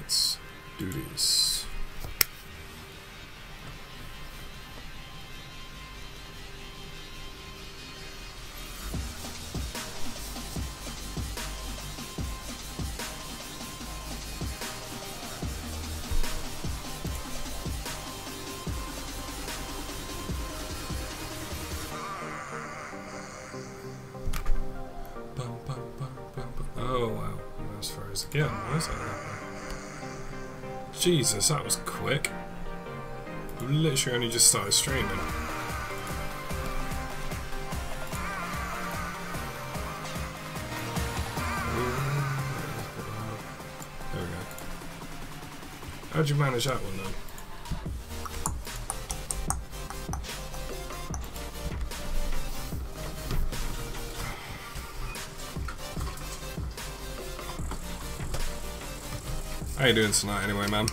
let's do this. Oh wow, almost froze again. Why is that happening? Jesus, that was quick. I literally only just started streaming. There we go. How'd you manage that one then? How you doing tonight anyway, man?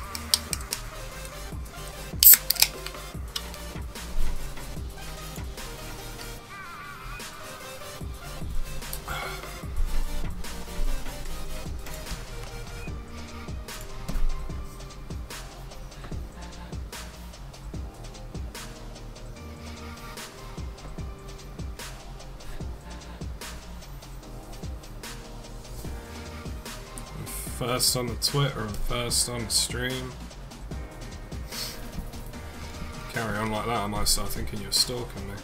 First on the Twitter and first on the stream. Carry on like that, I might start thinking you're stalking me.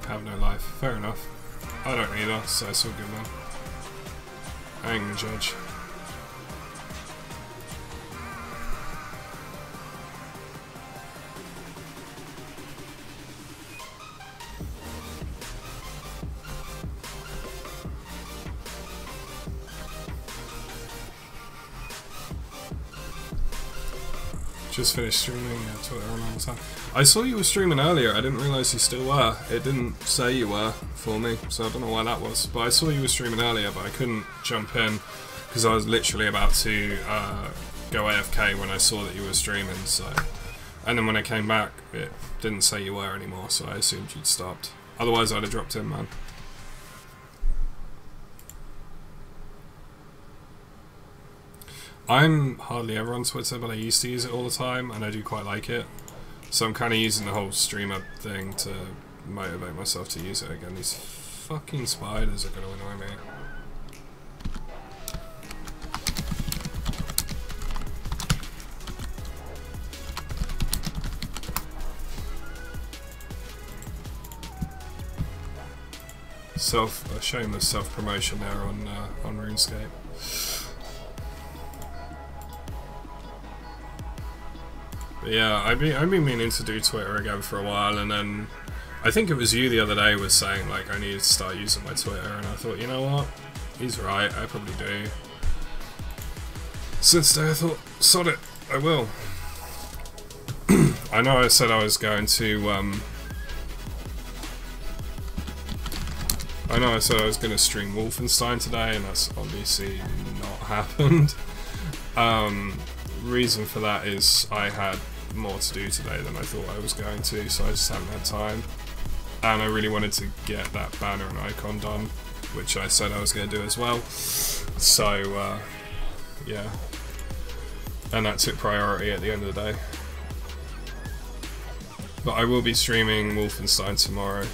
Have no life. Fair enough. I don't either, so it's all good, man. I ain't gonna judge. Just finished streaming Twitter a long time. I saw you were streaming earlier, I didn't realise you still were. It didn't say you were for me, so I don't know why that was. But I saw you were streaming earlier, but I couldn't jump in because I was literally about to go AFK when I saw that you were streaming. So, and then when I came back, it didn't say you were anymore, so I assumed you'd stopped. Otherwise I'd have dropped in, man. I'm hardly ever on Twitter, but I used to use it all the time, and I do quite like it. So I'm kind of using the whole streamer thing to motivate myself to use it again. These fucking spiders are going to annoy me. A shameless self-promotion there on RuneScape. But yeah, I've been meaning to do Twitter again for a while, and then I think it was you the other day was saying like I needed to start using my Twitter, and I thought, you know what, he's right, I probably do. Since then I thought, sod it, I will. I know I said I was going to stream Wolfenstein today, and that's obviously not happened. Reason for that is I had more to do today than I thought I was going to, so I just haven't had time. And I really wanted to get that banner and icon done, which I said I was going to do as well. So, yeah. And that took priority at the end of the day. But I will be streaming Wolfenstein tomorrow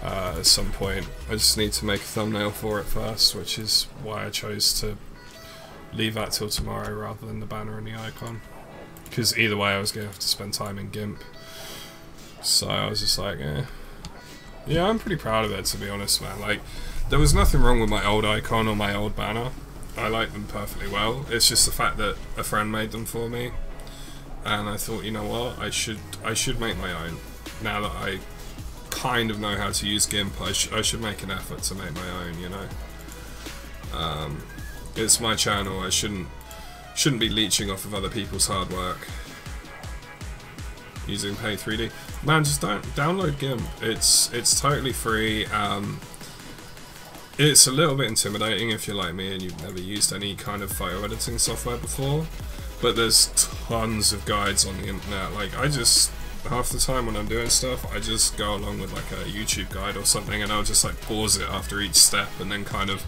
at some point. I just need to make a thumbnail for it first, which is why I chose to leave that till tomorrow rather than the banner and the icon, because either way I was going to have to spend time in GIMP. So I was just like, yeah, I'm pretty proud of it, to be honest, man. Like, there was nothing wrong with my old icon or my old banner. I like them perfectly well. It's just the fact that a friend made them for me, and I thought, you know what, I should make my own. Now that I kind of know how to use GIMP, I should make an effort to make my own, you know. It's my channel, I shouldn't be leeching off of other people's hard work. Using Pay 3D. Man, just download GIMP. It's totally free. It's a little bit intimidating if you're like me and you've never used any kind of photo editing software before. But there's tons of guides on the internet. Like, I just, half the time when I'm doing stuff, I just go along with like a YouTube guide or something, and I'll just like pause it after each step and then kind of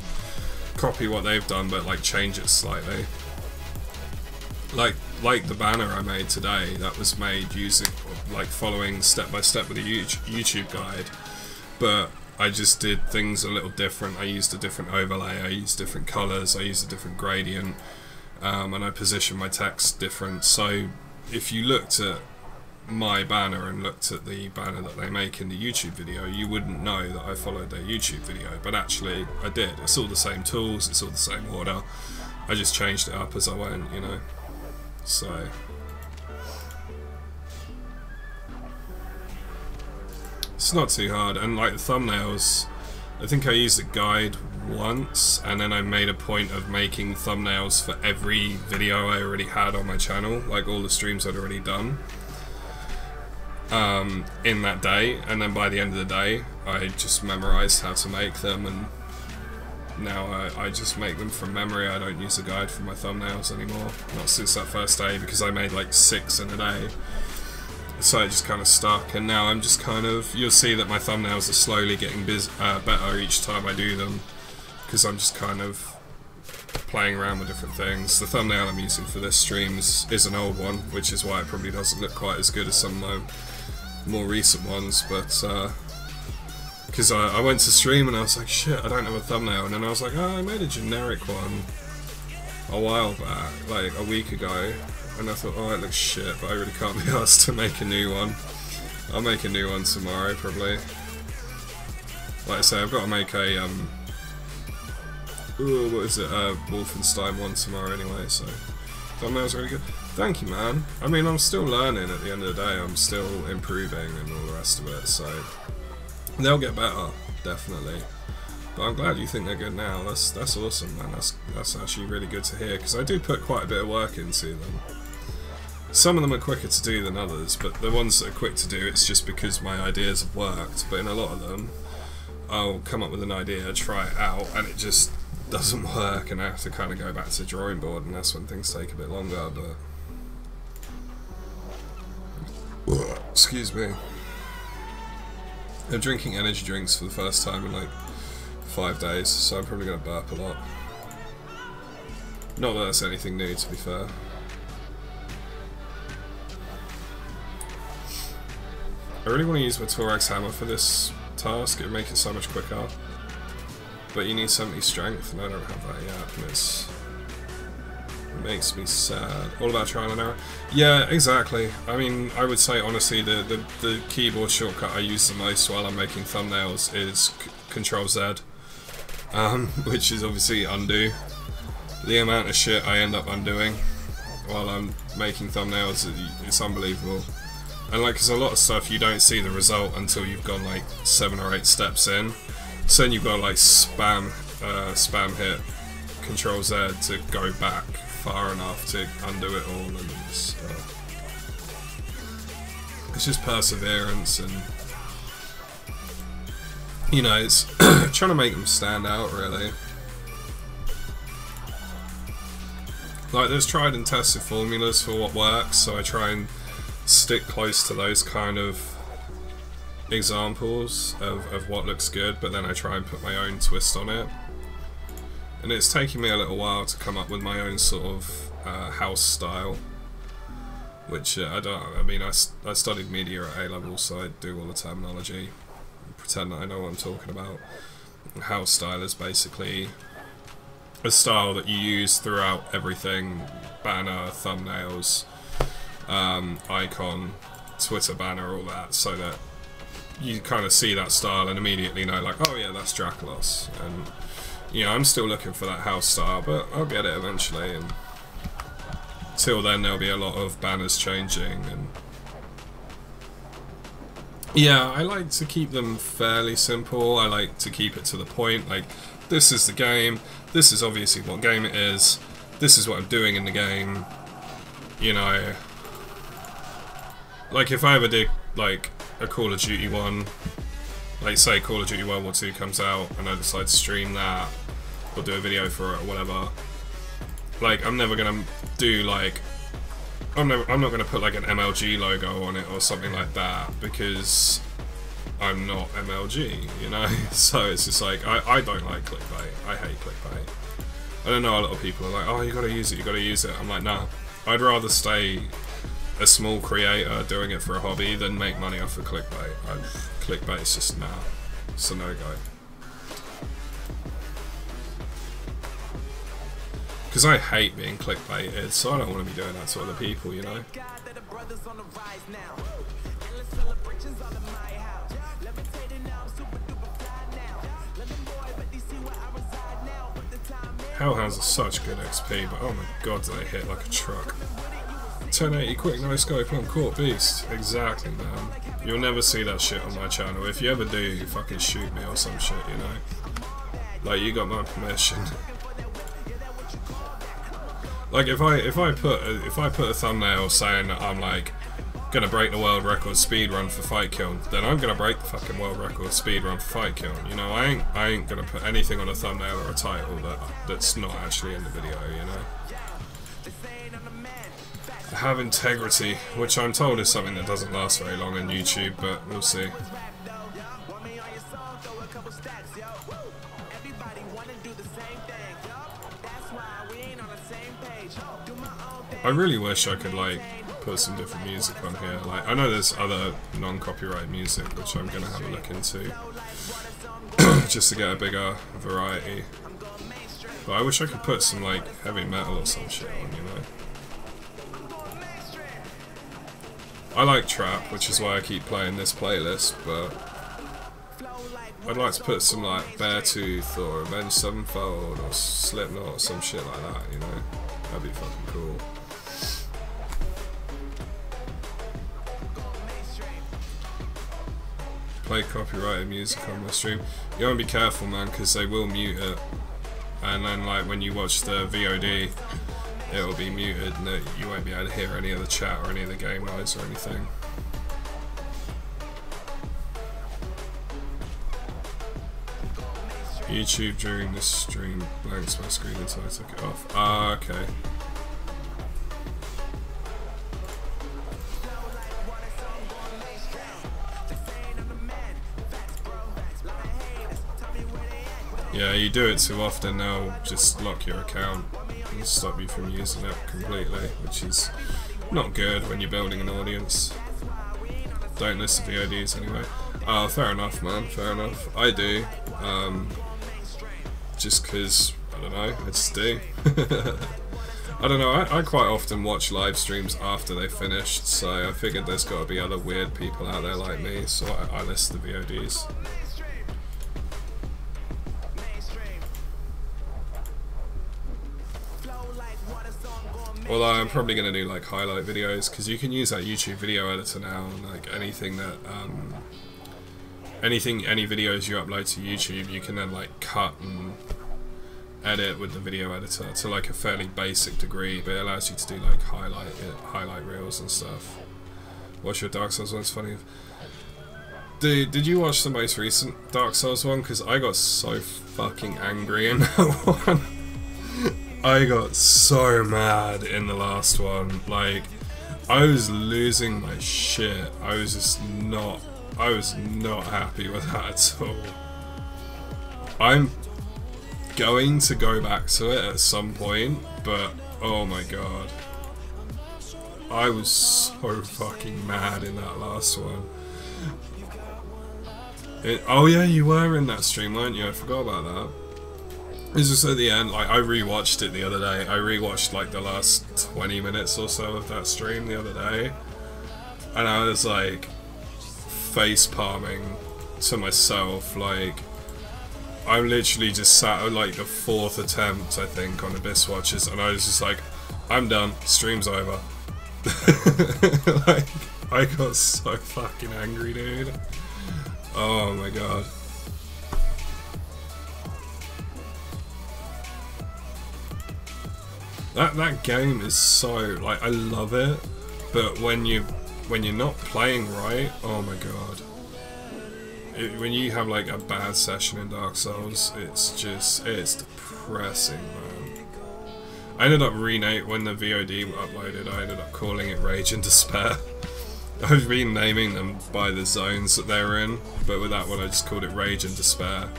copy what they've done but like change it slightly. Like the banner I made today, that was made using, like, following step by step with a YouTube guide, but I just did things a little different. I used a different overlay, I used different colours, I used a different gradient, and I positioned my text different. So if you looked at my banner and looked at the banner that they make in the YouTube video, you wouldn't know that I followed their YouTube video, but actually I did. It's all the same tools, it's all the same order, I just changed it up as I went, you know. So it's not too hard. And like the thumbnails, I think I used a guide once, and then I made a point of making thumbnails for every video I already had on my channel, like all the streams I'd already done in that day, and then by the end of the day I just memorized how to make them, and now I just make them from memory. I don't use a guide for my thumbnails anymore, not since that first day, because I made like 6 in a day, so it just kind of stuck. And now I'm just kind of, you'll see that my thumbnails are slowly getting better each time I do them, because I'm just kind of playing around with different things. The thumbnail I'm using for this stream is an old one, which is why it probably doesn't look quite as good as some of my more recent ones, but because I went to stream and I was like, shit, I don't have a thumbnail, and then I was like, oh, I made a generic one a while back, like a week ago, and I thought, oh, it looks shit, but I really can't be asked to make a new one. I'll make a new one tomorrow, probably. Like I say, I've got to make a, what is it, Wolfenstein one tomorrow anyway, so thumbnail's really good. Thank you, man. I mean, I'm still learning at the end of the day, I'm still improving and all the rest of it, so they'll get better, definitely. But I'm glad you think they're good now. That's awesome, man. That's actually really good to hear, because I do put quite a bit of work into them. Some of them are quicker to do than others, but the ones that are quick to do, it's just because my ideas have worked. But in a lot of them, I'll come up with an idea, try it out, and it just doesn't work, and I have to kind of go back to the drawing board, and that's when things take a bit longer. But excuse me. I'm drinking energy drinks for the first time in like 5 days, so I'm probably going to burp a lot. Not that that's anything new, to be fair. I really want to use my Torax hammer for this task, it would make it so much quicker. But you need 70 strength, and I don't have that yet, and it makes me sad. All about trial and error. Yeah, exactly. I mean, I would say honestly the keyboard shortcut I use the most while I'm making thumbnails is Control Z, which is obviously undo. The amount of shit I end up undoing while I'm making thumbnails, it's unbelievable. And like, cause a lot of stuff you don't see the result until you've gone like 7 or 8 steps in. So then you've got to like spam hit Control Z to go back far enough to undo it all, and it's just perseverance, and you know, it's trying to make them stand out, really. Like, there's tried and tested formulas for what works, so I try and stick close to those kind of examples of what looks good, but then I try and put my own twist on it. And it's taken me a little while to come up with my own sort of house style, which I mean, I studied media at A-level, so I do all the terminology, pretend that I know what I'm talking about. House style is basically a style that you use throughout everything: banner, thumbnails, icon, Twitter banner, all that, so that you kind of see that style and immediately know, like, oh yeah, that's Draculos. And you know, I'm still looking for that house style, but I'll get it eventually, and till then there'll be a lot of banners changing. And yeah, I like to keep them fairly simple. I like to keep it to the point, like, this is the game, this is obviously what game it is, this is what I'm doing in the game, you know. Like, if I ever did like a Call of Duty one, like say Call of Duty World War II comes out and I decide to stream that or do a video for it or whatever, like, I'm never gonna do like I'm not going to put like an MLG logo on it or something like that, because I'm not MLG, you know? So it's just like, I don't like clickbait. I hate clickbait. I don't know, a lot of people are like, oh, you gotta use it, you gotta use it. I'm like, nah. I'd rather stay a small creator doing it for a hobby than make money off of clickbait. Clickbait is just, nah. It's a no-go. Because I hate being clickbaited, so I don't want to be doing that to other people, you know? Hellhounds are such good XP, but oh my god, do they hit like a truck. 1080 quick, no scope on court beast. Exactly, man. You'll never see that shit on my channel. If you ever do, you fucking shoot me or some shit, you know? Like, you got my permission. Like, if I put a thumbnail saying that I'm like gonna break the world record speedrun for fight kill, then I'm gonna break the fucking world record speedrun for fight kill. You know, I ain't gonna put anything on a thumbnail or a title that's not actually in the video, you know? I have integrity, which I'm told is something that doesn't last very long on YouTube, but we'll see. I really wish I could like put some different music on here. Like, I know there's other non-copyright music which I'm gonna have a look into just to get a bigger variety. But I wish I could put some like heavy metal or some shit on, you know. I like trap, which is why I keep playing this playlist, but I'd like to put some like Beartooth or Avenged Sevenfold or Slipknot or some shit like that, you know. That'd be fucking cool. Play copyrighted music on my stream. You want to be careful, man, because they will mute it, and then like when you watch the VOD, it will be muted, and you won't be able to hear any of the chat or any of the game noise or anything. YouTube during this stream blanks my screen until I took it off. Ah, okay. Yeah, you do it too often, they'll just lock your account and stop you from using it completely, which is not good when you're building an audience. Don't listen to VODs anyway. Oh, fair enough, man, fair enough. I do. Just because, I don't know, I just do. I don't know, I quite often watch live streams after they finished, so I figured there's got to be other weird people out there like me, so I listen to VODs. Although I'm probably going to do like highlight videos, because you can use that YouTube video editor now, and like anything that, any videos you upload to YouTube, you can then like cut and edit with the video editor to like a fairly basic degree, but it allows you to do like highlight reels and stuff. What's your Dark Souls one? It's funny. Dude, did you watch the most recent Dark Souls one? Because I got so fucking angry in that one. I got so mad in the last one. Like, I was losing my shit. I was not happy with that at all. I'm going to go back to it at some point, but oh my god. I was so fucking mad in that last one. Oh yeah, you were in that stream, weren't you? I forgot about that. It's just at the end, like, I rewatched it the other day. I rewatched like the last 20 minutes or so of that stream the other day, and I was like face palming to myself. Like, I'm literally just sat at like the 4th attempt, I think, on Abyss Watchers, and I was just like, I'm done, stream's over. Like, I got so fucking angry, dude. Oh my god. That game is so, like, I love it, but when you're not playing right, oh my god. When you have like a bad session in Dark Souls, it's depressing, man. I ended up when the VOD uploaded, I ended up calling it Rage and Despair. I've been naming them by the zones that they were in, but with that one I just called it Rage and Despair.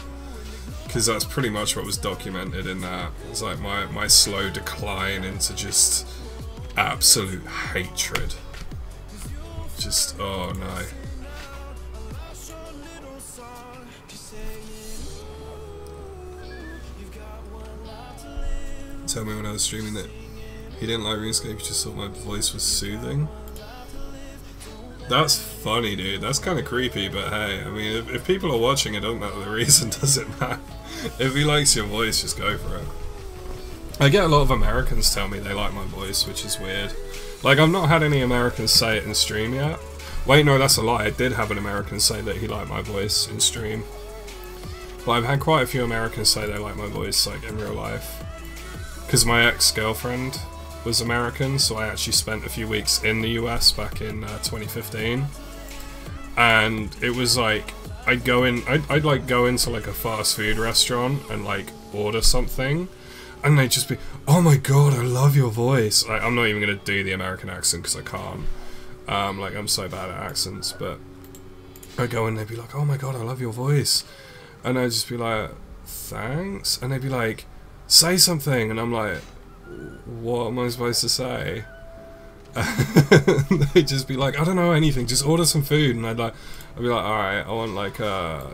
Because that's pretty much what was documented in that. It's like my slow decline into just absolute hatred. Just, oh no. Tell me when I was streaming that he didn't like RuneScape, he just thought my voice was soothing. That's funny, dude. That's kind of creepy, but hey, I mean, if people are watching, it doesn't matter the reason, does it, man? If he likes your voice, just go for it. I get a lot of Americans tell me they like my voice, which is weird. Like, I've not had any Americans say it in stream yet. Wait, no, that's a lie. I did have an American say that he liked my voice in stream. But I've had quite a few Americans say they like my voice, like, in real life. Because my ex-girlfriend was American, so I actually spent a few weeks in the US back in 2015. And it was like, I'd like go into like a fast food restaurant and like order something, and they'd just be, oh my god, I love your voice. Like, I'm not even gonna do the American accent because I can't. Like, I'm so bad at accents, but I'd go in and they'd be like, oh my god, I love your voice. And I'd just be like, thanks. And they'd be like, say something. And I'm like, what am I supposed to say? They'd just be like, I don't know anything, just order some food. And I'd be like, alright, I want like a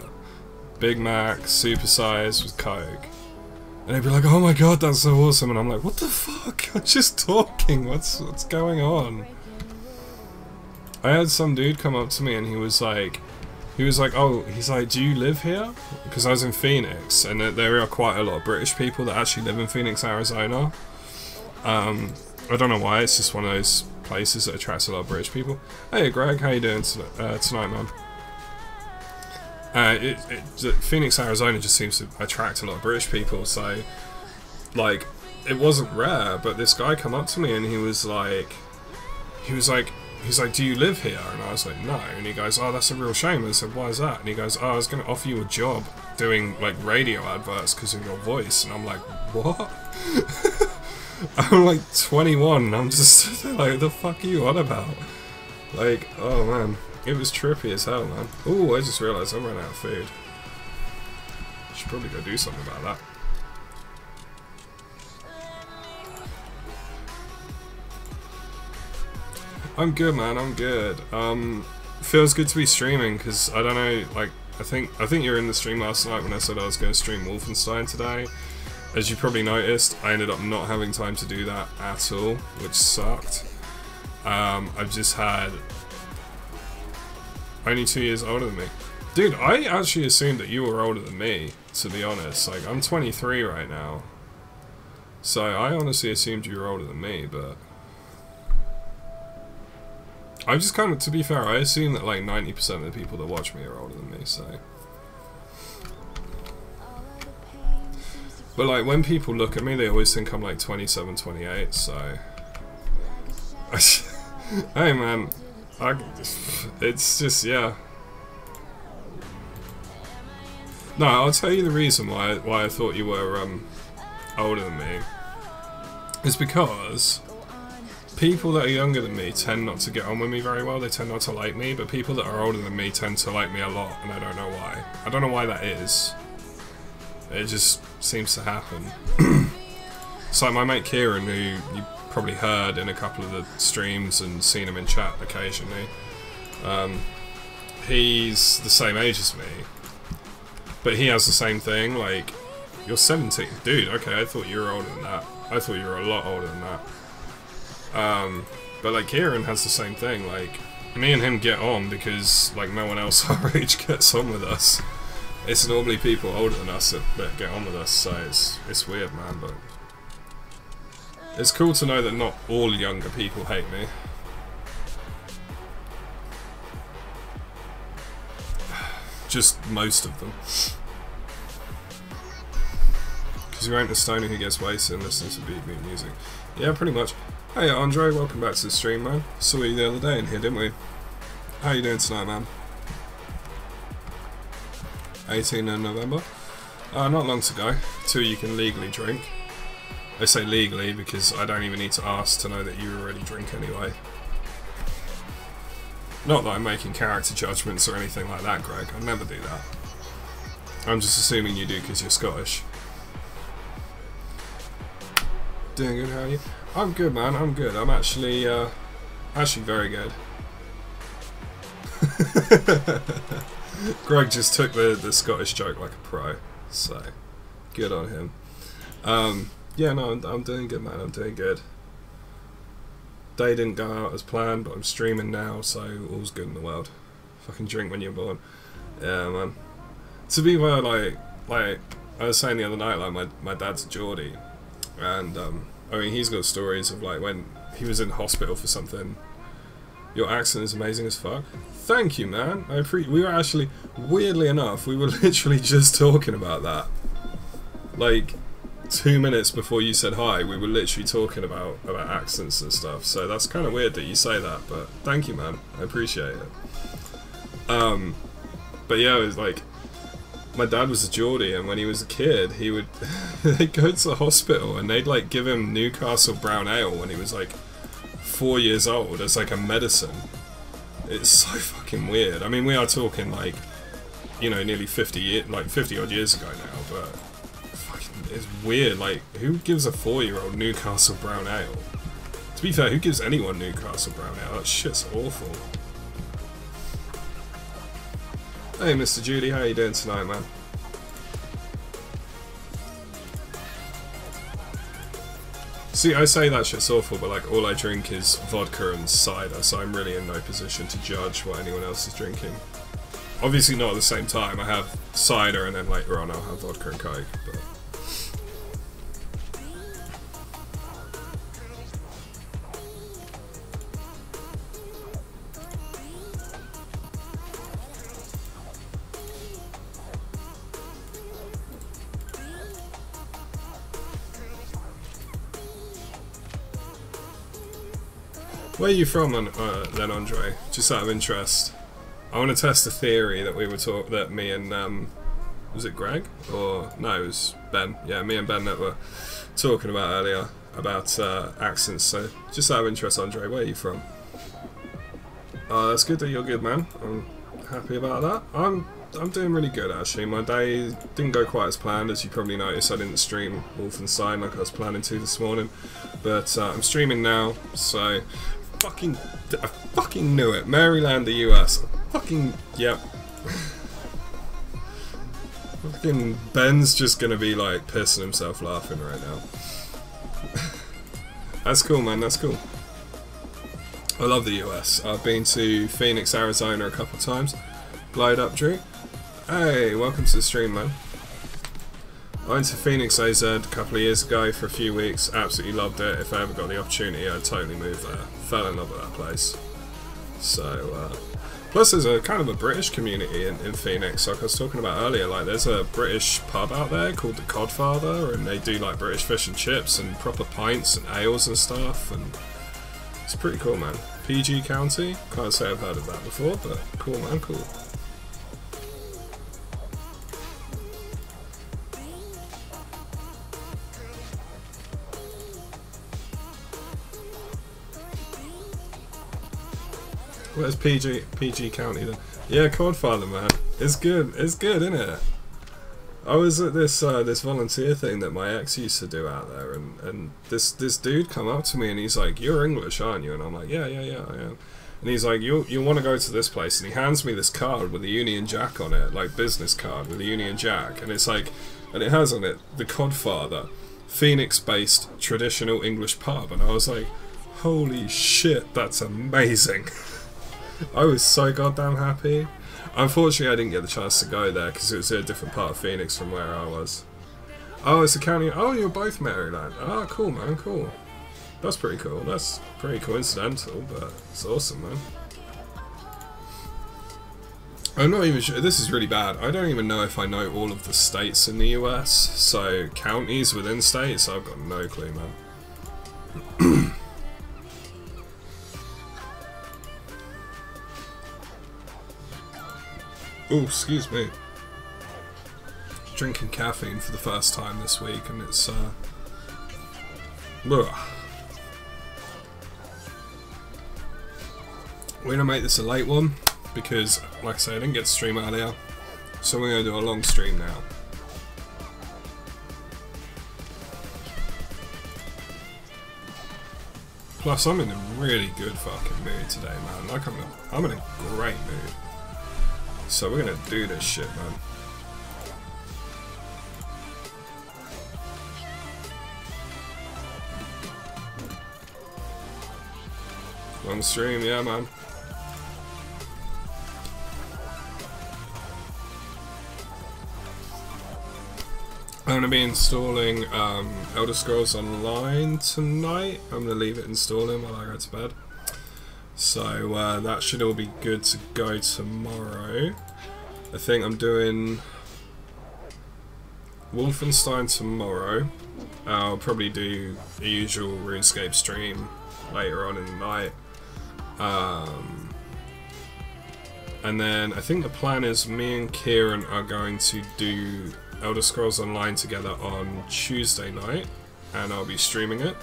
Big Mac, supersize with Coke. And they'd be like, oh my god, that's so awesome. And I'm like, what the fuck? I'm just talking, what's going on? I had some dude come up to me and he was like, oh, he's like, do you live here? Because I was in Phoenix, and there are quite a lot of British people that actually live in Phoenix, Arizona. I don't know why, it's just one of those places that attracts a lot of British people. Hey Greg, how you doing tonight, man? Phoenix, Arizona just seems to attract a lot of British people, so, like, it wasn't rare, but this guy come up to me and he was like, do you live here? And I was like, no. And he goes, oh, that's a real shame. And I said, why is that? And he goes, oh, I was going to offer you a job doing, like, radio adverts because of your voice. And I'm like, what? I'm like 21 and I'm just like, the fuck are you on about? Like, oh man, it was trippy as hell, man. Ooh, I just realised I'm running out of food. I should probably go do something about that. I'm good, man, I'm good. Feels good to be streaming, because, I don't know, like, I think you were in the stream last night when I said I was going to stream Wolfenstein today. As you probably noticed, I ended up not having time to do that at all, which sucked. I've just had... only 2 years older than me. Dude, I actually assumed that you were older than me, to be honest. Like, I'm 23 right now. So, I honestly assumed you were older than me, but... I'm just kind of, to be fair, I assume that like 90% of the people that watch me are older than me, so... But like, when people look at me, they always think I'm like 27, 28, so... Hey man, it's just, yeah. No, I'll tell you the reason why I thought you were older than me. Is because people that are younger than me tend not to get on with me very well, they tend not to like me, but people that are older than me tend to like me a lot, and I don't know why. I don't know why that is. It just seems to happen. It's like my mate Kieran, who you probably heard in a couple of the streams and seen him in chat occasionally. He's the same age as me, but he has the same thing, like, you're 17. Dude, okay, I thought you were older than that. I thought you were a lot older than that. But like, Kieran has the same thing, like, me and him get on because, like, no one else our age gets on with us. It's normally people older than us that get on with us, so it's weird, man, but... It's cool to know that not all younger people hate me. Just most of them. Because you ain't a stoner who gets wasted and listens to beat music. Yeah, pretty much. Hey Andre, welcome back to the stream, man. Saw you the other day in here, didn't we? How you doing tonight, man? 18th of November. Not long to go, till you can legally drink. I say legally because I don't even need to ask to know that you already drink anyway. Not that I'm making character judgments or anything like that, Greg. I'd never do that. I'm just assuming you do because you're Scottish. Doing good, how are you? I'm good, man. I'm good. I'm actually very good. Greg just took the Scottish joke like a pro, so good on him. Yeah, no, I'm doing good, man. I'm doing good. Day didn't go out as planned, but I'm streaming now, so all's good in the world. Fucking drink when you're born. Yeah, man. To be fair, like I was saying the other night, like my dad's a Geordie, and I mean he's got stories of like when he was in hospital for something. Your accent is amazing as fuck. Thank you, man. We were actually, weirdly enough, we were literally just talking about that. Like 2 minutes before you said hi, we were literally talking about accents and stuff. So that's kind of weird that you say that, but thank you, man. I appreciate it. But yeah, it was like my dad was a Geordie, and when he was a kid, he would they'd go to the hospital and they'd like give him Newcastle Brown Ale when he was like 4 years old as like a medicine. It's so fucking weird. I mean, we are talking like, you know, nearly 50 odd years ago now, but fucking, it's weird. Like, who gives a 4-year-old Newcastle Brown Ale? To be fair, who gives anyone Newcastle Brown Ale? That shit's awful. Hey, Mr. Judy, how you doing tonight, man? See, I say that shit's awful, but like all I drink is vodka and cider, so I'm really in no position to judge what anyone else is drinking. Obviously not at the same time. I have cider and then later on I'll have vodka and coke, but... Where are you from, then, Andre? Just out of interest. I want to test a theory that that me and was it Greg or no? It was Ben. Yeah, me and Ben that were talking about earlier about accents. So, just out of interest, Andre, where are you from? That's good that you're good, man. I'm happy about that. I'm doing really good actually. My day didn't go quite as planned, as you probably noticed. I didn't stream Wolfenstein like I was planning to this morning, but I'm streaming now. So. I fucking knew it. Maryland, the US. Yep. Fucking Ben's just gonna be like pissing himself laughing right now. That's cool, man. That's cool. I love the US. I've been to Phoenix, Arizona a couple of times. Glide up, Drew. Hey, welcome to the stream, man. I went to Phoenix, AZ a couple of years ago for a few weeks. Absolutely loved it. If I ever got the opportunity, I'd totally move there. Fell in love with that place. So, plus there's a kind of a British community in Phoenix, like I was talking about earlier. Like, there's a British pub out there called the Codfather, and they do like British fish and chips and proper pints and ales and stuff, and it's pretty cool, man. PG County? Can't say I've heard of that before, but cool, man, cool. Where's PG County then? Yeah, Codfather, man. It's good, isn't it? I was at this this volunteer thing that my ex used to do out there, and this dude come up to me and he's like, "You're English, aren't you?" And I'm like, yeah, I am. And he's like, "You want to go to this place?" And he hands me this card with a Union Jack on it, like business card with a Union Jack, and it's like, and it has on it the Codfather, Phoenix-based traditional English pub, and I was like, holy shit, that's amazing. I was so goddamn happy. Unfortunately, I didn't get the chance to go there because it was in a different part of Phoenix from where I was. Oh, it's a county. Oh, you're both Maryland. Oh, cool, man, cool. That's pretty cool. That's pretty coincidental, but it's awesome, man. I'm not even sure. This is really bad. I don't even know if I know all of the states in the US. So, counties within states, I've got no clue, man. Oh, excuse me. Drinking caffeine for the first time this week, and it's Ugh. We're gonna make this a late one because, like I say, I didn't get to stream earlier, so we're gonna do a long stream now. Plus, I'm in a really good fucking mood today, man. Like, I'm in a great mood. So we're gonna do this shit, man. Long stream, yeah, man. I'm going to be installing Elder Scrolls Online tonight. I'm going to leave it installing while I go to bed. So that should all be good to go tomorrow. I think I'm doing Wolfenstein tomorrow. I'll probably do the usual RuneScape stream later on in the night. And then I think the plan is me and Kieran are going to do Elder Scrolls Online together on Tuesday night, and I'll be streaming it.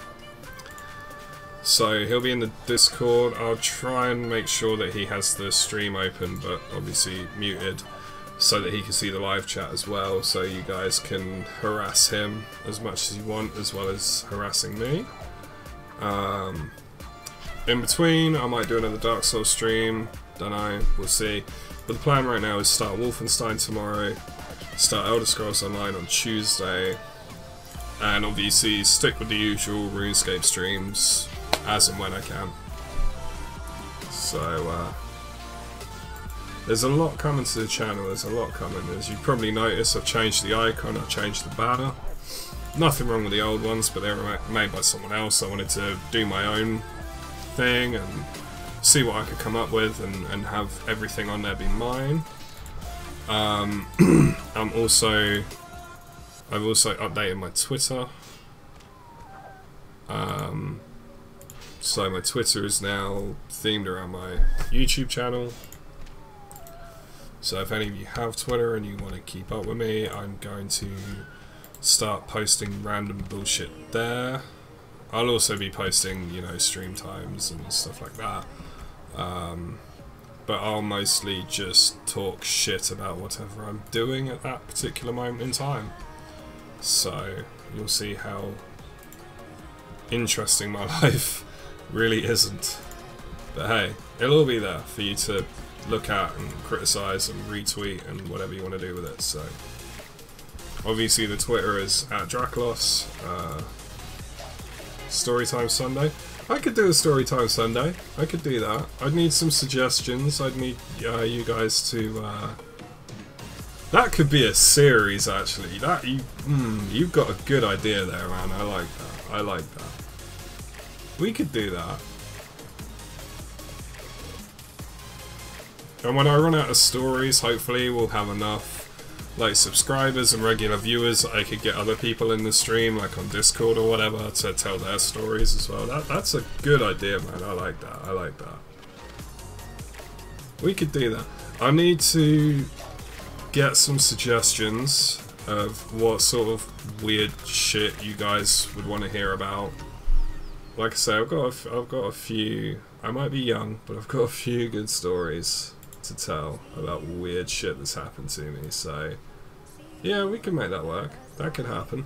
So he'll be in the Discord. I'll try and make sure that he has the stream open, but obviously muted, so that he can see the live chat as well, so you guys can harass him as much as you want, as well as harassing me. In between, I might do another Dark Souls stream, don't know, we'll see. But the plan right now is start Wolfenstein tomorrow, start Elder Scrolls Online on Tuesday, and obviously stick with the usual RuneScape streams as and when I can. So, there's a lot coming to the channel, there's a lot coming. As you probably noticed, I've changed the icon, I've changed the banner. Nothing wrong with the old ones, but they were made by someone else. I wanted to do my own thing and see what I could come up with and have everything on there be mine. I've also updated my Twitter. So my Twitter is now themed around my YouTube channel. So if any of you have Twitter and you want to keep up with me, I'm going to start posting random bullshit there. I'll also be posting, you know, stream times and stuff like that. But I'll mostly just talk shit about whatever I'm doing at that particular moment in time. So you'll see how interesting my life really isn't. But hey, it'll all be there for you to look at and criticise and retweet and whatever you want to do with it. So obviously the Twitter is @Dracolos. Storytime Sunday. I could do a Storytime Sunday. I could do that. I'd need some suggestions. I'd need you guys to. That could be a series, actually. That you've got a good idea there, man. I like that. I like that. We could do that. And when I run out of stories, hopefully we'll have enough like subscribers and regular viewers that I could get other people in the stream, like on Discord or whatever, to tell their stories as well. That's a good idea, man. I like that. I like that. We could do that. I need to get some suggestions of what sort of weird shit you guys would want to hear about. Like I say, I've got a few. I might be young, but I've got a few good stories to tell about weird shit that's happened to me. So yeah, we can make that work. That could happen.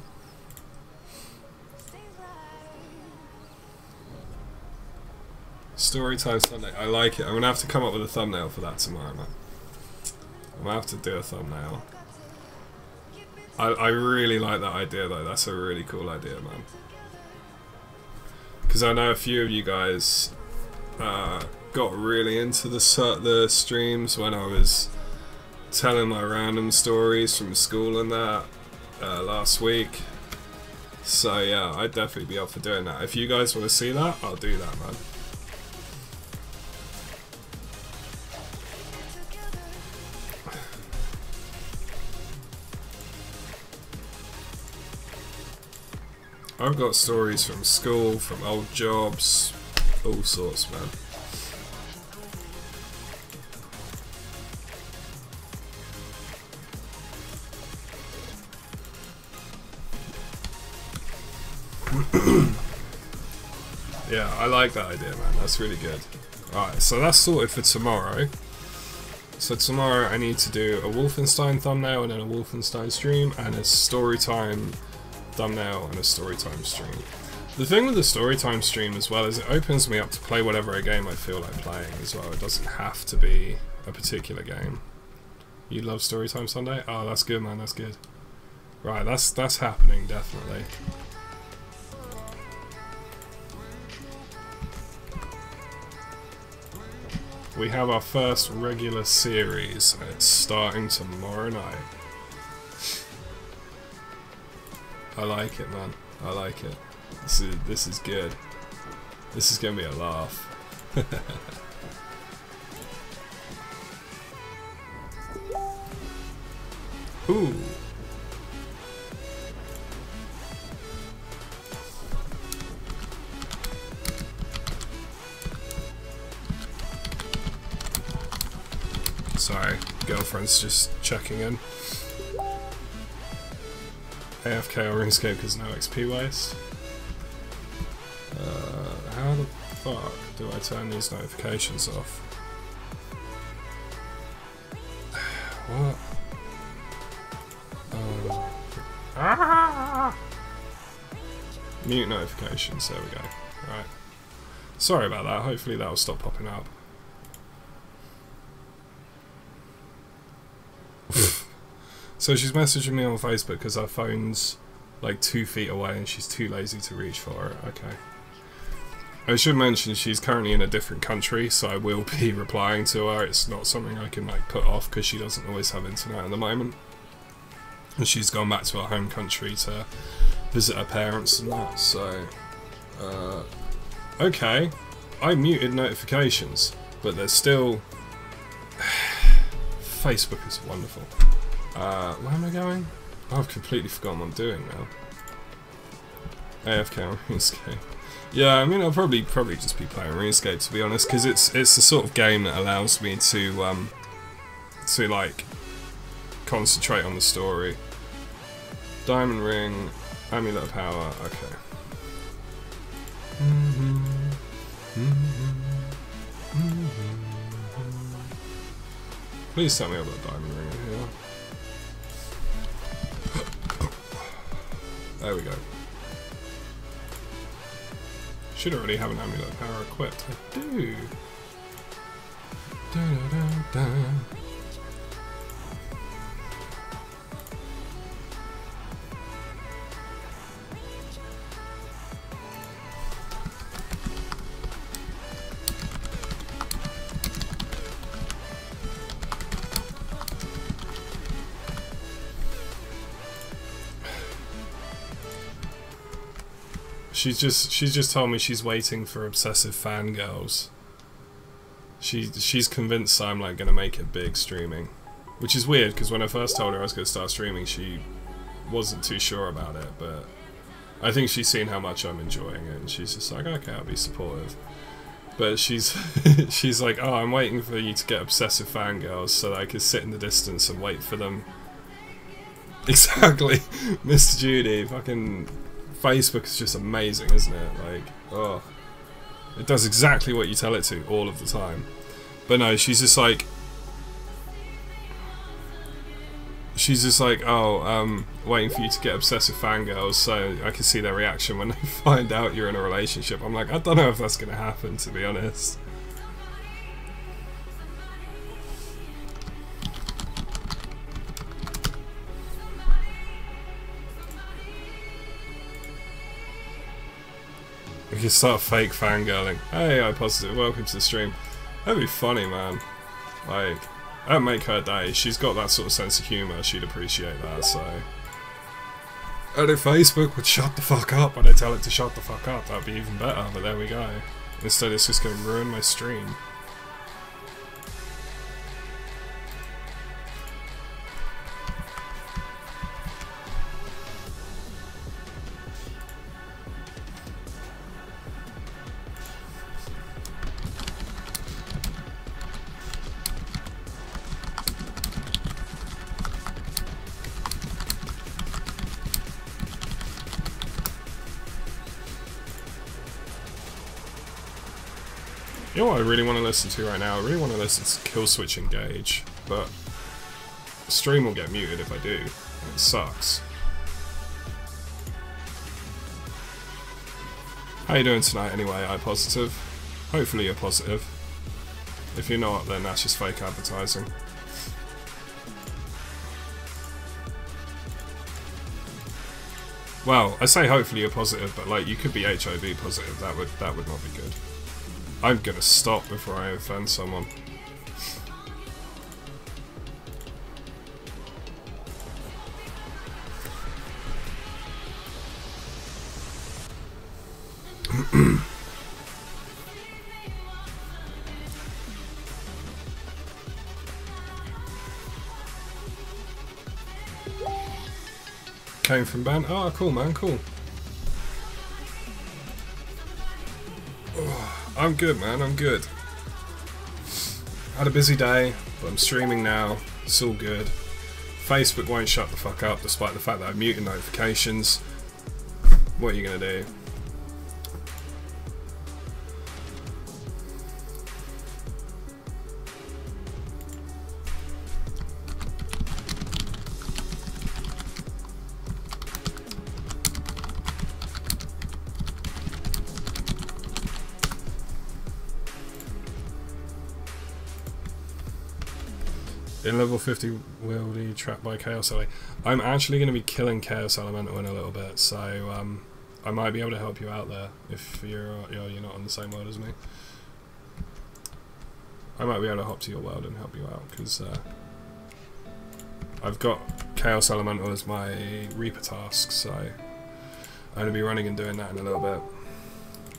Storytime Sunday. I like it. I'm gonna have to come up with a thumbnail for that tomorrow, man. I'm gonna have to do a thumbnail. I really like that idea though. That's a really cool idea, man. Because I know a few of you guys got really into the streams when I was telling my random stories from school and that last week. So yeah, I'd definitely be up for doing that. If you guys want to see that, I'll do that, man. I've got stories from school, from old jobs, all sorts, man. Yeah, I like that idea, man. That's really good. Alright, so that's sorted for tomorrow. So tomorrow I need to do a Wolfenstein thumbnail and then a Wolfenstein stream and a storytime thumbnail and a storytime stream. The thing with the storytime stream as well is it opens me up to play whatever a game I feel like playing as well. It doesn't have to be a particular game. You love Storytime Sunday? Oh, that's good, man. That's good. Right, that's happening, definitely. We have our first regular series, and it's starting tomorrow night. I like it, man. I like it. This is good. This is gonna be a laugh. Ooh. Sorry, girlfriend's just checking in. AFK or RuneScape because no XP waste. How the fuck do I turn these notifications off? What? Mute notifications, there we go. Right. Sorry about that, hopefully that will stop popping up. So she's messaging me on Facebook because our phone's like 2 feet away and she's too lazy to reach for it. Okay. I should mention she's currently in a different country, so I will be replying to her. It's not something I can like put off because she doesn't always have internet at the moment. And she's gone back to her home country to visit her parents and that, so... okay. I muted notifications, but there's still... Facebook is wonderful. Where am I going? Oh, I've completely forgotten what I'm doing now. AFK on RuneScape. Yeah, I mean, I'll probably just be playing RuneScape, to be honest, because it's the sort of game that allows me to like concentrate on the story. Diamond ring, amulet of power. Okay. Please tell me I've got a diamond ring in here. There we go. Should already have an amulet of power equipped. I do. Da, da, da, da. She's just told me she's waiting for obsessive fangirls. She's convinced I'm like gonna make it big streaming, which is weird because when I first told her I was gonna start streaming, she wasn't too sure about it. But I think she's seen how much I'm enjoying it, and she's just like, okay, I'll be supportive. But she's she's like, oh, I'm waiting for you to get obsessive fangirls so that I can sit in the distance and wait for them. Exactly, Mr. Judy, fucking. Facebook is just amazing, isn't it? Like, oh, it does exactly what you tell it to all of the time. But no, she's just like, oh, waiting for you to get obsessive fangirls so I can see their reaction when they find out you're in a relationship. I'm like, I don't know if that's gonna happen, to be honest. We can start fake fangirling. Hey, I positive. Welcome to the stream. That'd be funny, man. Like, that'd make her day. She's got that sort of sense of humour. She'd appreciate that. So, and if Facebook would shut the fuck up when I tell it to shut the fuck up, that'd be even better. But there we go. Instead, it's just going to ruin my stream. You know what I really want to listen to right now? I really want to listen to Kill Switch Engage, but the stream will get muted if I do, and it sucks. How you doing tonight anyway, iPositive? Hopefully you're positive. If you're not, then that's just fake advertising. Well, I say hopefully you're positive, but like you could be HIV positive. That would not be good. I'm gonna stop before I offend someone. Came from Ben. Oh, cool, man, cool. Oh, I'm good, man, I'm good. Had a busy day, but I'm streaming now. It's all good. Facebook won't shut the fuck up despite the fact that I've muted notifications. What are you gonna do? In level 50 will be trapped by Chaos LA. I'm actually going to be killing Chaos Elemental in a little bit, so I might be able to help you out there if you're not on the same world as me. I might be able to hop to your world and help you out, because I've got Chaos Elemental as my Reaper task, so I'm going to be running and doing that in a little bit.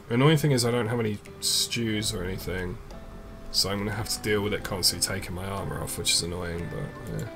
The annoying thing is I don't have any stews or anything. So I'm going to have to deal with it constantly taking my armor off, which is annoying, but yeah.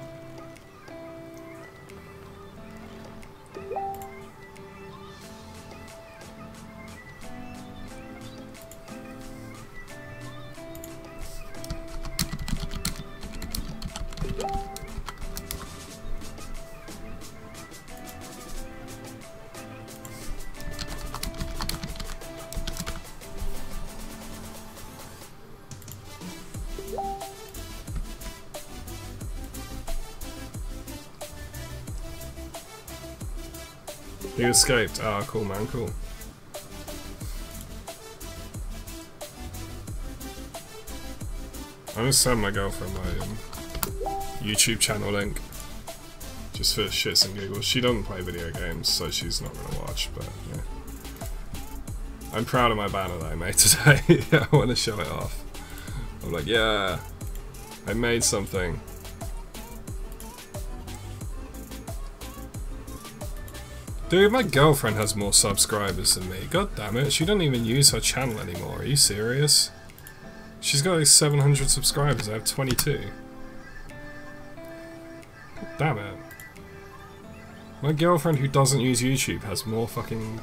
You escaped. Ah, cool, man, cool. I'm gonna send my girlfriend my YouTube channel link. Just for shits and giggles. She doesn't play video games, so she's not gonna watch, but yeah. I'm proud of my banner that I made today. I want to show it off. I'm like, yeah, I made something. Dude, my girlfriend has more subscribers than me. God damn it, she doesn't even use her channel anymore. Are you serious? She's got like 700 subscribers, I have 22. God damn it. My girlfriend who doesn't use YouTube has more fucking...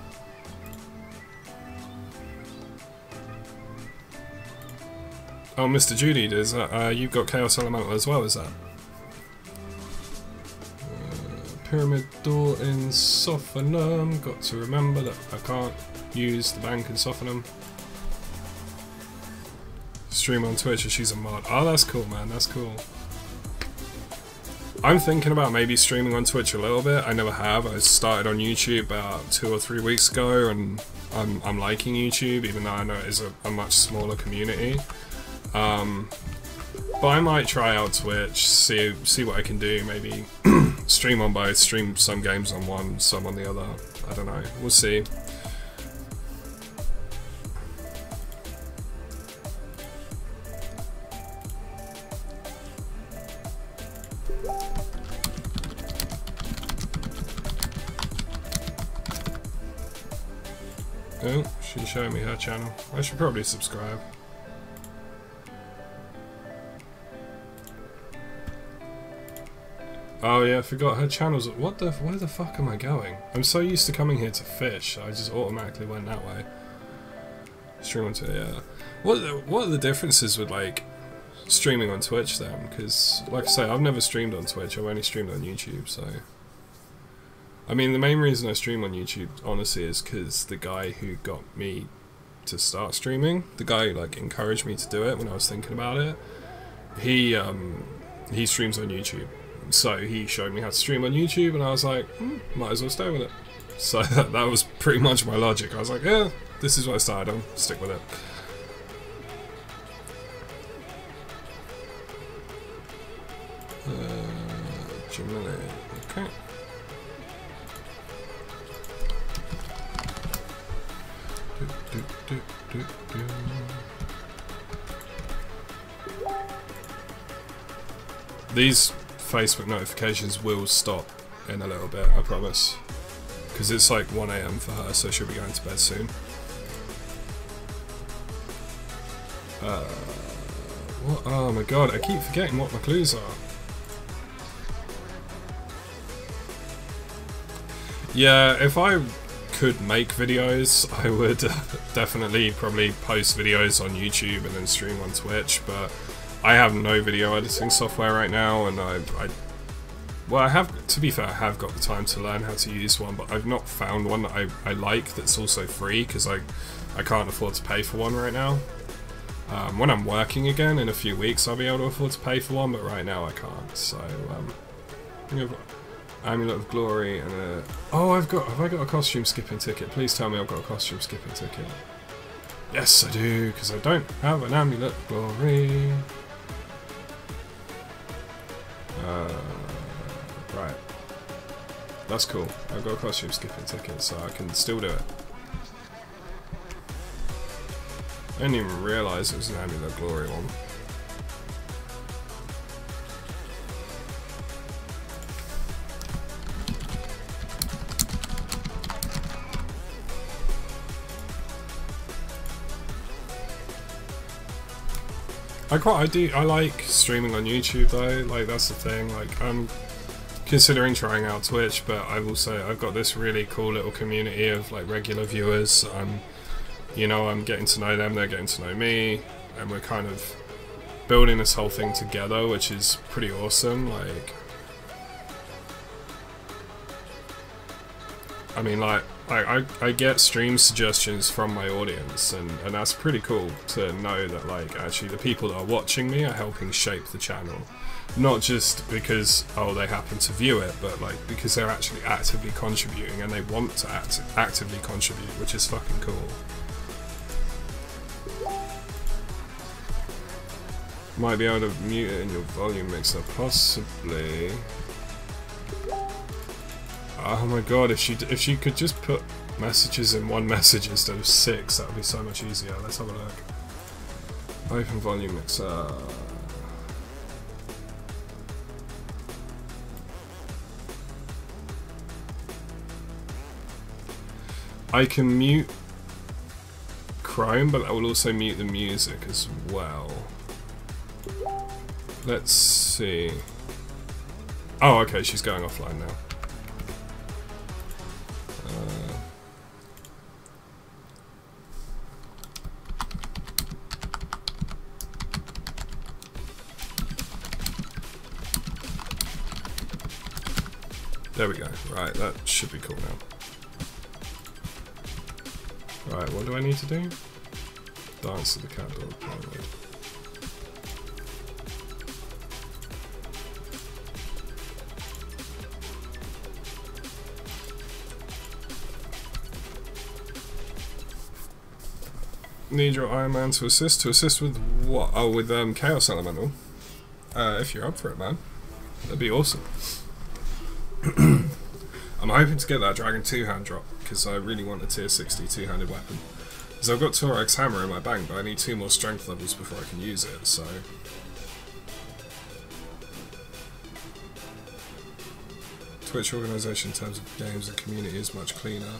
Oh, Mr. Judy, you've got Chaos Elemental as well, is that? Pyramid door in Sophanum. Got to remember that I can't use the bank in Sophanum. Stream on Twitch if she's a mod. Oh, that's cool, man. That's cool. I'm thinking about maybe streaming on Twitch a little bit. I never have. I started on YouTube about 2 or 3 weeks ago, and I'm liking YouTube, even though I know it is a much smaller community. But I might try out Twitch, see what I can do. Maybe stream on both, stream some games on one, some on the other. I don't know. We'll see. Oh, she's showing me her channel. I should probably subscribe. Oh yeah, I forgot her channel's... Where the fuck am I going? I'm so used to coming here to fish, I just automatically went that way. Stream on Twitch, yeah. What are the differences with, like, streaming on Twitch then? Because, like I say, I've never streamed on Twitch, I've only streamed on YouTube, so... I mean, the main reason I stream on YouTube, honestly, is because the guy who got me to start streaming, the guy who like encouraged me to do it when I was thinking about it, he streams on YouTube. So he showed me how to stream on YouTube, and I was like, might as well stay with it. So that was pretty much my logic. I was like, yeah, this is what I started on, stick with it. Gemini, okay. These Facebook notifications will stop in a little bit, I promise. Because it's like 1 AM for her, so she'll be going to bed soon. What? Oh my god, I keep forgetting what my clues are. Yeah, if I could make videos, I would definitely probably post videos on YouTube and then stream on Twitch, but I have no video editing software right now, and well, I have, to be fair, I have got the time to learn how to use one, but I've not found one that I like that's also free, because I can't afford to pay for one right now. When I'm working again in a few weeks, I'll be able to afford to pay for one, but right now I can't. So, Amulet of Glory and a... Oh, have I got a costume skipping ticket? Please tell me I've got a costume skipping ticket. Yes, I do, because I don't have an Amulet of Glory. Right. That's cool. I've got a costume skipping ticket, so I can still do it. I didn't even realise it was an Amulet of Glory one. I like streaming on YouTube though, like that's the thing, like I'm considering trying out Twitch, but I've got this really cool little community of like regular viewers. I'm getting to know them, they're getting to know me, and we're kind of building this whole thing together, which is pretty awesome. Like, I mean, I get stream suggestions from my audience, and that's pretty cool to know that, like, actually the people that are watching me are helping shape the channel. Not just because, oh, they happen to view it, but, like, because they're actually actively contributing, and they want to actively contribute, which is fucking cool. Might be able to mute it in your volume mixer, possibly. Oh my god, if she could just put messages in one message instead of 6, that would be so much easier. Let's have a look. Open volume mixer. I can mute Chrome, but that will also mute the music as well. Let's see. Oh, okay, she's going offline now. There we go. Right, that should be cool now. Right, what do I need to do? Dance to the cat dog. Need your Ironman to assist? To assist with what? Oh, with Chaos Elemental. If you're up for it, man. That'd be awesome. I'm hoping to get that Dragon 2-hand drop, because I really want a tier 60 two-handed weapon. Because I've got Torax Hammer in my bank, but I need 2 more strength levels before I can use it, so... Twitch organisation in terms of games and community is much cleaner.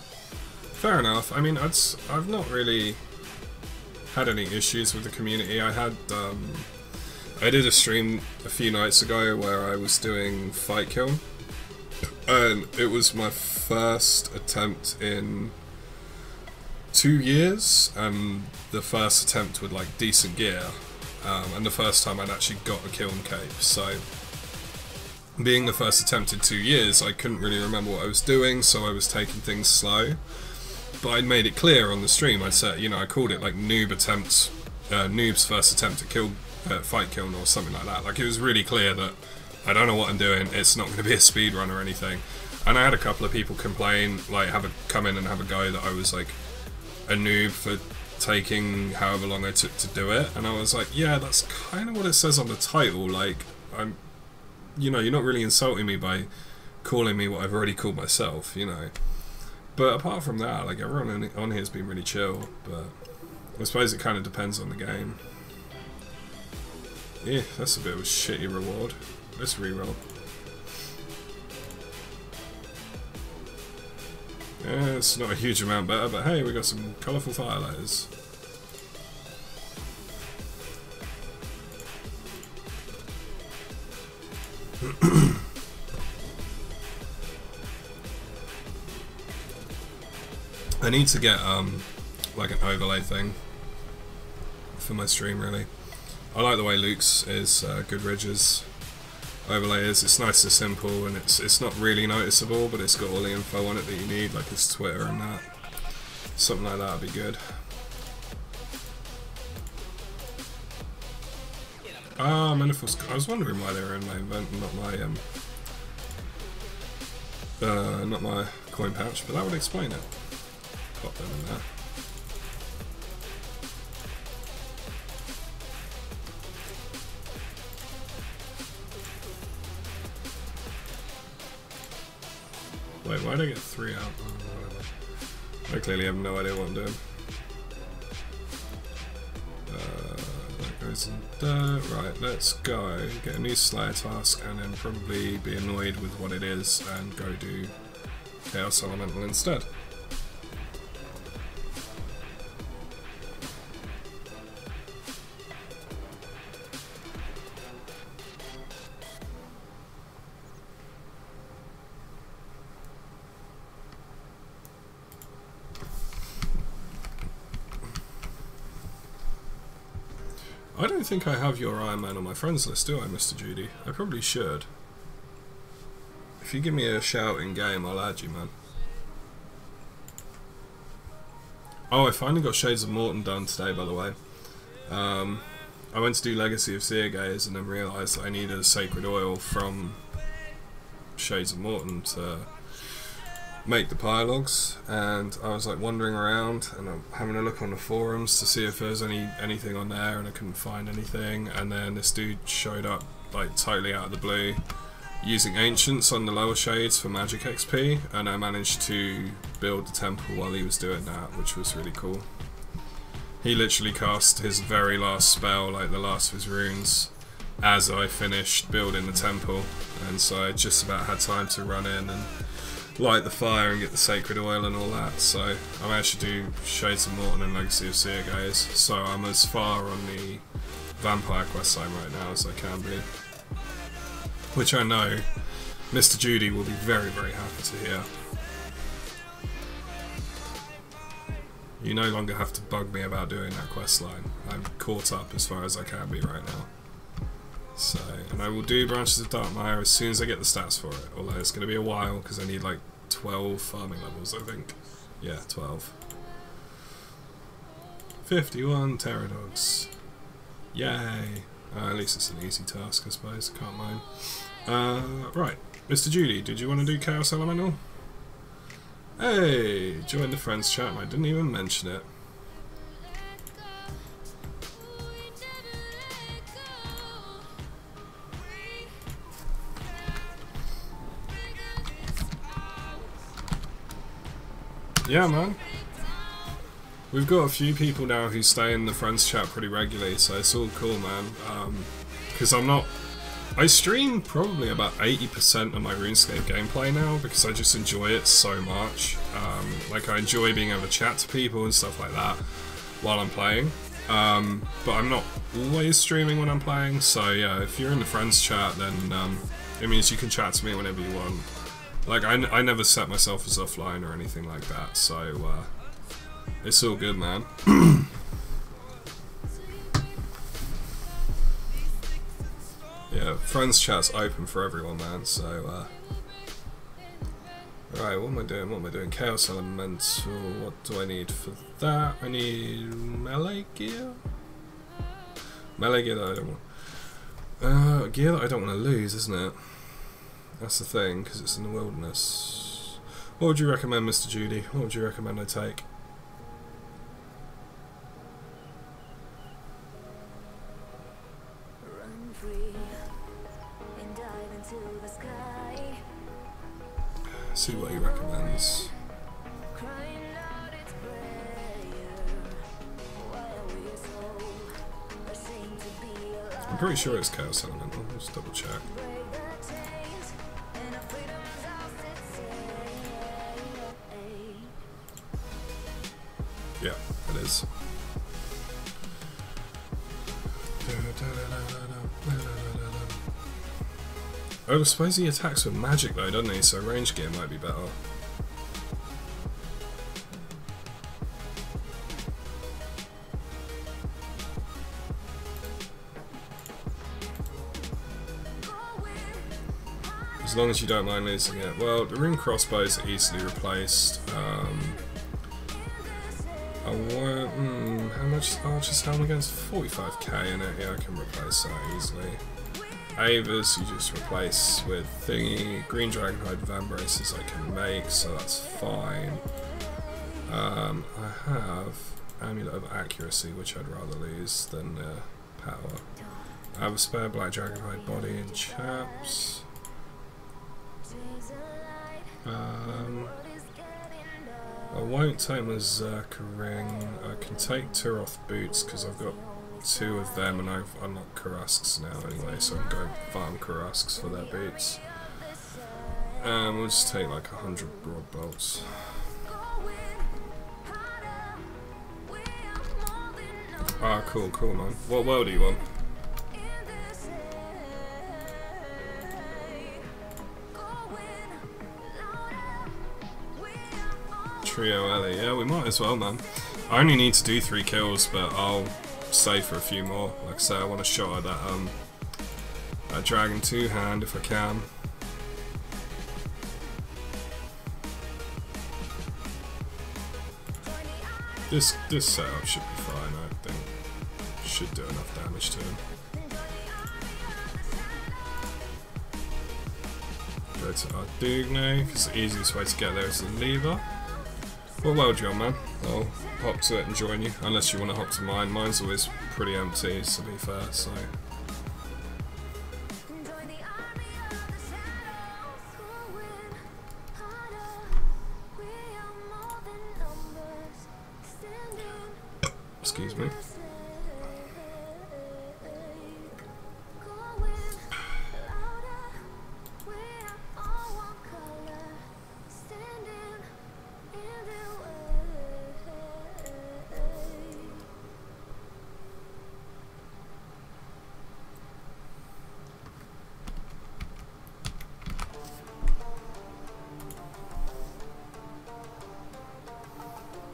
Fair enough. I mean, I've not really had any issues with the community. I did a stream a few nights ago where I was doing Fight Kill. And it was my first attempt in 2 years, and the first attempt with like decent gear, and the first time I'd actually got a kill and cape. So, being the first attempt in 2 years, I couldn't really remember what I was doing, so I was taking things slow. but I made it clear on the stream. I said, you know, I called it like noob's first attempt at fight kill or something like that. Like, it was really clear that I don't know what I'm doing. It's not going to be a speed run or anything. And I had a couple of people complain, like come in and have a go that I was like a noob for taking however long I took to do it. And I was like, yeah, that's kind of what it says on the title. Like, you know, you're not really insulting me by calling me what I've already called myself, you know. But apart from that, like, everyone on here has been really chill. But I suppose it kind of depends on the game. Yeah, that's a bit of a shitty reward. Let's reroll. Yeah, it's not a huge amount better, but hey, we got some colourful firelights. I need to get like an overlay thing for my stream, really. I like the way Luke's is Good Ridges overlay is. It's nice and simple, and it's not really noticeable, but it's got all the info on it that you need, like his Twitter and that. Something like that would be good. Ah, Manifold. I was wondering why they were in my event, not my coin pouch, but that would explain it. Pop them in there. Wait, why did I get 3 out? Oh, whatever. I clearly have no idea what I'm doing. That goes in there. Right, let's go. Get a new Slayer task and then probably be annoyed with what it is and go do Chaos Elemental instead. I don't think I have your Ironman on my friends list, do I, Mr. Judy? I probably should. If you give me a shout in game, I'll add you, man. Oh, I finally got Shades of Morton done today, by the way. I went to do Legacy of Seergaze and then realised that I needed a Sacred Oil from Shades of Morton to make the Pylogs, and I was like wandering around and I'm having a look on the forums to see if there's anything on there, and I couldn't find anything. And then this dude showed up like totally out of the blue using Ancients on the lower shades for magic XP, and I managed to build the temple while he was doing that, which was really cool. He literally cast his very last spell, like the last of his runes, as I finished building the temple, and so I just about had time to run in and light the fire and get the Sacred Oil and all that. So I managed to do Shades of Morton and Legacy of Seergaze, so I'm as far on the Vampire quest line right now as I can be, which I know Mr. Judy will be very, very happy to hear. You no longer have to bug me about doing that quest line. I'm caught up as far as I can be right now. So, and I will do Branches of Darkmire as soon as I get the stats for it, although it's going to be a while because I need like 12 farming levels, I think. Yeah, 12. 51 Pterodogs. Yay! At least it's an easy task, I suppose. Can't mind. Right, Mr. Judy, did you want to do Chaos Elemental? Hey, join the friends chat, and I didn't even mention it. Yeah, man. We've got a few people now who stay in the friends chat pretty regularly, so it's all cool, man. Because I stream probably about 80% of my RuneScape gameplay now because I just enjoy it so much. Like, I enjoy being able to chat to people and stuff like that while I'm playing. But I'm not always streaming when I'm playing, so yeah, if you're in the friends chat, then it means you can chat to me whenever you want. Like, I never set myself as offline or anything like that, so it's all good, man. Yeah, friends chat's open for everyone, man, so Right, what am I doing? What am I doing? Chaos Elemental. What do I need for that? I need melee gear? Melee gear that I don't want. Gear that I don't want to lose, isn't it? That's the thing, because it's in the wilderness. What would you recommend, Mr. Judy? What would you recommend I take? Run free and dive into the sky. See what he recommends. Crying out its prayer. Why are we so ashamed to be alive? I'm pretty sure it's Chaos Elemental. Let's double check. Break the chains and our freedom's ours to take. Yeah, it is. Oh, I suppose he attacks with magic though, doesn't he? So range gear might be better. As long as you don't mind losing it. Well, the rune crossbows are easily replaced. I won't. How much Archer's Helm against 45k in it? Yeah, I can replace that easily. Avers you just replace with thingy. Green Dragonhide Van Braces I can make, so that's fine. I have Amulet of Accuracy, which I'd rather lose than power. I have a spare Black Dragonhide body in chaps. I won't take my Zerka ring. I can take Turoth boots because I've got 2 of them and I've unlocked Karasks now anyway, so I'm going to farm Karasks for their boots. We'll just take like 100 broad bolts. Ah, cool, man. What world do you want? Trio Ellie. Yeah, we might as well, man. I only need to do 3 kills, but I'll save for a few more. Like I say, I want a shot at that Dragon 2 hand if I can. This setup should be fine, I think. Should do enough damage to him. Go to Ardugne, because the easiest way to get there is the lever. What world you on, man? I'll hop to it and join you, unless you want to hop to mine. Mine's always pretty empty, to be fair, so... Excuse me.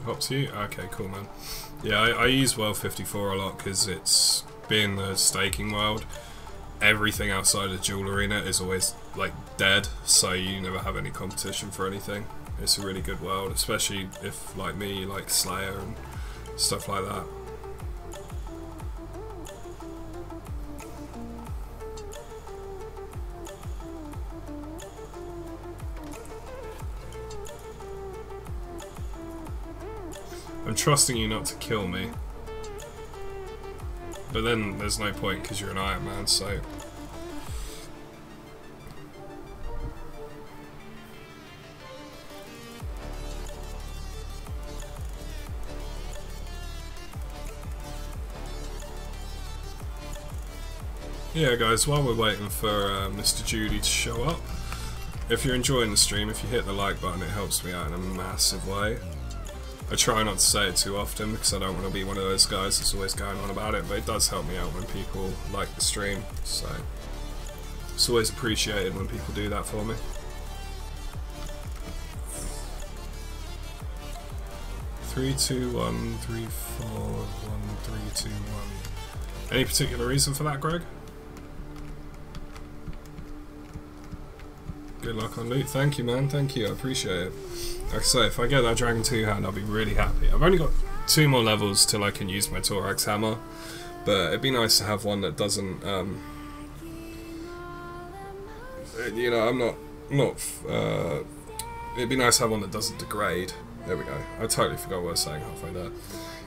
Hop to you? Okay, cool, man. Yeah, I use World 54 a lot because it's being the staking world. Everything outside of Duel Arena is always like dead, so you never have any competition for anything. It's a really good world, especially if, like me, you like Slayer and stuff like that. I'm trusting you not to kill me. But then there's no point because you're an Ironman, so... Yeah guys, while we're waiting for Mr. Judy to show up, if you're enjoying the stream, if you hit the like button, it helps me out in a massive way. I try not to say it too often because I don't want to be one of those guys that's always going on about it, but it does help me out when people like the stream, so it's always appreciated when people do that for me. Three, two, 1, 3, 4, 1, 3, 2, 1. Any particular reason for that, Greg? Good luck on loot. Thank you, man. Thank you. I appreciate it. Like I say, if I get that Dragon 2 hand, I'll be really happy. I've only got 2 more levels till I can use my Thorax hammer, but it'd be nice to have one that doesn't, you know, it'd be nice to have one that doesn't degrade. There we go. I totally forgot what I was saying halfway there.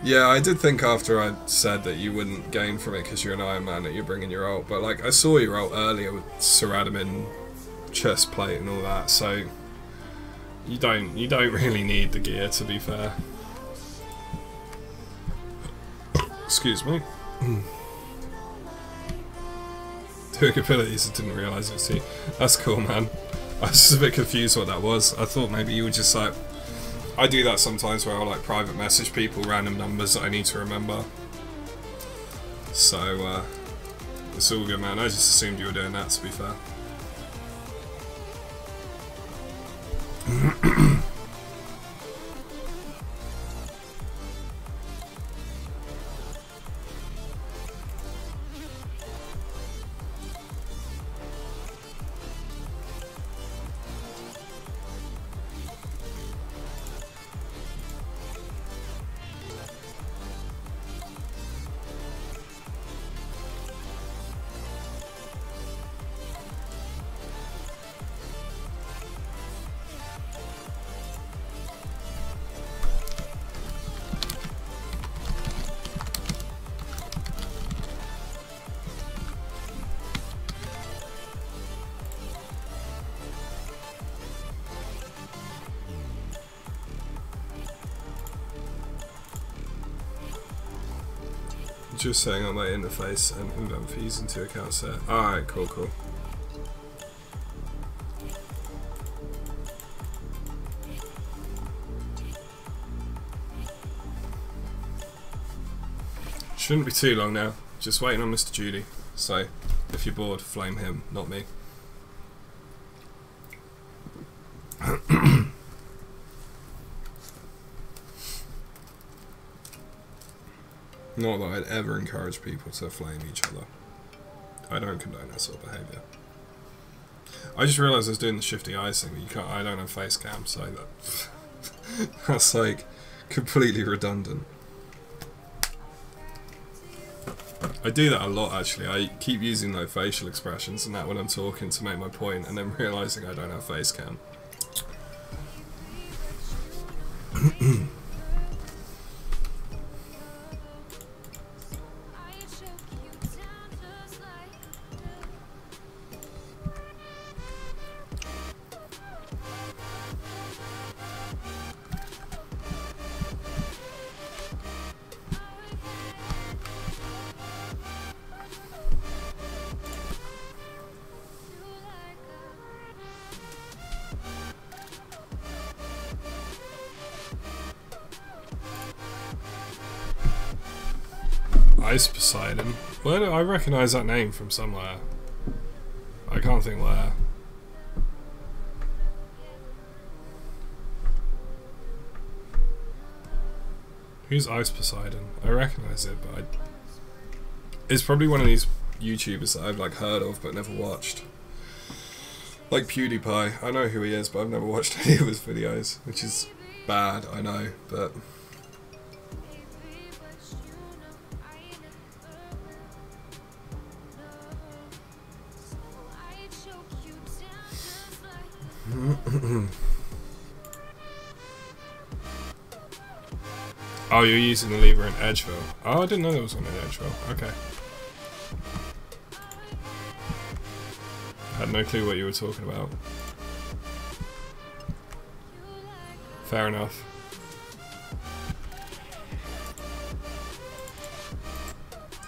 Yeah, I did think after I said that you wouldn't gain from it because you're an Ironman that you're bringing your ult, but like I saw your ult earlier with Ceradamin chest plate and all that, so you don't really need the gear, to be fair. Excuse me. Doing abilities, I didn't realise it was you. That's cool, man. I was just a bit confused what that was. I thought maybe you were just like... I do that sometimes where I'll like private message people random numbers that I need to remember. So, it's all good, man. I just assumed you were doing that, to be fair. Just saying on my interface and invent fees into account set. Alright, cool, cool. Shouldn't be too long now. Just waiting on Mr. Judy. So, if you're bored, flame him, not me. Not that I'd ever encourage people to flame each other. I don't condone that sort of behaviour. I just realised I was doing the shifty eyes thing, but you can't. I don't have face cam, so that's like completely redundant. I do that a lot actually. I keep using like facial expressions and that when I'm talking to make my point, and then realising I don't have face cam. Ice Poseidon. Where do I recognise that name from somewhere? I can't think where. Who's Ice Poseidon? I recognise it, but it's probably one of these YouTubers that I've like heard of but never watched. Like PewDiePie. I know who he is, but I've never watched any of his videos, which is bad, I know, but... Oh, you're using the lever in Edgeville. Oh, I didn't know there was one in Edgeville. Okay. I had no clue what you were talking about. Fair enough.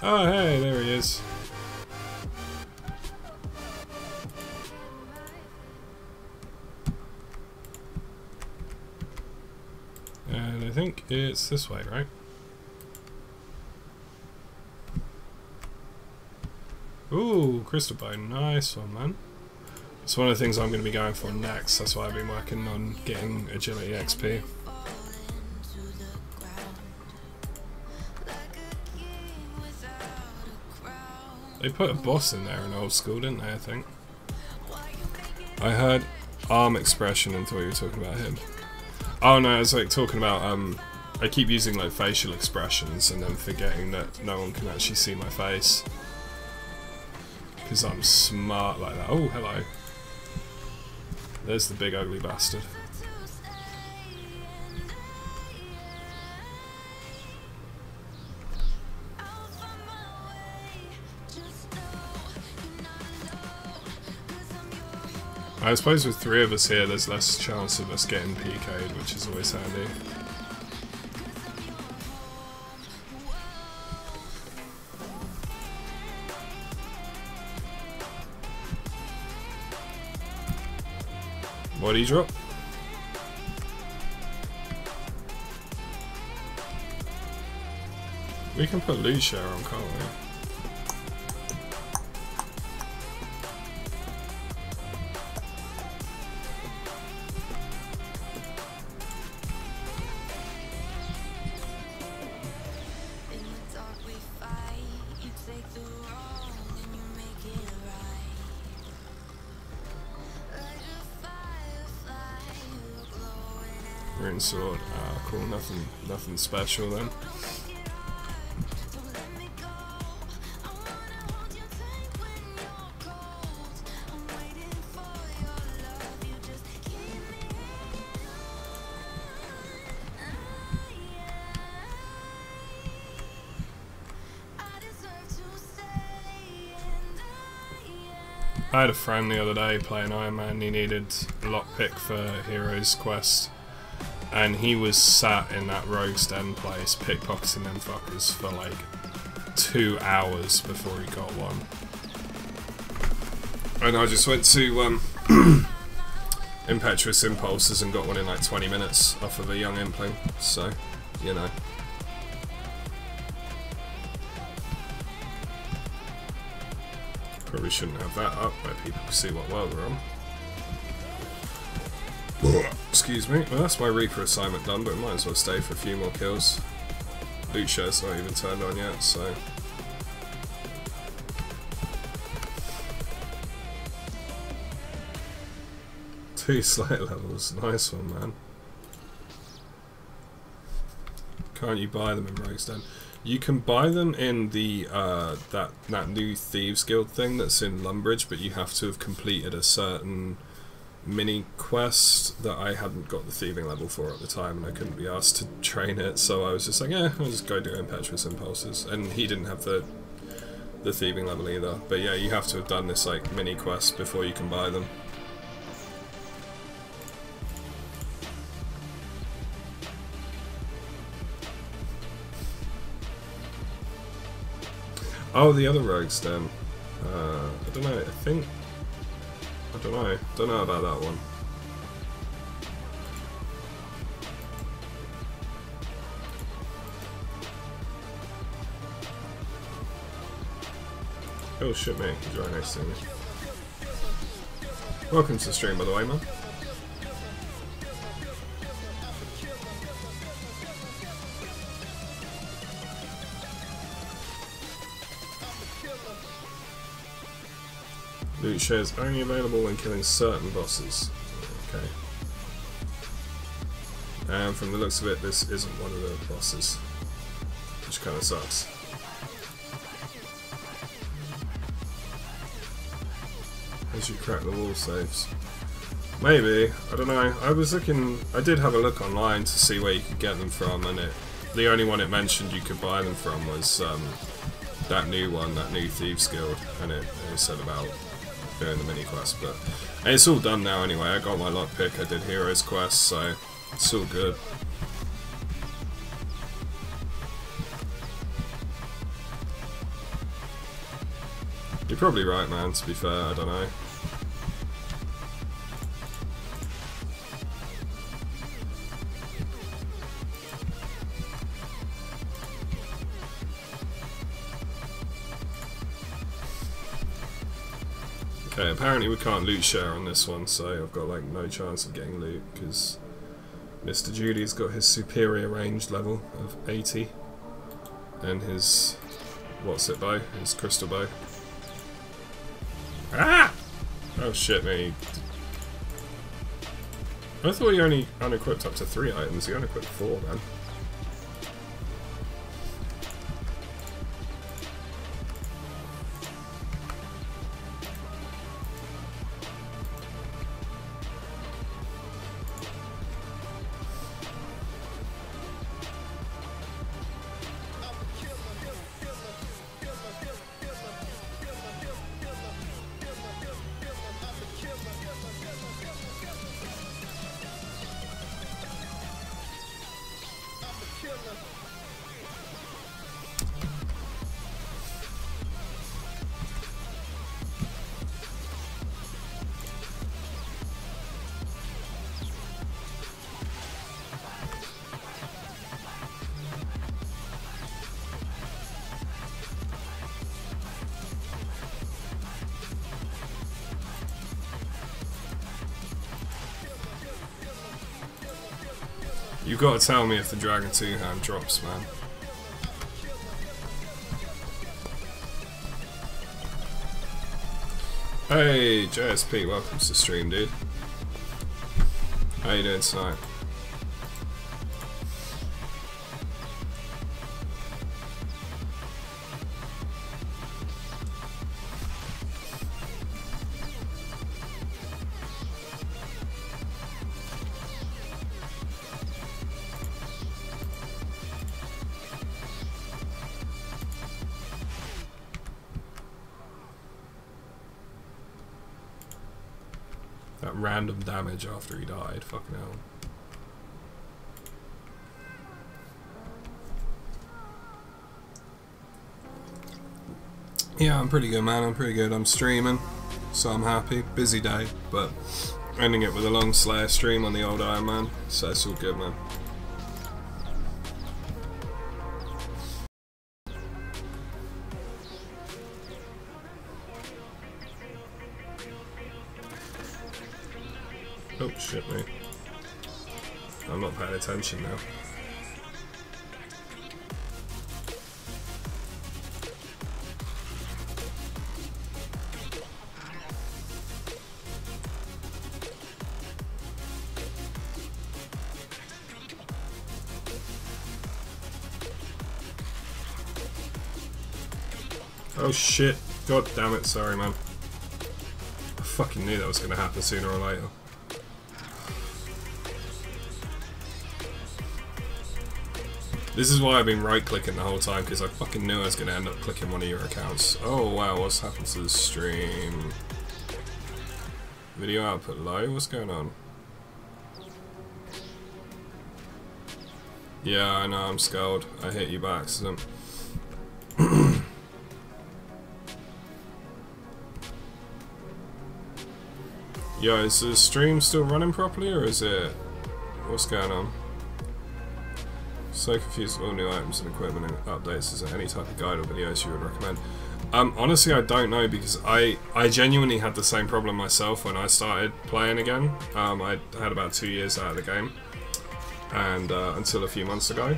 Oh, hey, there he is. And I think it's this way, right? Ooh, crystal bone. Nice one, man. It's one of the things I'm going to be going for next. That's why I've been working on getting agility XP. They put a boss in there in old school, didn't they, I think? I heard arm expression and thought you were talking about him. Oh no, I was like talking about, I keep using like facial expressions and then forgetting that no one can actually see my face. Because I'm smart like that. Oh, hello. There's the big ugly bastard. I suppose with 3 of us here, there's less chance of us getting PK'd, which is always handy. Body drop. We can put loot share on, can't we? Rune sword. Ah, cool. Nothing special then. I had a friend the other day playing Ironman. He needed a lockpick for Hero's Quest. And he was sat in that Rogue's Den place pickpocketing them fuckers for like 2 hours before he got one. And I just went to Impetuous Impulses and got one in like 20 minutes off of a young Impling, so, you know. Probably shouldn't have that up where people can see what world we're on. Excuse me. Well, that's my Reaper assignment done, but it might as well stay for a few more kills. Loot share's not even turned on yet, so... Two slate levels. Nice one, man. Can't you buy them in Rogue's Den? You can buy them in the that new Thieves Guild thing that's in Lumbridge, but you have to have completed a certain mini quest that I hadn't got the thieving level for at the time, and I couldn't be asked to train it, so I was just like, yeah, I'll just go do Impetuous Impulses. And he didn't have the thieving level either. But yeah, you have to have done this like mini quest before you can buy them. Oh, the other Rogue's Den. I don't know, don't know about that one. Oh shit, mate, he's right next to me. Welcome to the stream, by the way, man. Loot shares only available when killing certain bosses. Okay. And from the looks of it, this isn't one of the bosses, which kind of sucks. As you crack the wall saves. Maybe, I don't know. I did have a look online to see where you could get them from, and the only one it mentioned you could buy them from was that new one, that new Thieves Guild, and it said about doing the mini quest, but it's all done now anyway. I got my lockpick, I did Hero's Quest, so it's all good. You're probably right, man, to be fair, I don't know. Okay, apparently we can't loot share on this one, so I've got like no chance of getting loot because Mr. Judy's got his superior ranged level of 80 and his what's it bow? His crystal bow. Ah! Oh shit me. I thought he only unequipped up to 3 items. He unequipped 4, man. You've got to tell me if the Dragon 2 hand drops, man. Hey, JSP, welcome to the stream, dude. How you doing tonight? Random damage after he died, fucking hell. Yeah, I'm pretty good, man. I'm pretty good. I'm streaming, so I'm happy. Busy day, but ending it with a long Slayer stream on the old Ironman, so it's all good, man. Oh shit, mate. I'm not paying attention now. Oh shit. God damn it, sorry man. I fucking knew that was gonna happen sooner or later. This is why I've been right-clicking the whole time, because I fucking knew I was going to end up clicking one of your accounts. Oh wow, what's happened to the stream? Video output low? What's going on? Yeah, I know, I'm scared. I hit you by accident. Yo, is the stream still running properly, or is it... What's going on? So confused with all new items and equipment and updates. Is there any type of guide or videos you would recommend? Honestly, I don't know, because I genuinely had the same problem myself when I started playing again. I had about 2 years out of the game, and until a few months ago.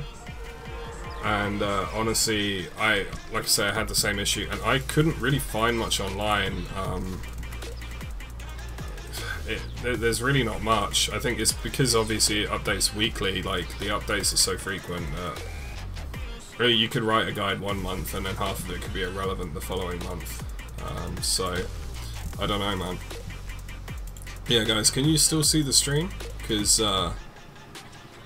And honestly, like I say, I had the same issue, and I couldn't really find much online. There's really not much. I think it's because obviously it updates weekly, like the updates are so frequent that really you could write a guide 1 month and then half of it could be irrelevant the following month. So, I don't know, man. Yeah guys, can you still see the stream? Because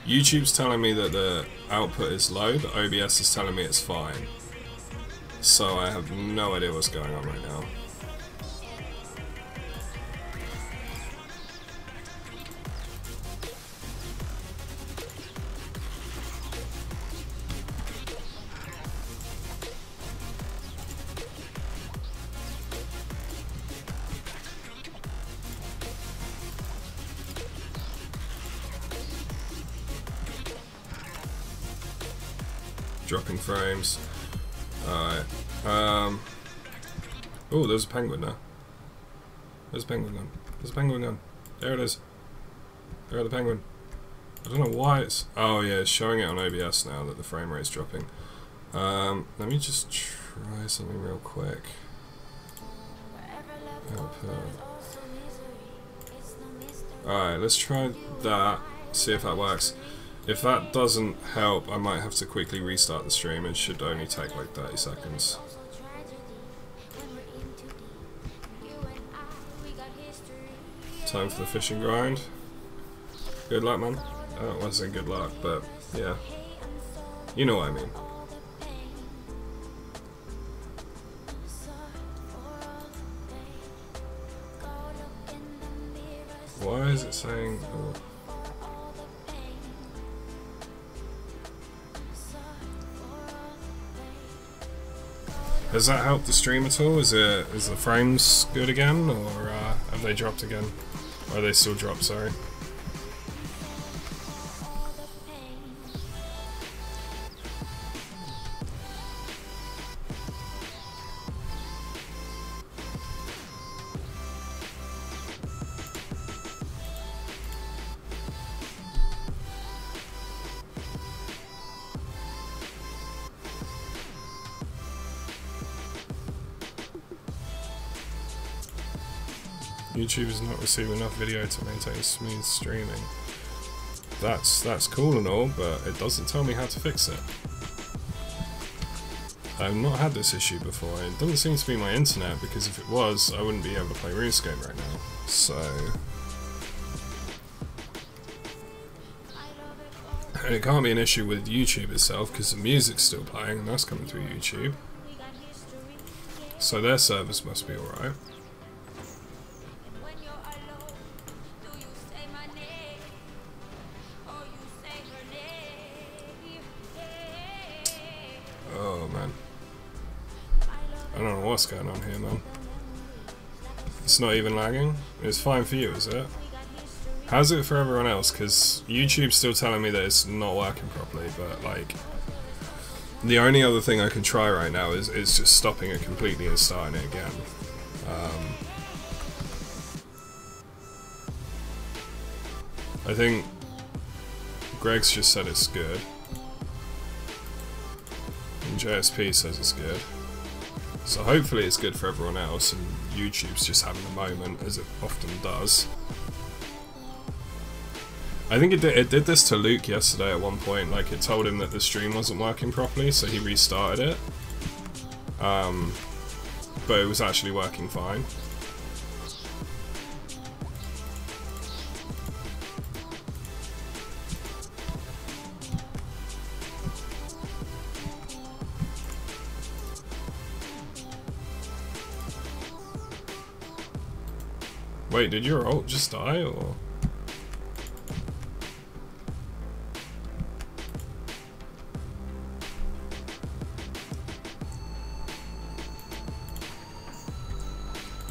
YouTube's telling me that the output is low, the OBS is telling me it's fine. So I have no idea what's going on right now. Dropping frames. Alright. Oh, there's a penguin now. There's a penguin gun. There's a penguin gun. There it is. There the penguin. I don't know why it's... Oh yeah, it's showing it on OBS now that the frame rate's dropping. Let me just try something real quick. Output. Alright, let's try that, see if that works. If that doesn't help, I might have to quickly restart the stream. It should only take like 30 seconds. Time for the fishing grind. Good luck, man. Oh, it wasn't good luck, but yeah. You know what I mean. Why is it saying... Oh. Has that helped the stream at all? Is the frames good again, or have they dropped again? Or are they still dropped, sorry? YouTube is not receiving enough video to maintain smooth streaming. That's cool and all, but it doesn't tell me how to fix it. I've not had this issue before. It doesn't seem to be my internet, because if it was, I wouldn't be able to play RuneScape right now. So... And it can't be an issue with YouTube itself, because the music's still playing, and that's coming through YouTube. So their service must be alright. Oh man, I don't know what's going on here, man. It's not even lagging? It's fine for you, is it? How's it for everyone else? Because YouTube's still telling me that it's not working properly, but like, the only other thing I can try right now is just stopping it completely and starting it again. I think Greg's just said it's good. And JSP says it's good. So hopefully it's good for everyone else, and YouTube's just having a moment, as it often does. I think it did this to Luke yesterday at one point. Like, it told him that the stream wasn't working properly, so he restarted it. But it was actually working fine. Wait, did your ult just die, or...?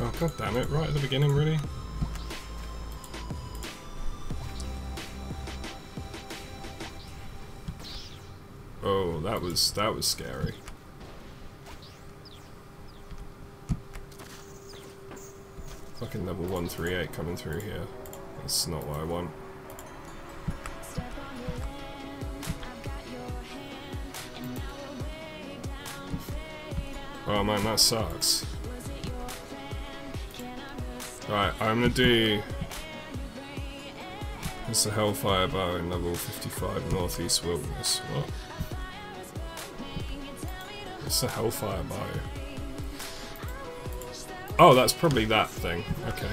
Oh, god damn it, right at the beginning, really? Oh, that was scary. Fucking level 138 coming through here. That's not what I want. Oh man, that sucks. Right, I'm gonna do... It's the Hellfire Bow in level 55 Northeast Wilderness. What? It's the Hellfire Bow. Oh, that's probably that thing. Okay.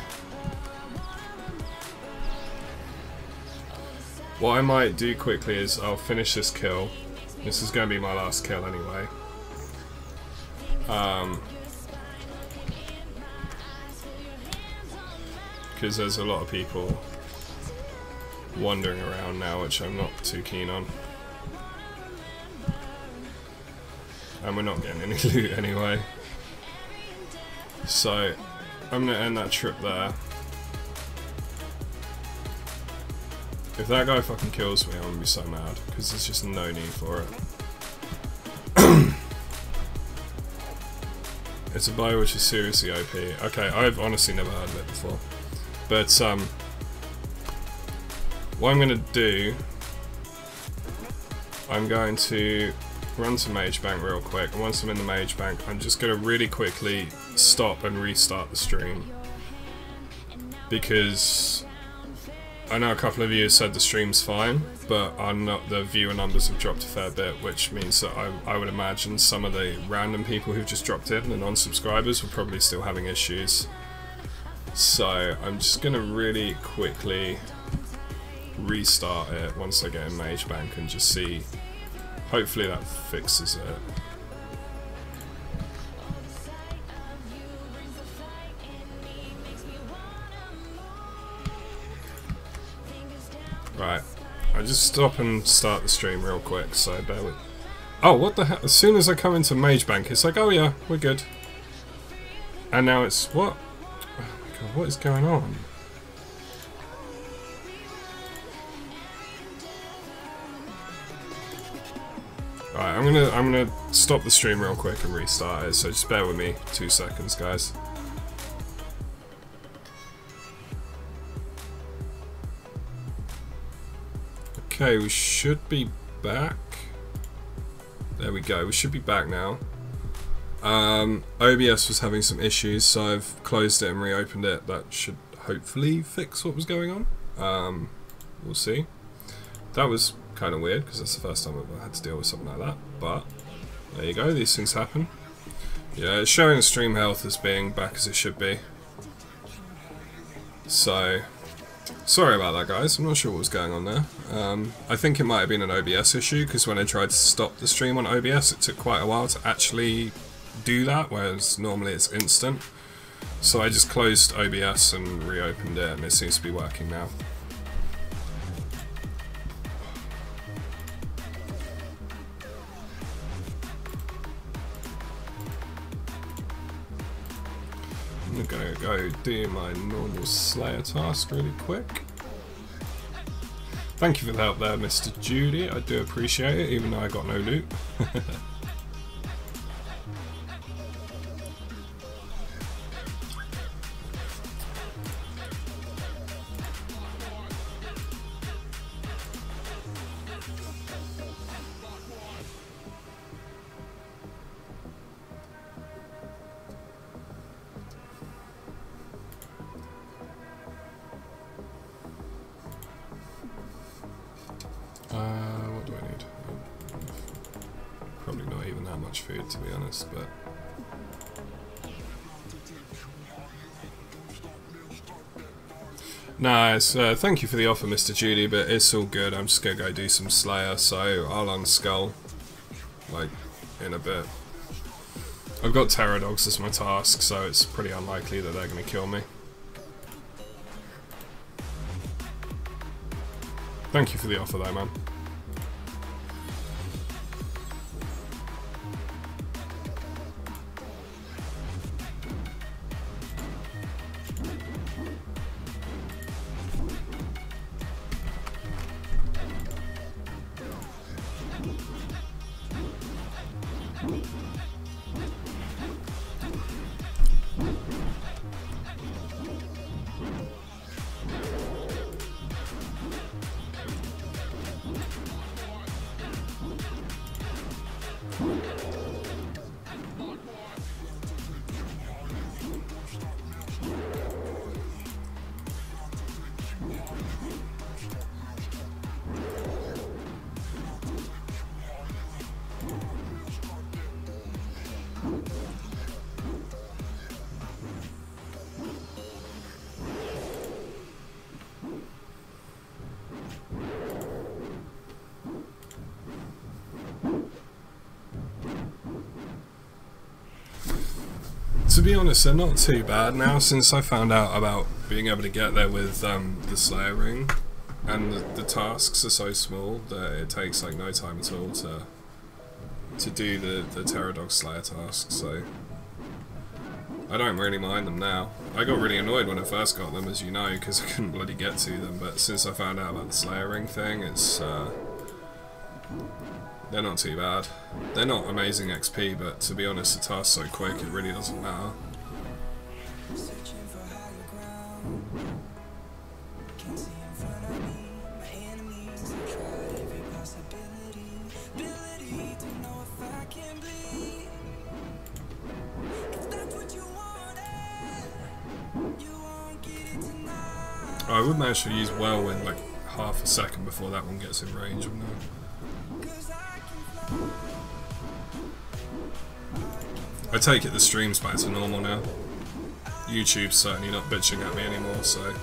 What I might do quickly is I'll finish this kill. This is going to be my last kill anyway. Because there's a lot of people wandering around now, which I'm not too keen on. And we're not getting any loot anyway. So, I'm going to end that trip there. If that guy fucking kills me, I'm going to be so mad, because there's just no need for it. It's a bow which is seriously OP. Okay, I've honestly never heard of it before. But, what I'm going to do, I'm going to run to Mage Bank real quick, and once I'm in the Mage Bank, I'm just going to really quickly stop and restart the stream. Because I know a couple of you said the stream's fine, but the viewer numbers have dropped a fair bit, which means that I would imagine some of the random people who've just dropped in, the non-subscribers, were probably still having issues. So I'm just going to really quickly restart it once I get in Mage Bank and just see. Hopefully that fixes it. Right, I just stop and start the stream real quick, so bear with. Oh, what the hell? As soon as I come into Mage Bank, it's like, oh yeah, we're good. And now it's what? Oh my god, what is going on? Right, I'm gonna stop the stream real quick and restart it. So just bear with me 2 seconds, guys. Okay, we should be back. There we go, we should be back now. OBS was having some issues, so I've closed it and reopened it. That should hopefully fix what was going on. We'll see. That was kind of weird, because that's the first time I've ever had to deal with something like that. But, there you go, these things happen. Yeah, it's showing the stream health as being back as it should be. So, sorry about that, guys. I'm not sure what was going on there. I think it might have been an OBS issue, because when I tried to stop the stream on OBS, it took quite a while to actually do that, whereas normally it's instant. So I just closed OBS and reopened it, and it seems to be working now. I'm gonna go do my normal Slayer task really quick. Thank you for the help there, Mr. Judy. I do appreciate it, even though I got no loot. What do I need? Probably not even that much food, to be honest, but... Nice, thank you for the offer, Mr. Judy, but it's all good. I'm just gonna go do some Slayer, so I'll unskull, like, in a bit. I've got Terror Dogs as my task, so it's pretty unlikely that they're gonna kill me. Thank you for the offer though, man. To be honest, they're not too bad now, since I found out about being able to get there with the Slayer ring, and the tasks are so small that it takes like no time at all to do the Terror Dog Slayer task, so I don't really mind them now. I got really annoyed when I first got them, as you know, because I couldn't bloody get to them, but since I found out about the Slayer ring thing, it's they're not too bad. They're not amazing XP, but to be honest, the task's so quick, it really doesn't matter. Oh, I would manage to use Whirlwind like half a second before that one gets in range, wouldn't I? I take it the stream's back to normal now. YouTube's certainly not bitching at me anymore, so...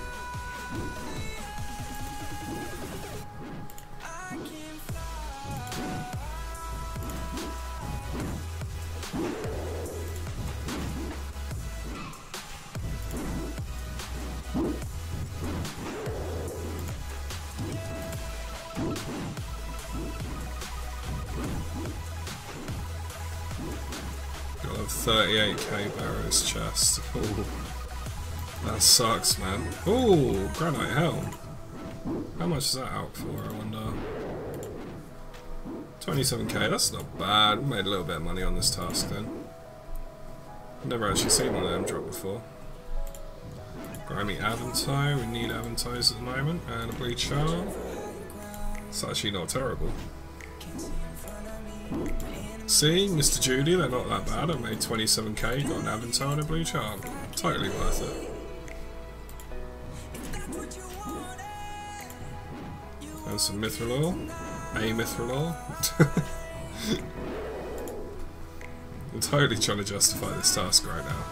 Got a 38k Barrow's chest. Ooh. That sucks, man. Ooh, Granite Helm. How much is that out for, I wonder? 27k, that's not bad. We made a little bit of money on this task then. Never actually seen one of them drop before. Grimy Aventire, we need Aventires at the moment, and a Bleach Charm. It's actually not terrible. See, Mr. Judy, they're not that bad. I made 27k, got an Aventire and a Bleach Charm. Totally worth it. And some Mithril Ore. A Mithril Ore. I'm totally trying to justify this task right now.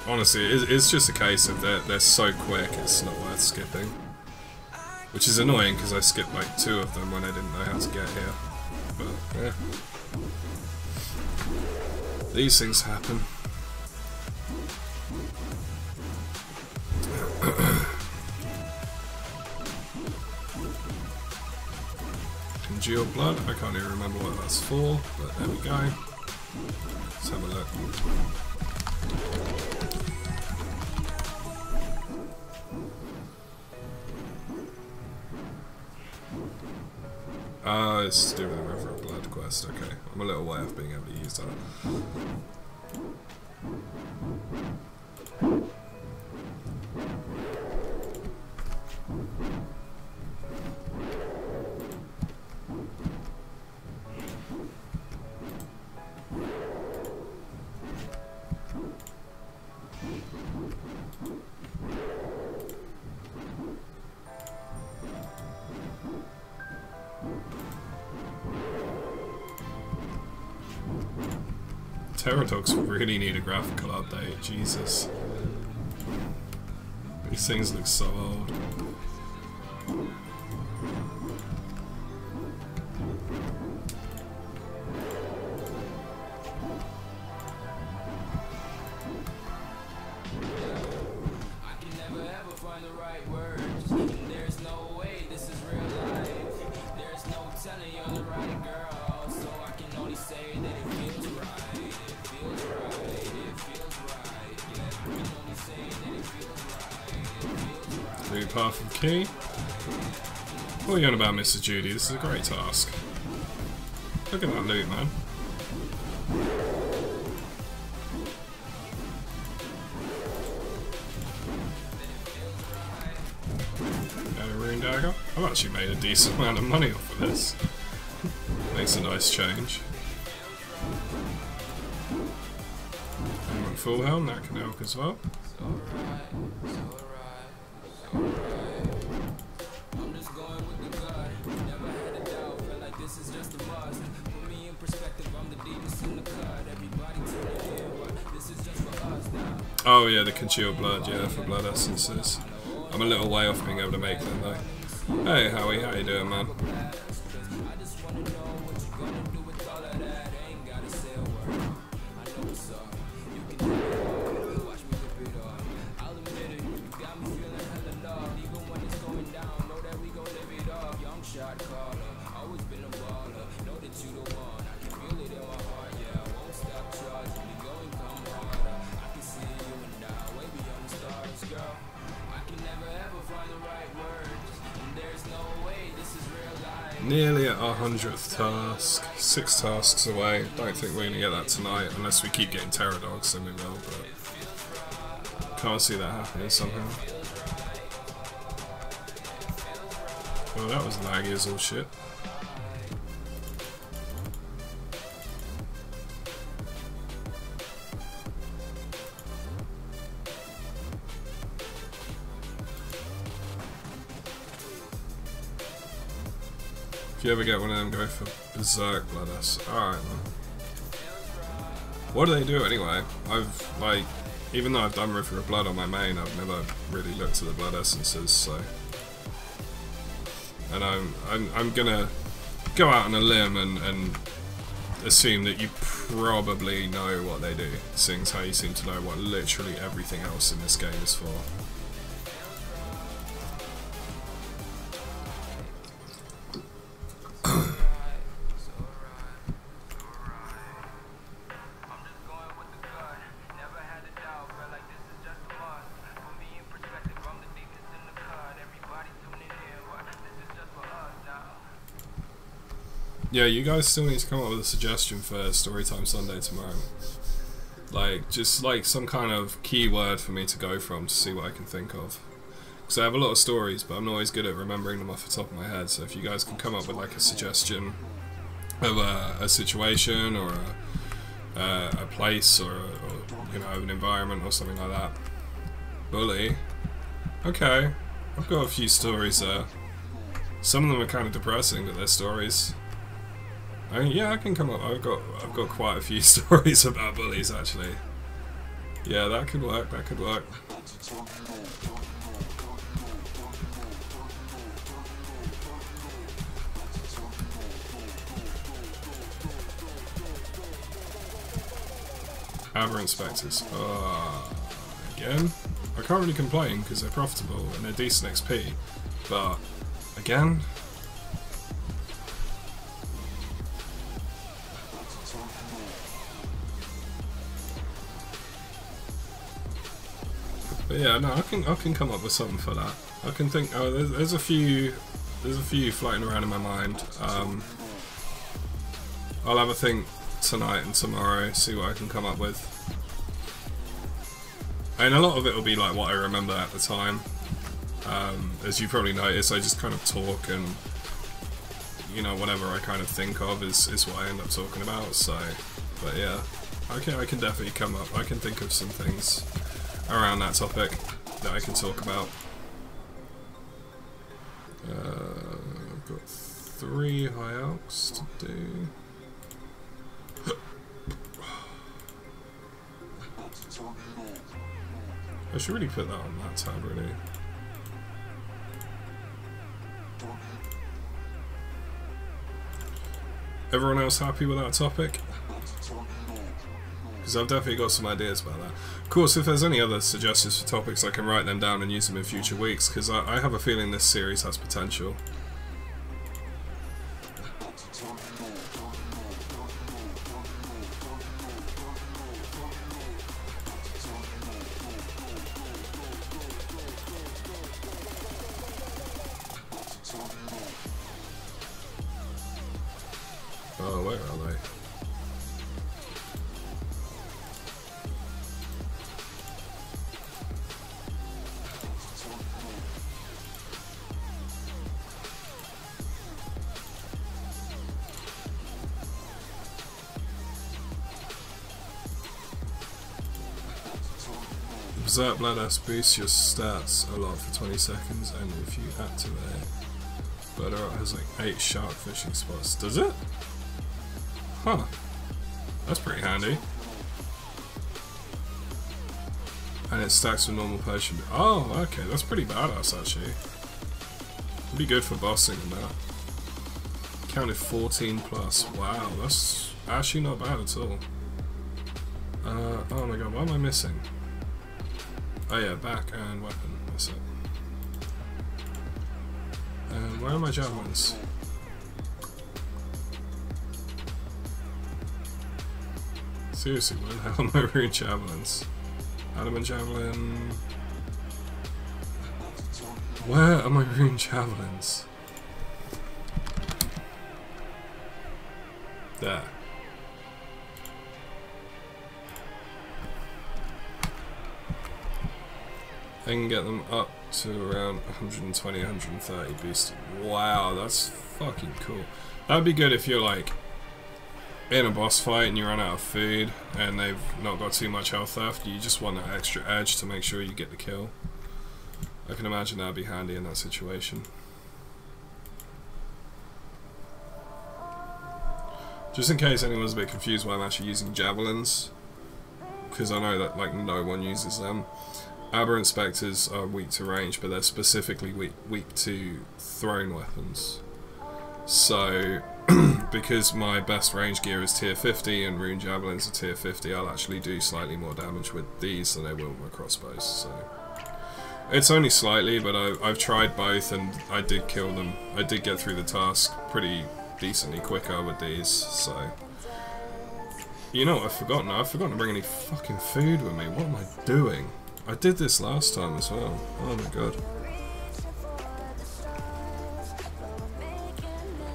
Honestly, it's just a case of they're so quick it's not worth skipping. Which is annoying because I skipped like 2 of them when I didn't know how to get here. But, yeah. These things happen. Congeal Blood, I can't even remember what that's for, but there we go. Let's have a look. It's to do with the River of Blood quest, okay. I'm a little way off being able to use that. Pterodogs really need a graphical update, Jesus. These things look so old. Path of Key. What are you on about, Mr. Judy? This is a great task. Look at that loot, man. And a rune dagger. I've actually made a decent amount of money off of this. Makes a nice change. And full helm, that can help as well. Oh yeah, the Congeal Blood, yeah, for blood essences. I'm a little way off being able to make them though. Hey Howie, how you doing, man? Nearly at our 100th task. 6 tasks away. Don't think we're going to get that tonight unless we keep getting Pterodogs, then we will, but can't see that happening somehow. Well, that was laggy as all shit. If you ever get one of them, go for Berserk Bloodess. Alright, man. What do they do anyway? I've, like, even though I've done River of Blood on my main, I've never really looked at the blood essences, so... And I'm gonna go out on a limb and assume that you probably know what they do, seeing as how you seem to know what literally everything else in this game is for. Yeah, you guys still need to come up with a suggestion for Storytime Sunday tomorrow. Like, just like some kind of keyword for me to go from to see what I can think of. Because I have a lot of stories, but I'm not always good at remembering them off the top of my head. So if you guys can come up with like a suggestion of a situation or a place or you know, an environment or something like that. Bully. Okay, I've got a few stories there. Some of them are kind of depressing, but they're stories. I mean, yeah, I can come up. I've got quite a few stories about bullies actually. Yeah, that could work. That could work. Aberrant Spectres. Again? I can't really complain because they're profitable and they're decent XP. But, again? But yeah, no, I can come up with something for that. I can think. Oh, there's a few floating around in my mind. I'll have a think tonight and tomorrow, see what I can come up with. And a lot of it will be like what I remember at the time. As you probably noticed, I just kind of talk and, you know, whatever I kind of think of is what I end up talking about. So, but yeah, I can definitely come up. I can think of some things around that topic that I can talk about. I've got 3 high alks to do. I should really put that on that tab, really. Everyone else happy with that topic? Because I've definitely got some ideas about that. Of course, if there's any other suggestions for topics, I can write them down and use them in future weeks, because I have a feeling this series has potential. Oh, where are they? Berserk Bloodess boosts your stats a lot for 20 seconds, and if you activate, Bloodess has like 8 shark fishing spots. Does it? Huh. That's pretty handy. And it stacks with normal potion. Oh, okay, that's pretty badass actually. It'd be good for bossing and that. Counted 14 plus. Wow, that's actually not bad at all. Oh my god, what am I missing? Oh yeah, back and weapon, that's it. Where are my javelins? Seriously, where the hell are my rune javelins? Adamant javelin. Where are my rune javelins? There. I can get them up to around 120, 130 boosted. Wow, that's fucking cool. That'd be good if you're like in a boss fight and you run out of food and they've not got too much health left. You just want that extra edge to make sure you get the kill. I can imagine that'd be handy in that situation. Just in case anyone's a bit confused why I'm actually using javelins, because I know that like no one uses them. Aberrant Spectres are weak to range, but they're specifically weak to thrown weapons. So, because my best range gear is tier 50 and rune javelins are tier 50, I'll actually do slightly more damage with these than I will with my crossbows. So, it's only slightly, but I've tried both and I did kill them. I did get through the task pretty decently quicker with these. So, you know what I've forgotten? I've forgotten to bring any fucking food with me. What am I doing? I did this last time as well. Oh my god.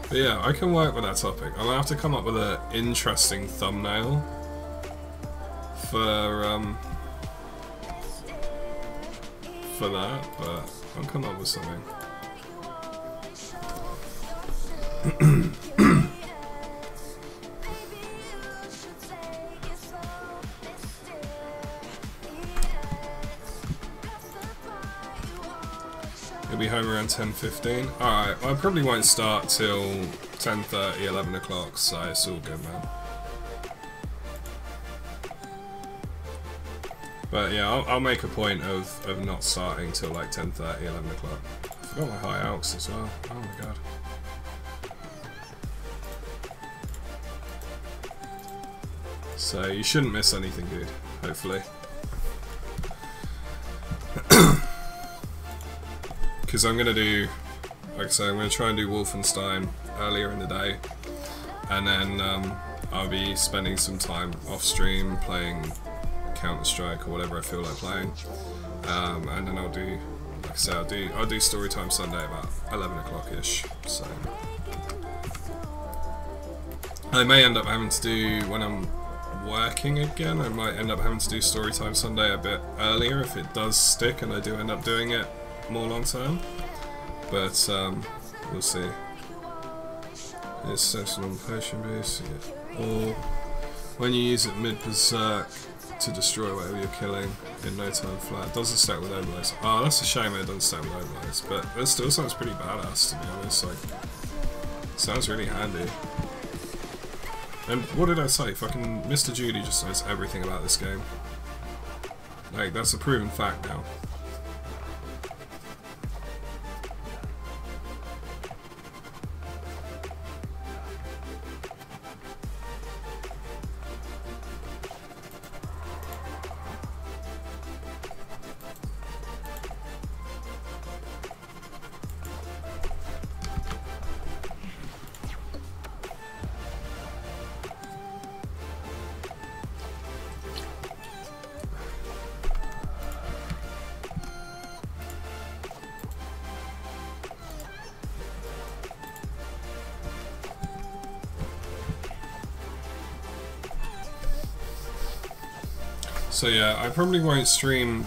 But yeah, I can work with that topic. I'm gonna have to come up with an interesting thumbnail for that, but I'll come up with something. You'll be home around 10:15. Alright, I probably won't start till 10:30, 11 o'clock, so it's all good, man. But yeah, I'll make a point of not starting till like 10:30, 11 o'clock. I forgot my high alks as well. Oh my god. So you shouldn't miss anything, dude. Hopefully. Because I'm going to do, like I say, I'm going to try and do Wolfenstein earlier in the day, and then I'll be spending some time off stream playing Counter-Strike or whatever I feel like playing, and then I'll do, like I say, I'll do Storytime Sunday about 11 o'clock-ish, so I may end up having to do, when I'm working again, I might end up having to do Storytime Sunday a bit earlier if it does stick and I do end up doing it more long term, but we'll see. It's session on potion base, yeah. Or when you use it mid berserk to destroy whatever you're killing in no time flat. It doesn't stack with overlays. Oh, that's a shame it doesn't stack with overlays, but it still sounds pretty badass, to be honest. Like, sounds really handy. And what did I say? Fucking Mr. Judy just knows everything about this game. Like, that's a proven fact now. So yeah, I probably won't stream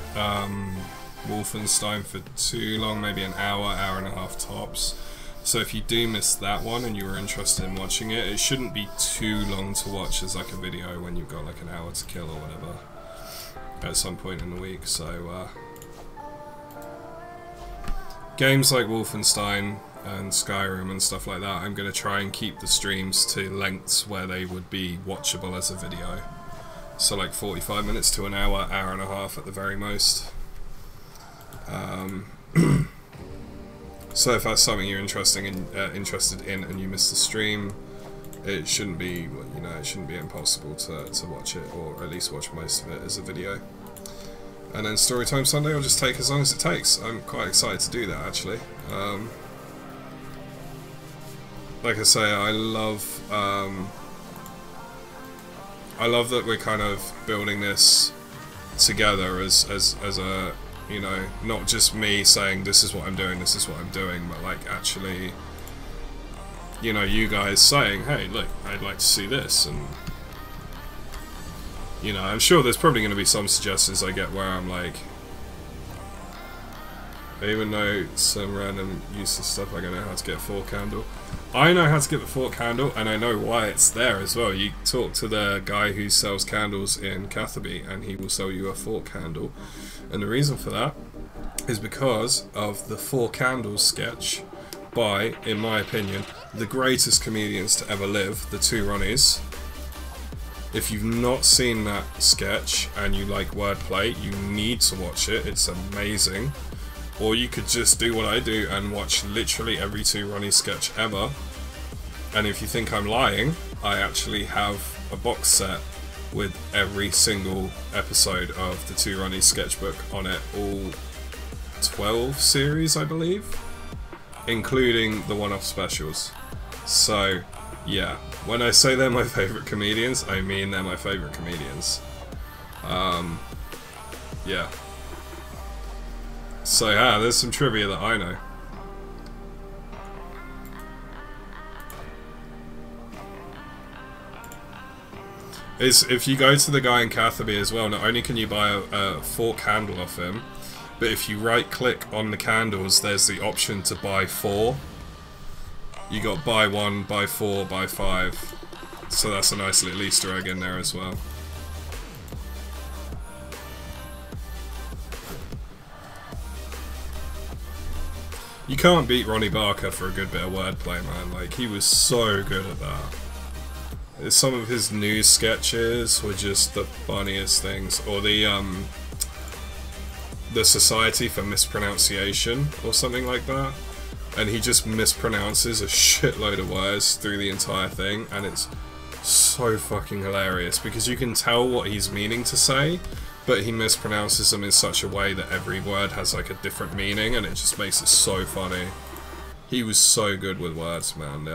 Wolfenstein for too long, maybe an hour, hour and a half tops. So if you do miss that one and you were interested in watching it, it shouldn't be too long to watch as like a video when you've got like an hour to kill or whatever at some point in the week. So games like Wolfenstein and Skyrim and stuff like that, I'm going to try and keep the streams to lengths where they would be watchable as a video. So like 45 minutes to an hour, hour and a half at the very most. So if that's something you're interested in and you miss the stream, it shouldn't be, you know, it shouldn't be impossible to watch it, or at least watch most of it as a video. And then Storytime Sunday will just take as long as it takes. I'm quite excited to do that, actually. Like I say, I love that we're kind of building this together as a, you know, not just me saying this is what I'm doing, this is what I'm doing, but like actually, you know, you guys saying, hey, look, I'd like to see this, and you know, I'm sure there's probably going to be some suggestions I get where I'm like, I even know some random useless stuff like I know how to get a fork handle. I know how to get the fork handle, and I know why it's there as well. You talk to the guy who sells candles in Catherby, and he will sell you a fork handle. And the reason for that is because of the Four Candles sketch, by, in my opinion, the greatest comedians to ever live, the two Ronnies. If you've not seen that sketch and you like wordplay, you need to watch it. It's amazing. Or you could just do what I do and watch literally every two Ronnie sketch ever. And if you think I'm lying, I actually have a box set with every single episode of the two Ronnie sketchbook on it, all 12 series, I believe, including the one-off specials. So, yeah, when I say they're my favourite comedians, I mean they're my favourite comedians. Yeah. So yeah, there's some trivia that I know. If you go to the guy in Catherby as well, not only can you buy a fork candle off him, but if you right click on the candles, there's the option to buy 4. You got buy 1, buy 4, buy 5. So that's a nice little Easter egg in there as well. You can't beat Ronnie Barker for a good bit of wordplay, man. Like, he was so good at that. Some of his news sketches were just the funniest things. Or the Society for Mispronunciation, or something like that. And he just mispronounces a shitload of words through the entire thing, and it's so fucking hilarious, because you can tell what he's meaning to say, but he mispronounces them in such a way that every word has like a different meaning, and it just makes it so funny. He was so good with words, man.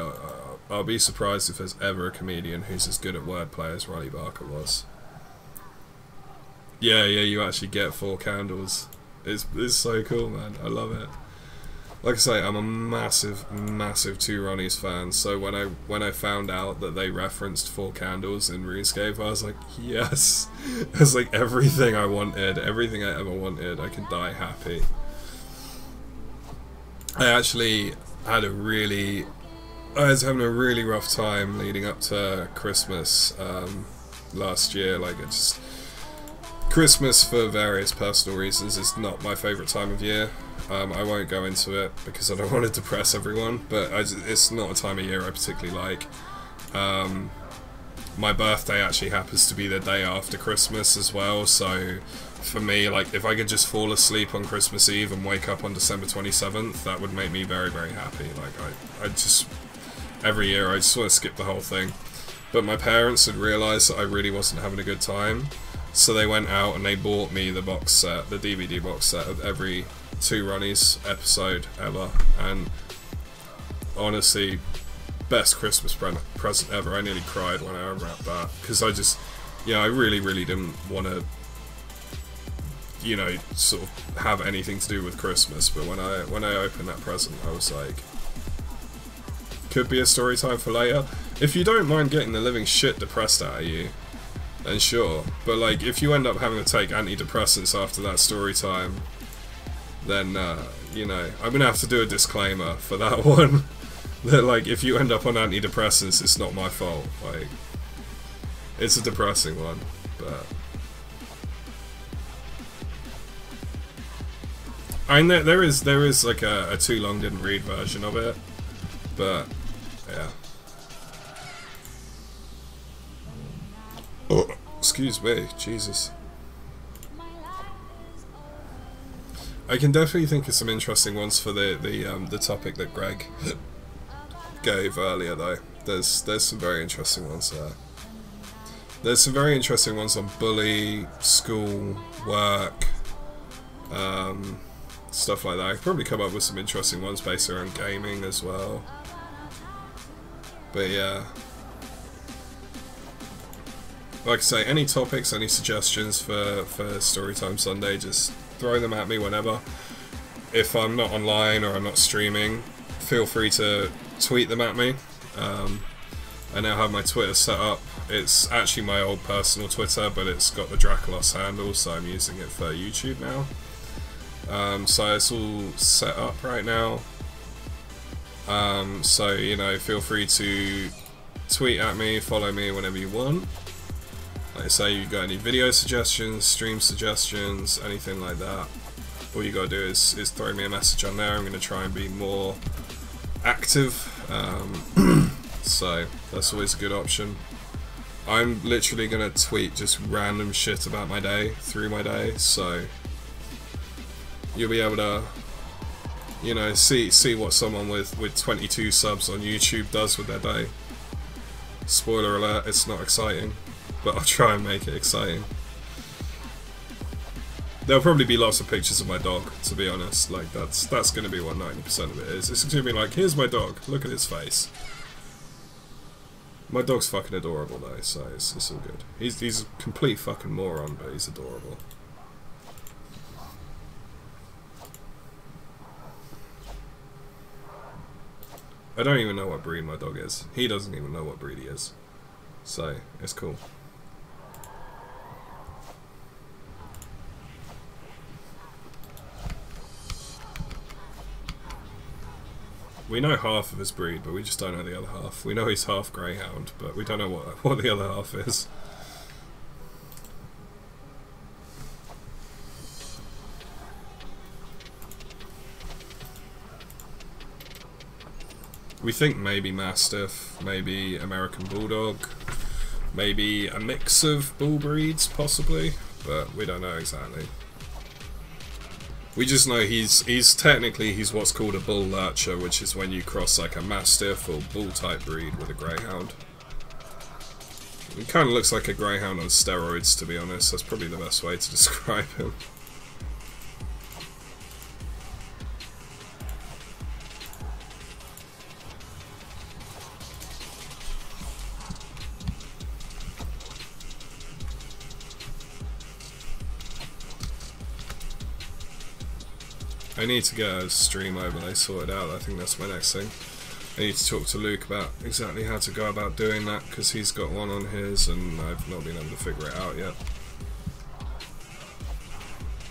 I'll be surprised if there's ever a comedian who's as good at wordplay as Ronnie Barker was. Yeah, you actually get 4 candles. It's so cool, man. I love it. Like I say, I'm a massive, massive two Ronnies fan, so when I found out that they referenced 4 candles in RuneScape, I was like, yes! It's like everything I wanted, everything I ever wanted. I can die happy. I actually had I was having a really rough time leading up to Christmas last year. Like, Christmas, for various personal reasons, is not my favourite time of year. I won't go into it because I don't want to depress everyone, but it's not a time of year I particularly like. My birthday actually happens to be the day after Christmas as well, so for me, like, if I could just fall asleep on Christmas Eve and wake up on December 27th, that would make me very, very happy. Like, every year I just want to skip the whole thing. But my parents had realised that I really wasn't having a good time, so they went out and they bought me the box set, the DVD box set of every two Ronnies episode ever, and honestly, best Christmas present ever. I nearly cried when I unwrapped that, because I really, really didn't want to, sort of have anything to do with Christmas, but when I opened that present, I was like, could be a story time for later. If you don't mind getting the living shit depressed out of you, then sure, but like, if you end up having to take antidepressants after that story time, then, I'm gonna have to do a disclaimer for that one. That, like, if you end up on antidepressants, it's not my fault. Like, it's a depressing one, but... I mean, there is like a too long didn't read version of it, but, yeah. Oh, excuse me, Jesus. I can definitely think of some interesting ones for the topic that Greg gave earlier, though. There's some very interesting ones there. There's some very interesting ones on bully, school, work, stuff like that. I could probably come up with some interesting ones based around gaming as well. But yeah. Like I say, any topics, any suggestions for Storytime Sunday, just throw them at me whenever. If I'm not online or I'm not streaming, feel free to tweet them at me. I now have my Twitter set up. It's actually my old personal Twitter, but it's got the Dracolos handle, so I'm using it for YouTube now. So it's all set up right now. So, feel free to tweet at me, follow me whenever you want. Like I say, you got any video suggestions, stream suggestions, anything like that, all you gotta do is throw me a message on there. I'm gonna try and be more active, so that's always a good option. I'm literally gonna tweet just random shit about my day through my day, so you'll be able to, you know, see what someone with 22 subs on YouTube does with their day. Spoiler alert, it's not exciting, but I'll try and make it exciting. There'll probably be lots of pictures of my dog, to be honest. Like, that's going to be what 90% of it is. It's going to be like, here's my dog, look at his face. My dog's fucking adorable though, so it's all good. He's a complete fucking moron, but he's adorable. I don't even know what breed my dog is. He doesn't even know what breed he is. So, it's cool. We know half of his breed, but we just don't know the other half. We know he's half greyhound, but we don't know what the other half is. We think maybe Mastiff, maybe American Bulldog, maybe a mix of bull breeds, possibly, but we don't know exactly. We just know he's technically what's called a bull lurcher, which is when you cross like a Mastiff or bull type breed with a greyhound. It kind of looks like a greyhound on steroids, to be honest. That's probably the best way to describe him. I need to get a stream overlay sorted out. I think that's my next thing. I need to talk to Luke about exactly how to go about doing that, because he's got one on his and I've not been able to figure it out yet.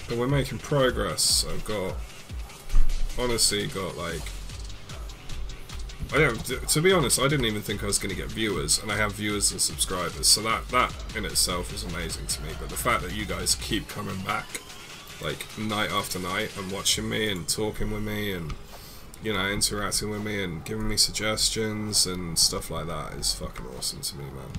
But we're making progress. I've got, honestly, got like, to be honest, I didn't even think I was going to get viewers, and I have viewers and subscribers, so that in itself is amazing to me. But the fact that you guys keep coming back like night after night and watching me and talking with me and, you know, interacting with me and giving me suggestions and stuff like that is fucking awesome to me, man.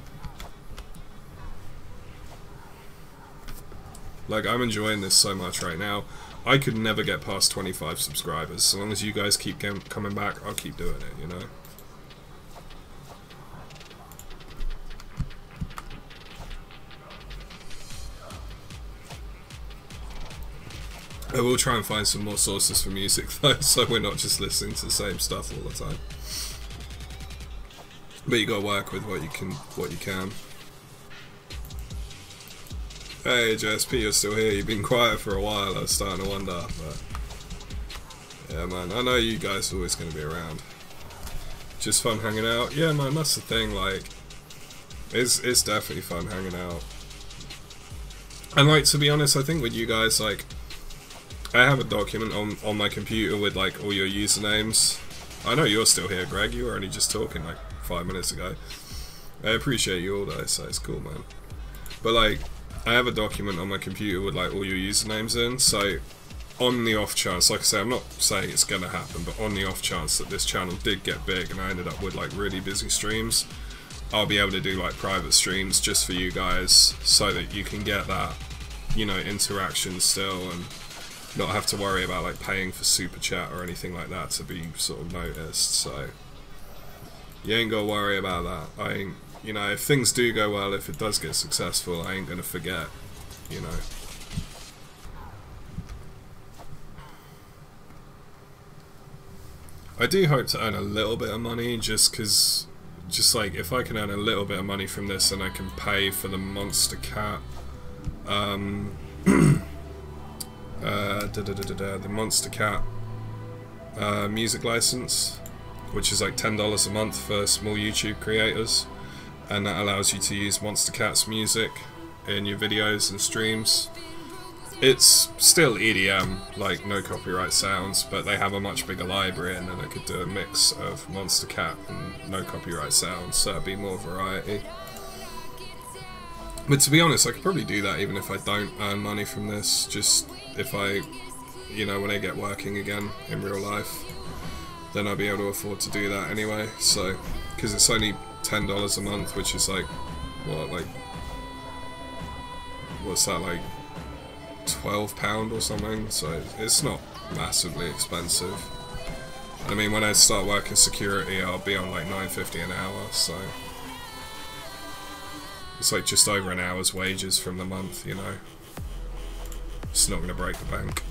Like, I'm enjoying this so much right now. I could never get past 25 subscribers. So long as you guys keep coming back, I'll keep doing it, you know? I will try and find some more sources for music though, so we're not just listening to the same stuff all the time. But you gotta work with what you can. Hey JSP, you're still here. You've been quiet for a while. I was starting to wonder, but yeah, man. I know you guys are always gonna be around. Just fun hanging out. Yeah, man. That's the thing. Like, it's definitely fun hanging out. And like, to be honest, I think with you guys, like, I have a document on my computer with like all your usernames. I know you're still here, Greg. You were only just talking like 5 minutes ago. I appreciate you all though, so it's cool, man. But like, I have a document on my computer with like all your usernames in, so on the off chance, like I say, I'm not saying it's gonna happen, but on the off chance that this channel did get big and I ended up with like really busy streams, I'll be able to do like private streams just for you guys, so that you can get that, you know, interaction still and not have to worry about like paying for super chat or anything like that to be sort of noticed. So you ain't gotta worry about that. I ain't, you know, if things do go well, if it does get successful, I ain't gonna forget, you know. I do hope to earn a little bit of money, just like, if I can earn a little bit of money from this, then I can pay for the Monster Cat the Monster Cat music license, which is like $10 a month for small YouTube creators, and that allows you to use Monster Cat's music in your videos and streams. It's still EDM, like no copyright sounds, but they have a much bigger library, and then I could do a mix of Monster Cat and no copyright sounds, so it'd be more variety. But to be honest, I could probably do that even if I don't earn money from this, just if I, you know, when I get working again in real life. then I'll be able to afford to do that anyway. So, because it's only $10 a month, which is like, what, like, what's that, like £12 or something? So it's not massively expensive. And I mean, when I start working security, I'll be on like $9.50 an hour, so it's like just over an hour's wages from the month, you know. It's not going to break the bank.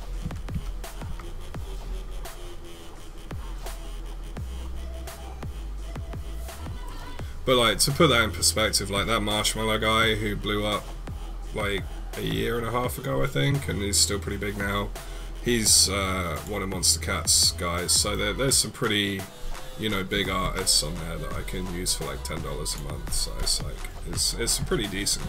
But like, to put that in perspective, like that Marshmallow guy who blew up like a year and a half ago, I think, and he's still pretty big now. He's one of Monster Cat's guys, so there's some pretty, you know, big artists on there that I can use for like $10 a month. So it's like it's a pretty decent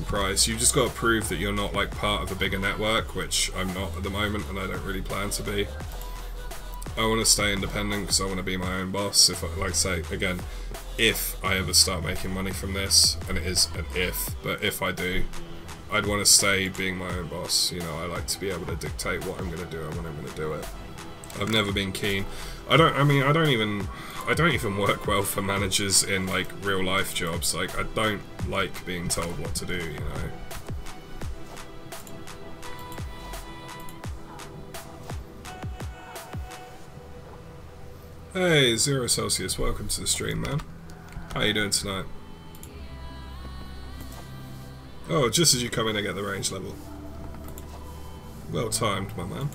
price. You just got to prove that you're not like part of a bigger network, which I'm not at the moment, and I don't really plan to be. I want to stay independent because I want to be my own boss. If I, like say again, if I ever start making money from this, and it is an if, but if I do, I'd want to stay being my own boss. You know, I like to be able to dictate what I'm going to do and when I'm going to do it. I've never been keen. I don't even work well for managers in like real life jobs. Like, I don't like being told what to do, you know. Hey, 0 Celsius, welcome to the stream, man. How you doing tonight? Oh, just as you come in, I get the range level. Well timed, my man.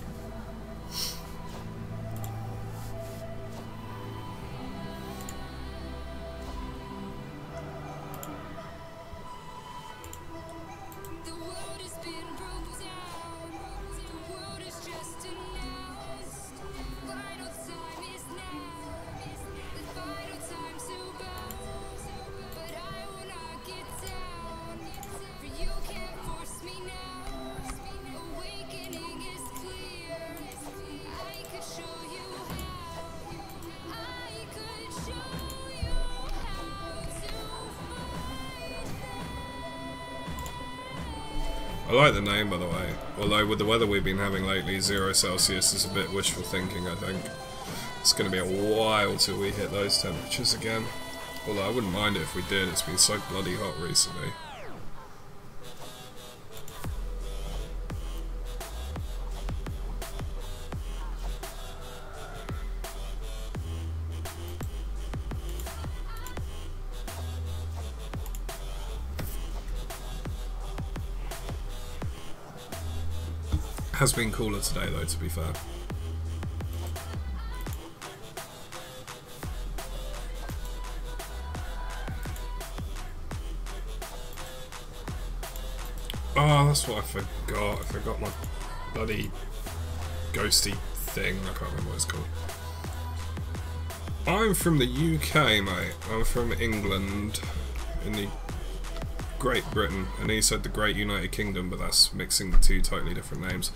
I like the name, by the way. Although with the weather we've been having lately, 0 Celsius is a bit wishful thinking, I think. It's going to be a while till we hit those temperatures again. Although I wouldn't mind it if we did, it's been so bloody hot recently. Has been cooler today though, to be fair. Oh, that's what I forgot. I forgot my bloody ghosty thing. I can't remember what it's called. I'm from the UK, mate. I'm from England, in the Great Britain, and he said the Great United Kingdom, but that's mixing the two totally different names.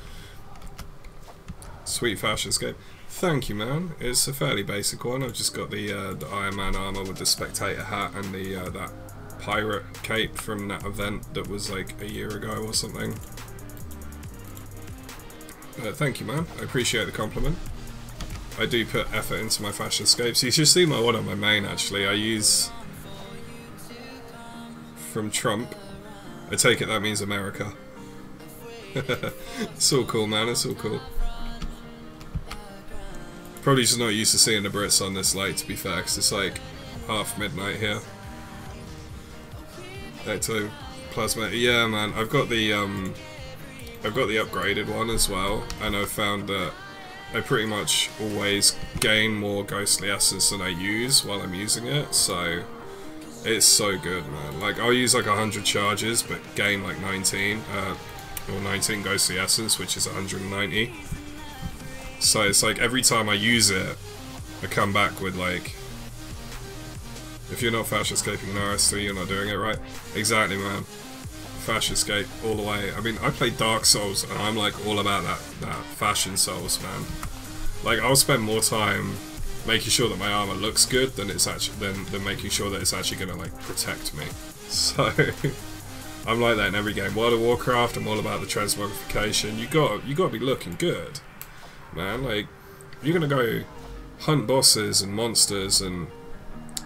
Sweet Fashionscape. Thank you, man. It's a fairly basic one. I've just got the Ironman armor with the spectator hat and the that pirate cape from that event that was like a year ago or something. Thank you, man. I appreciate the compliment. I do put effort into my Fashionscapes. You should see my one on my main, actually. I use from Trump. I take it that means America. It's all cool, man. It's all cool. Probably just not used to seeing the Brits on this late, to be fair, because it's like half midnight here. Ectoplasma. Yeah, man. I've got the upgraded one as well, and I've found that I pretty much always gain more ghostly essence than I use while I'm using it, so it's so good, man. Like, I'll use like 100 charges, but gain like 19 ghostly essence, which is 190. So it's like every time I use it, I come back with like, if you're not Fashionscaping in RS3, you're not doing it right. Exactly, man. Fashionscape all the way. I mean, I play Dark Souls, and I'm like all about that Fashion Souls, man. Like, I'll spend more time making sure that my armor looks good than it's actually than making sure that it's actually gonna like protect me. So I'm like that in every game. World of Warcraft, I'm all about the transmogrification. You gotta be looking good, man. Like, if you're gonna go hunt bosses and monsters and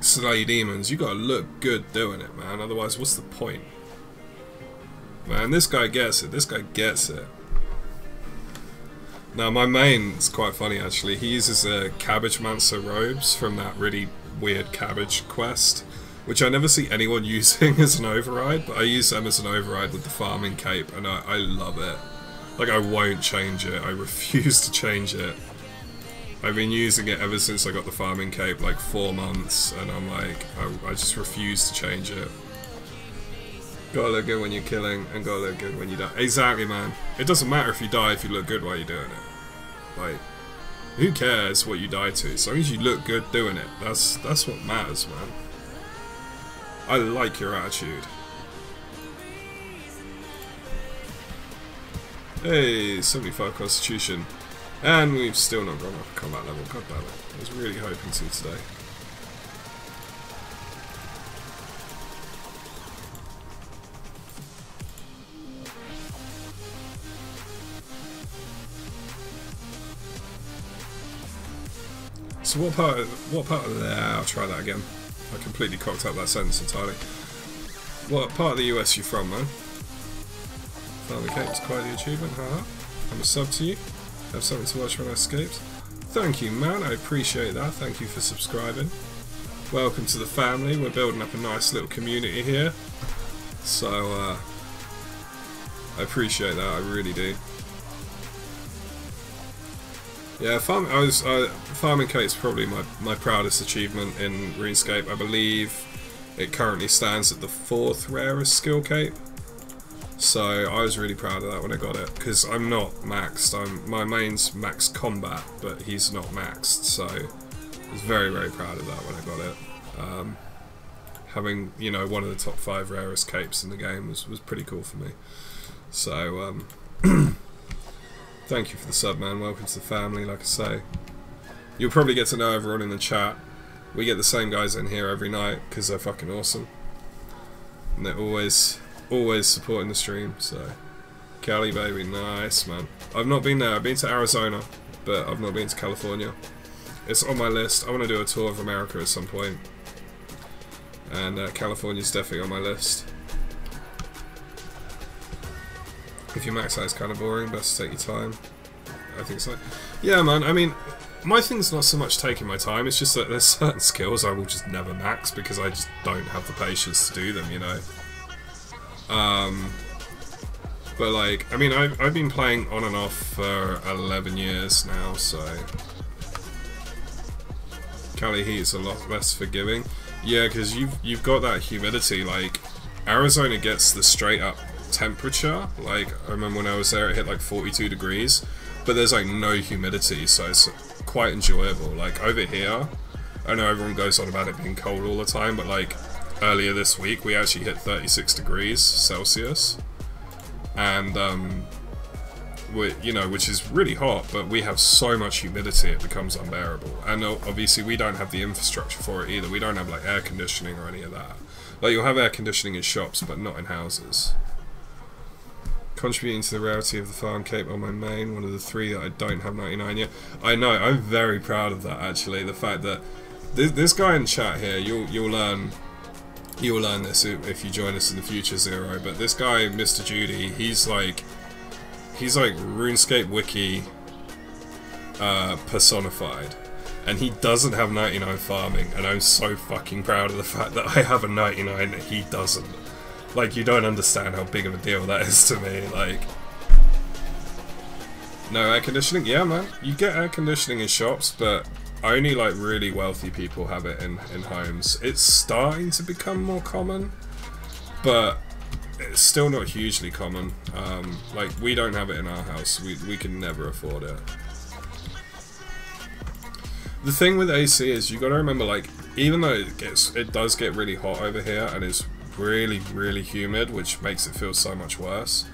slay demons, you gotta look good doing it, man. Otherwise, what's the point? Man, this guy gets it. This guy gets it. Now, my main's quite funny, actually. He uses Cabbage Mancer robes from that really weird cabbage quest, which I never see anyone using as an override, but I use them as an override with the farming cape, and I love it. Like, I won't change it. I refuse to change it. I've been using it ever since I got the farming cape, like 4 months, and I'm like, I just refuse to change it. Gotta look good when you're killing, and gotta look good when you die. Exactly, man. It doesn't matter if you die if you look good while you're doing it. Like, who cares what you die to? As long as you look good doing it, that's what matters, man. I like your attitude. Hey, 75 Constitution. And we've still not gone up combat level. God damn it. I was really hoping to today. So what part of I'll try that again. I completely cocked up that sentence entirely. What part of the US you from, man? Farming Cape's quite the achievement, haha. I'm a sub to you. Have something to watch when I escape. Thank you, man. I appreciate that. Thank you for subscribing. Welcome to the family. We're building up a nice little community here. So, I appreciate that. I really do. Yeah, Farming Cape's probably my proudest achievement in RuneScape. I believe it currently stands at the 4th rarest skill cape. So I was really proud of that when I got it, because I'm not maxed. My main's max combat, but he's not maxed, so I was very, very proud of that when I got it. Having, you know, one of the top 5 rarest capes in the game was pretty cool for me. So, thank you for the sub, man. Welcome to the family, like I say. You'll probably get to know everyone in the chat. We get the same guys in here every night, because they're fucking awesome. And they're always supporting the stream, so Cali baby, nice, man. I've not been there. I've been to Arizona, but I've not been to California. It's on my list. I want to do a tour of America at some point, and California's definitely on my list. If you max out, it's kind of boring. Best to take your time. I think so. Yeah, man. I mean, my thing's not so much taking my time. It's just that there's certain skills I will just never max because I just don't have the patience to do them, you know. But like, I mean, I've been playing on and off for 11 years now, so Cali heat's a lot less forgiving. Yeah, because you've got that humidity. Like, Arizona gets the straight up temperature. Like, I remember when I was there, it hit like 42 degrees, but there's like no humidity, so it's quite enjoyable. Like over here, I know everyone goes on about it being cold all the time, but like earlier this week we actually hit 36 degrees Celsius, and you know, which is really hot, but we have so much humidity it becomes unbearable. And obviously we don't have the infrastructure for it either. We don't have like air conditioning or any of that. Like, you'll have air conditioning in shops, but not in houses. Contributing to the rarity of the farm cape on my main, one of the 3 that I don't have 99 yet. I know, I'm very proud of that actually. The fact that this guy in chat here, you'll learn this if you join us in the future, Zero. But this guy, Mr. Judy, he's like RuneScape Wiki personified, and he doesn't have 99 farming, and I'm so fucking proud of the fact that I have a 99 and he doesn't. Like, you don't understand how big of a deal that is to me. Like, no air conditioning? Yeah, man, you get air conditioning in shops, but only like really wealthy people have it in homes. It's starting to become more common, but it's still not hugely common. Like, we don't have it in our house. We can never afford it. The thing with AC is you got to remember, like, even though it does get really hot over here and it's really, really humid, which makes it feel so much worse.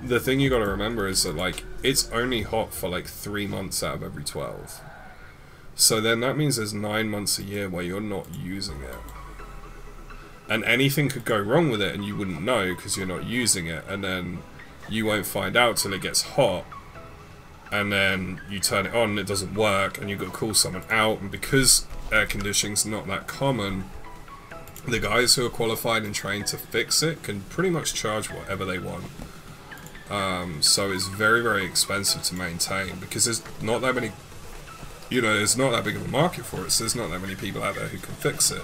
The thing you got to remember is that, like, it's only hot for like 3 months out of every 12. So then that means there's 9 months a year where you're not using it. And anything could go wrong with it and you wouldn't know because you're not using it, and then you won't find out till it gets hot, and then you turn it on and it doesn't work, and you've got to call someone out, and because air conditioning's not that common, the guys who are qualified and trained to fix it can pretty much charge whatever they want. So it's very, very expensive to maintain, because there's not that many, you know, there's not that big of a market for it, so there's not that many people out there who can fix it.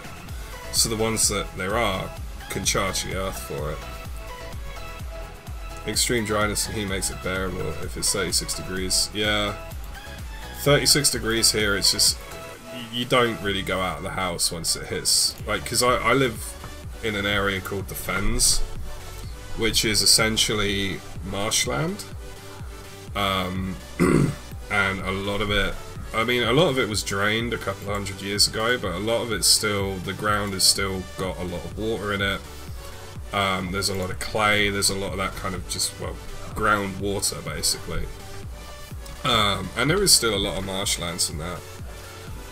So the ones that there are can charge the earth for it. Extreme dryness and heat makes it bearable if it's 36 degrees. Yeah, 36 degrees here, it's just, you don't really go out of the house once it hits, like, because I live in an area called the Fens, which is essentially marshland, and a lot of it, I mean, a lot of it was drained a couple hundred years ago, but a lot of it's still, the ground has still got a lot of water in it. There's a lot of clay, there's a lot of that kind of just, well, ground water basically, and there is still a lot of marshlands in that.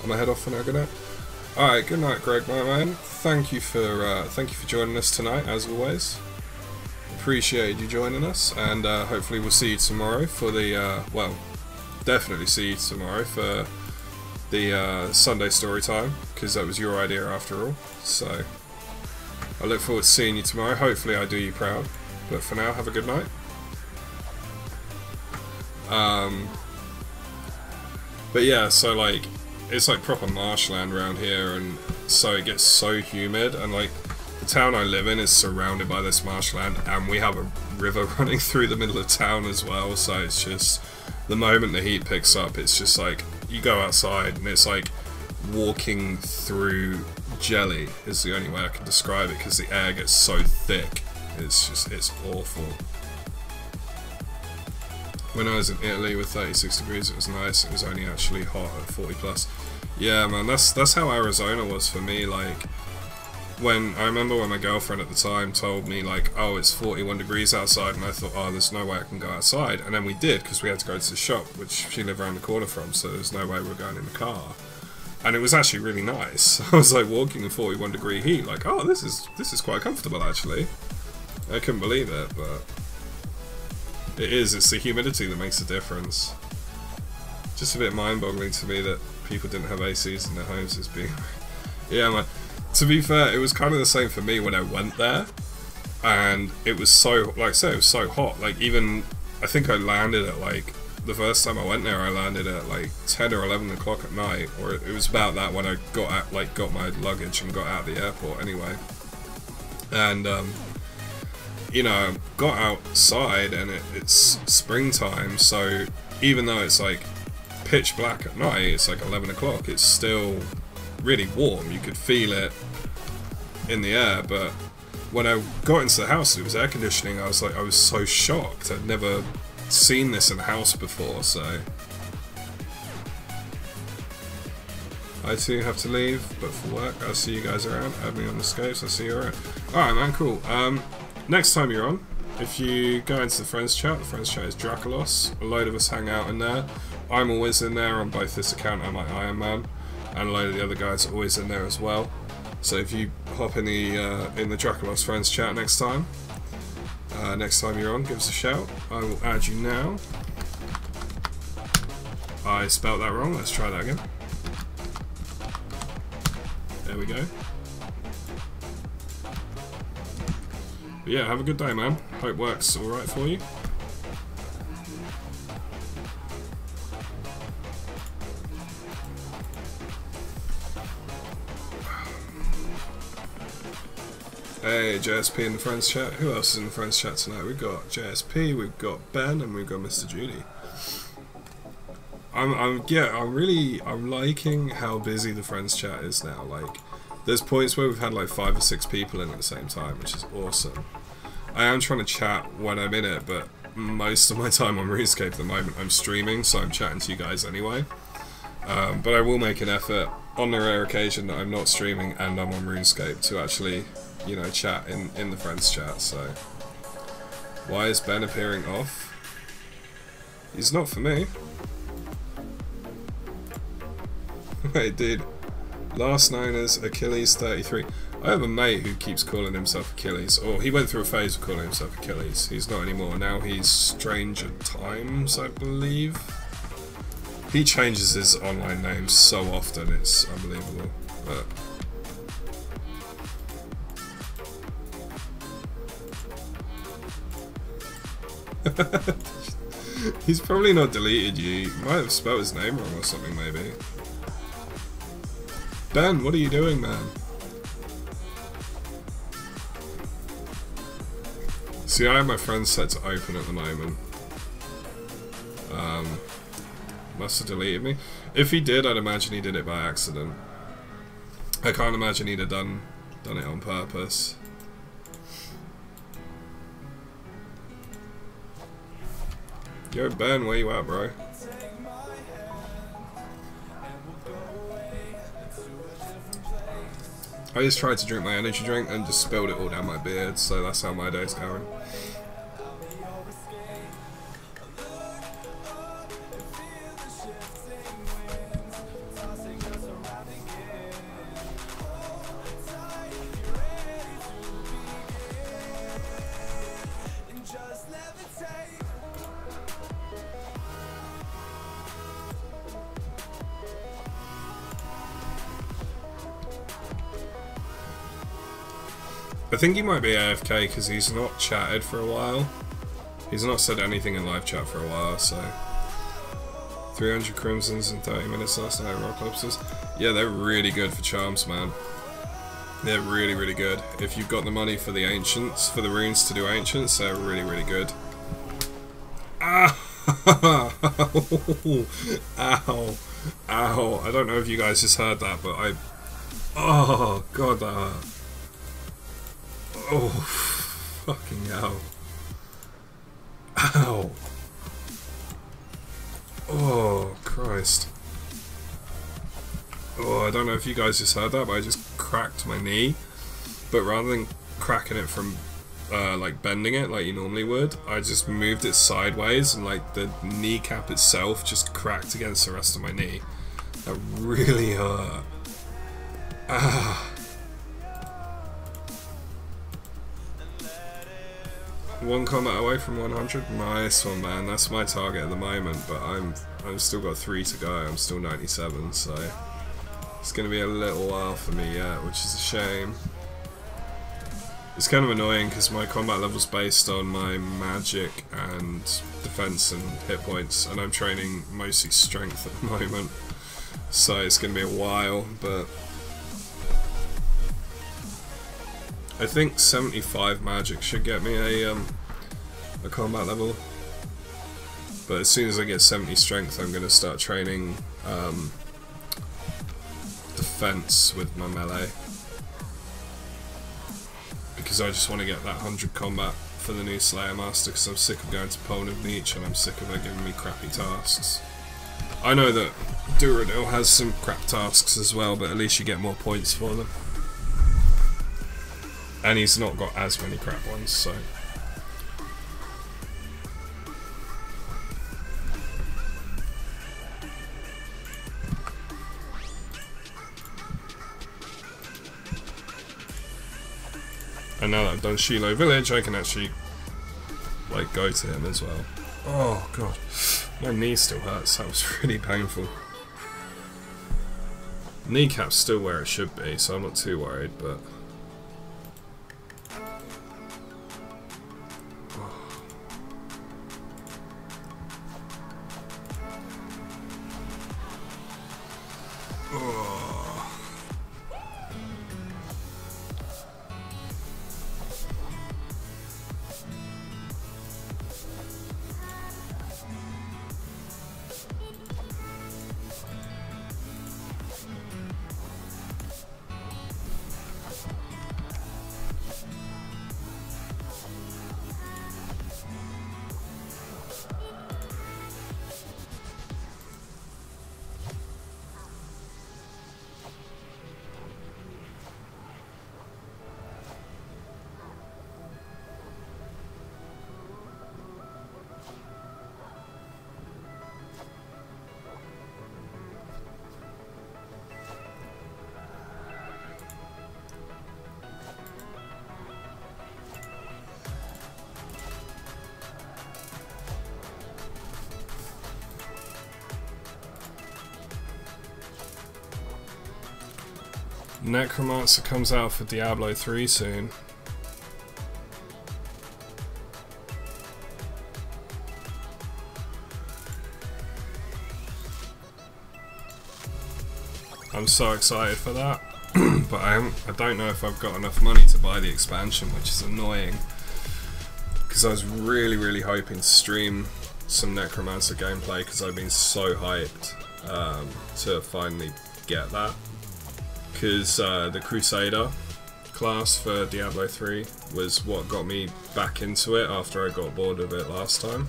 I'm gonna head off for now. Good night. All right, good night, Greg, my man. Thank you for joining us tonight, as always. Appreciate you joining us, and hopefully we'll see you tomorrow for the well, definitely see you tomorrow for the Sunday story time, because that was your idea after all. So I look forward to seeing you tomorrow. Hopefully I do you proud. But for now, have a good night. But yeah, so like, it's like proper marshland around here, and so it gets so humid, and like, the town I live in is surrounded by this marshland, and we have a river running through the middle of town as well, so it's just, the moment the heat picks up, it's just like, you go outside and it's like walking through jelly is the only way I can describe it, because the air gets so thick. It's just, it's awful. When I was in Italy with 36 degrees, it was nice. It was only actually hot at 40 plus. Yeah, man, that's how Arizona was for me. Like, when I remember when my girlfriend at the time told me, like, oh, it's 41 degrees outside, and I thought, oh, there's no way I can go outside. And then we did, because we had to go to the shop, which she lived around the corner from, so there's no way we were going in the car. And it was actually really nice. I was like walking in 41 degree heat, like, oh, this is quite comfortable actually. I couldn't believe it, but it's the humidity that makes a difference. Just a bit mind-boggling to me that people didn't have ACs in their homes as being yeah, man. To be fair, it was kind of the same for me when I went there, and it was so, like I said, it was so hot. Like, even, I think I landed at like, the first time I went there, I landed at like 10 or 11 o'clock at night, or it was about that when I got out, like, got my luggage and got out of the airport anyway. And you know, got outside, and it's springtime, so even though it's like pitch black at night, it's like 11 o'clock, it's still really warm. You could feel it in the air. But when I got into the house, it was air conditioning. I was so shocked. I'd never seen this in the house before. So I too have to leave, but for work. I'll see you guys around. Add me on the scopes. I'll see you around. Alright, man, cool. Next time you're on, if you go into the friends chat is Dracolos. A load of us hang out in there. I'm always in there on both this account and my Ironman, and a load of the other guys are always in there as well. So if you hop in the Dracolos friends chat next time you're on, give us a shout. I will add you now. I spelt that wrong. Let's try that again. There we go. But yeah, have a good day, man. Hope works alright for you. Hey, JSP in the friends chat. Who else is in the friends chat tonight? We've got JSP, we've got Ben, and we've got Mr. Judy. I'm liking how busy the friends chat is now. Like, there's points where we've had like 5 or 6 people in at the same time, which is awesome. I am trying to chat when I'm in it, but most of my time on RuneScape at the moment I'm streaming, so I'm chatting to you guys anyway. But I will make an effort on the rare occasion that I'm not streaming and I'm on RuneScape to actually, you know, chat in the friends chat. So why is Ben appearing off? He's not for me. Wait, dude. Last known as Achilles 33. I have a mate who keeps calling himself Achilles, or he went through a phase of calling himself Achilles. He's not anymore. Now he's Stranger Times, I believe. He changes his online name so often, it's unbelievable. But he's probably not deleted you. He might have spelled his name wrong or something, maybe. Ben, what are you doing, man? See, I have my friends set to open at the moment. Must have deleted me. If he did, I'd imagine he did it by accident. I can't imagine he'd have done it on purpose. Yo, Ben, where you at, bro? I just tried to drink my energy drink and just spilled it all down my beard, so that's how my day's going. I think he might be AFK because he's not chatted for a while. He's not said anything in live chat for a while, so... 300 crimsons in 30 minutes last night at Rock Lobsters. Yeah, they're really good for charms, man. They're really, really good. If you've got the money for the ancients, for the runes to do ancients, they're really, really good. Ow! Ow! Ow! I don't know if you guys just heard that, but I... Oh, God, that hurt. Oh, fucking hell. Ow. Oh, Christ. Oh, I don't know if you guys just heard that, but I just cracked my knee. But rather than cracking it from, like, bending it like you normally would, I just moved it sideways and, like, the kneecap itself just cracked against the rest of my knee. That really hurt. Ah. One combat away from 100. Nice one, man. That's my target at the moment, but I've still got 3 to go. I'm still 97, so it's gonna be a little while for me yet, which is a shame. It's kind of annoying because my combat level's based on my magic and defense and hit points, and I'm training mostly strength at the moment, so it's gonna be a while. But I think 75 magic should get me a combat level. But as soon as I get 70 strength, I'm going to start training defense with my melee. Because I just want to get that 100 combat for the new Slayer Master, because I'm sick of going to Pole of Niche and I'm sick of it giving me crappy tasks. I know that Duradil has some crap tasks as well, but at least you get more points for them. And he's not got as many crap ones, so... And now that I've done Shiloh Village, I can actually, like, go to him as well. Oh, God. My knee still hurts. That was really painful. Kneecap's still where it should be, so I'm not too worried, but... Necromancer comes out for Diablo 3 soon. I'm so excited for that, but I don't know if I've got enough money to buy the expansion, which is annoying, because I was really hoping to stream some Necromancer gameplay, because I've been so hyped to finally get that, because the Crusader class for Diablo 3 was what got me back into it after I got bored of it last time,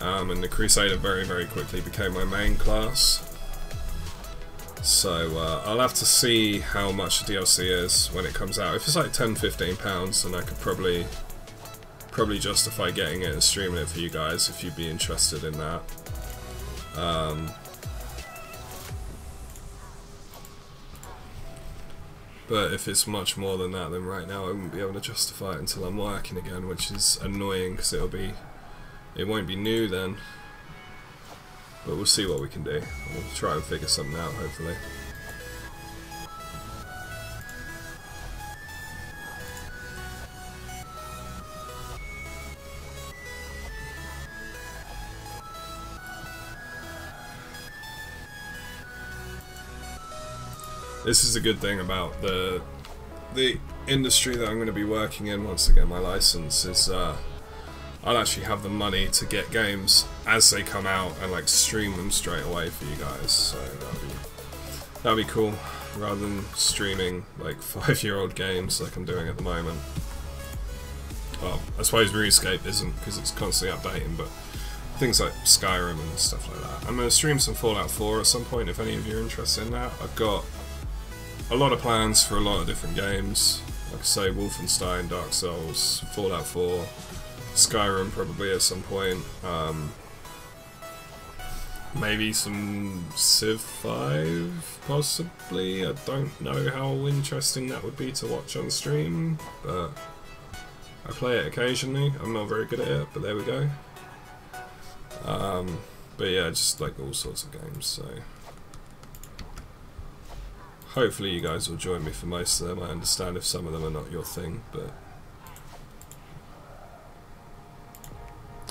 and the Crusader very quickly became my main class. So I'll have to see how much the DLC is when it comes out. If it's like £10–15, then I could probably justify getting it and streaming it for you guys if you'd be interested in that. But if it's much more than that, then right now I wouldn't be able to justify it until I'm working again, which is annoying because it won't be new then. But we'll see what we can do. We'll try and figure something out, hopefully. This is a good thing about the industry that I'm going to be working in once I get my license, is I'll actually have the money to get games as they come out and like stream them straight away for you guys. So that'll be cool, rather than streaming like 5-year-old games like I'm doing at the moment. Well, I suppose RuneScape isn't, because it's constantly updating, but things like Skyrim and stuff like that. I'm going to stream some Fallout 4 at some point if any of you are interested in that. I've got a lot of plans for a lot of different games. Like I say, Wolfenstein, Dark Souls, Fallout 4, Skyrim probably at some point, maybe some Civ 5 possibly. I don't know how interesting that would be to watch on stream, but I play it occasionally. I'm not very good at it, but there we go. But yeah, just like all sorts of games, so hopefully you guys will join me for most of them. I understand if some of them are not your thing, but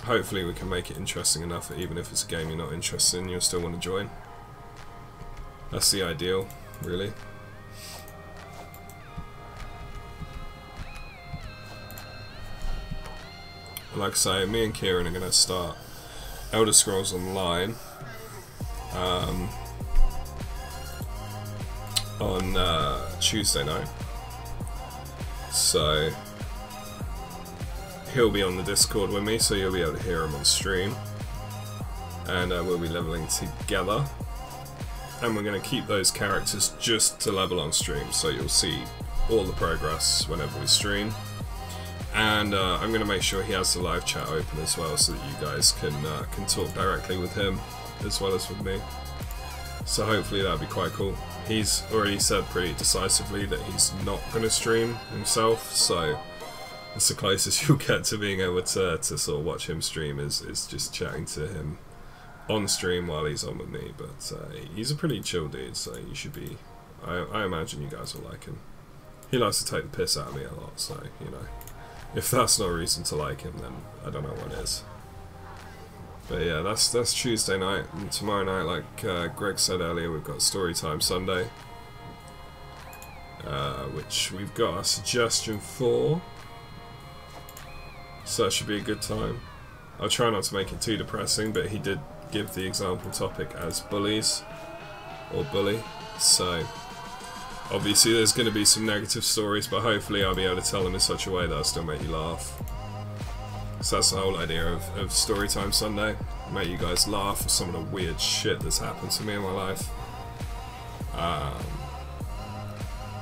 hopefully we can make it interesting enough that even if it's a game you're not interested in, you'll still want to join. That's the ideal, really. Like I say, me and Kieran are going to start Elder Scrolls Online on Tuesday night. So he'll be on the Discord with me, so you'll be able to hear him on stream, and we'll be leveling together, and we're going to keep those characters just to level on stream, so you'll see all the progress whenever we stream. And I'm going to make sure he has the live chat open as well, so that you guys can talk directly with him as well as with me. So hopefully that'll be quite cool. He's already said pretty decisively that he's not going to stream himself, so it's the closest you'll get to being able to sort of watch him stream is just chatting to him on stream while he's on with me. But he's a pretty chill dude, so you should be. I imagine you guys will like him. He likes to take the piss out of me a lot, so you know, if that's not a reason to like him, then I don't know what is. But yeah, that's Tuesday night, and tomorrow night, like Greg said earlier, we've got Storytime Sunday, which we've got a suggestion for. So that should be a good time. I'll try not to make it too depressing, but he did give the example topic as bullies, or bully, so obviously there's going to be some negative stories, but hopefully I'll be able to tell them in such a way that I'll still make you laugh. So that's the whole idea of Storytime Sunday, make you guys laugh at some of the weird shit that's happened to me in my life.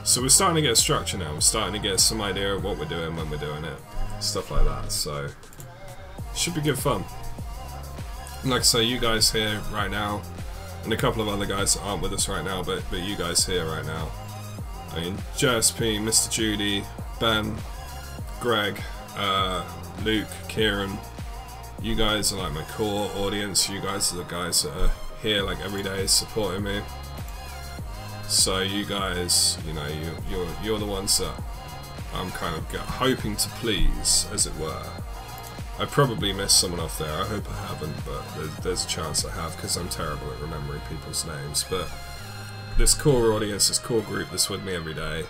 So we're starting to get a structure now, we're starting to get some idea of what we're doing when we're doing it, stuff like that, so it should be good fun. And like I say, you guys here right now, and a couple of other guys that aren't with us right now, but you guys here right now, I mean, JSP, Mr. Judy, Ben, Greg, Luke, Kieran, you guys are like my core audience. You guys are the guys that are here like every day supporting me. So you guys, you know, you're the ones that I'm kind of hoping to please, as it were. I probably missed someone off there. I hope I haven't, but there's a chance I have, because I'm terrible at remembering people's names. But this core audience, this core group that's with me every day,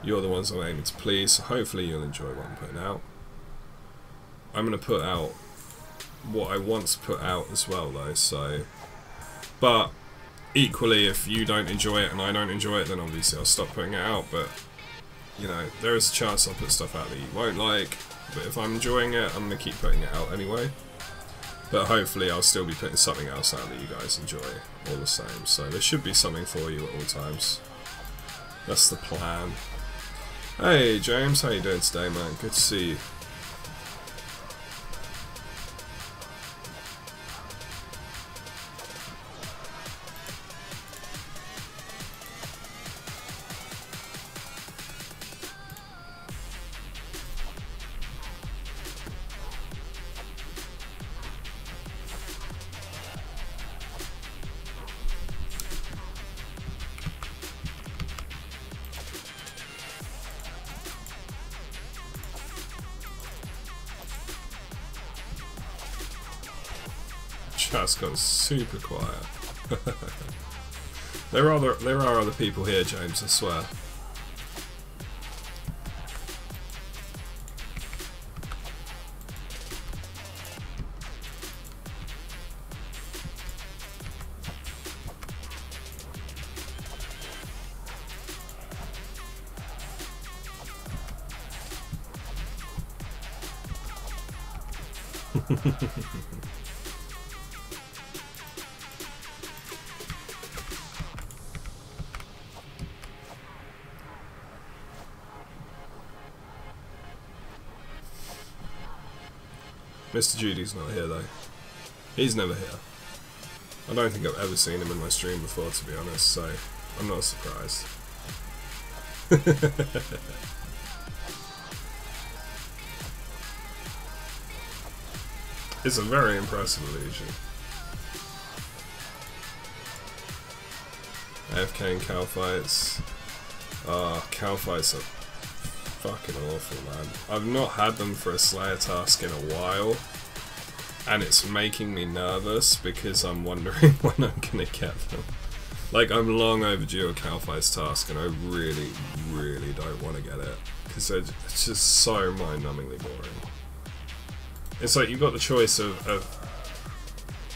you're the ones I'm aiming to please, so hopefully you'll enjoy what I'm putting out. I'm going to put out what I once put out as well, though, so... But equally, if you don't enjoy it and I don't enjoy it, then obviously I'll stop putting it out, but, you know, there is a chance I'll put stuff out that you won't like, but if I'm enjoying it, I'm going to keep putting it out anyway. But hopefully I'll still be putting something else out that you guys enjoy, all the same, so there should be something for you at all times. That's the plan. Hey James, how you doing today, man? Good to see you. Chat's gone super quiet. there are other people here, James, I swear. Mr. Judy's not here though. He's never here. I don't think I've ever seen him in my stream before, to be honest, so I'm not surprised. It's a very impressive illusion. AFK and cow fights. Cow fights are fucking awful, man. I've not had them for a Slayer task in a while, and it's making me nervous because I'm wondering when I'm gonna get them. Like, I'm long overdue a cow fights task, and I really, really don't want to get it because it's just so mind-numbingly boring. It's like you've got the choice of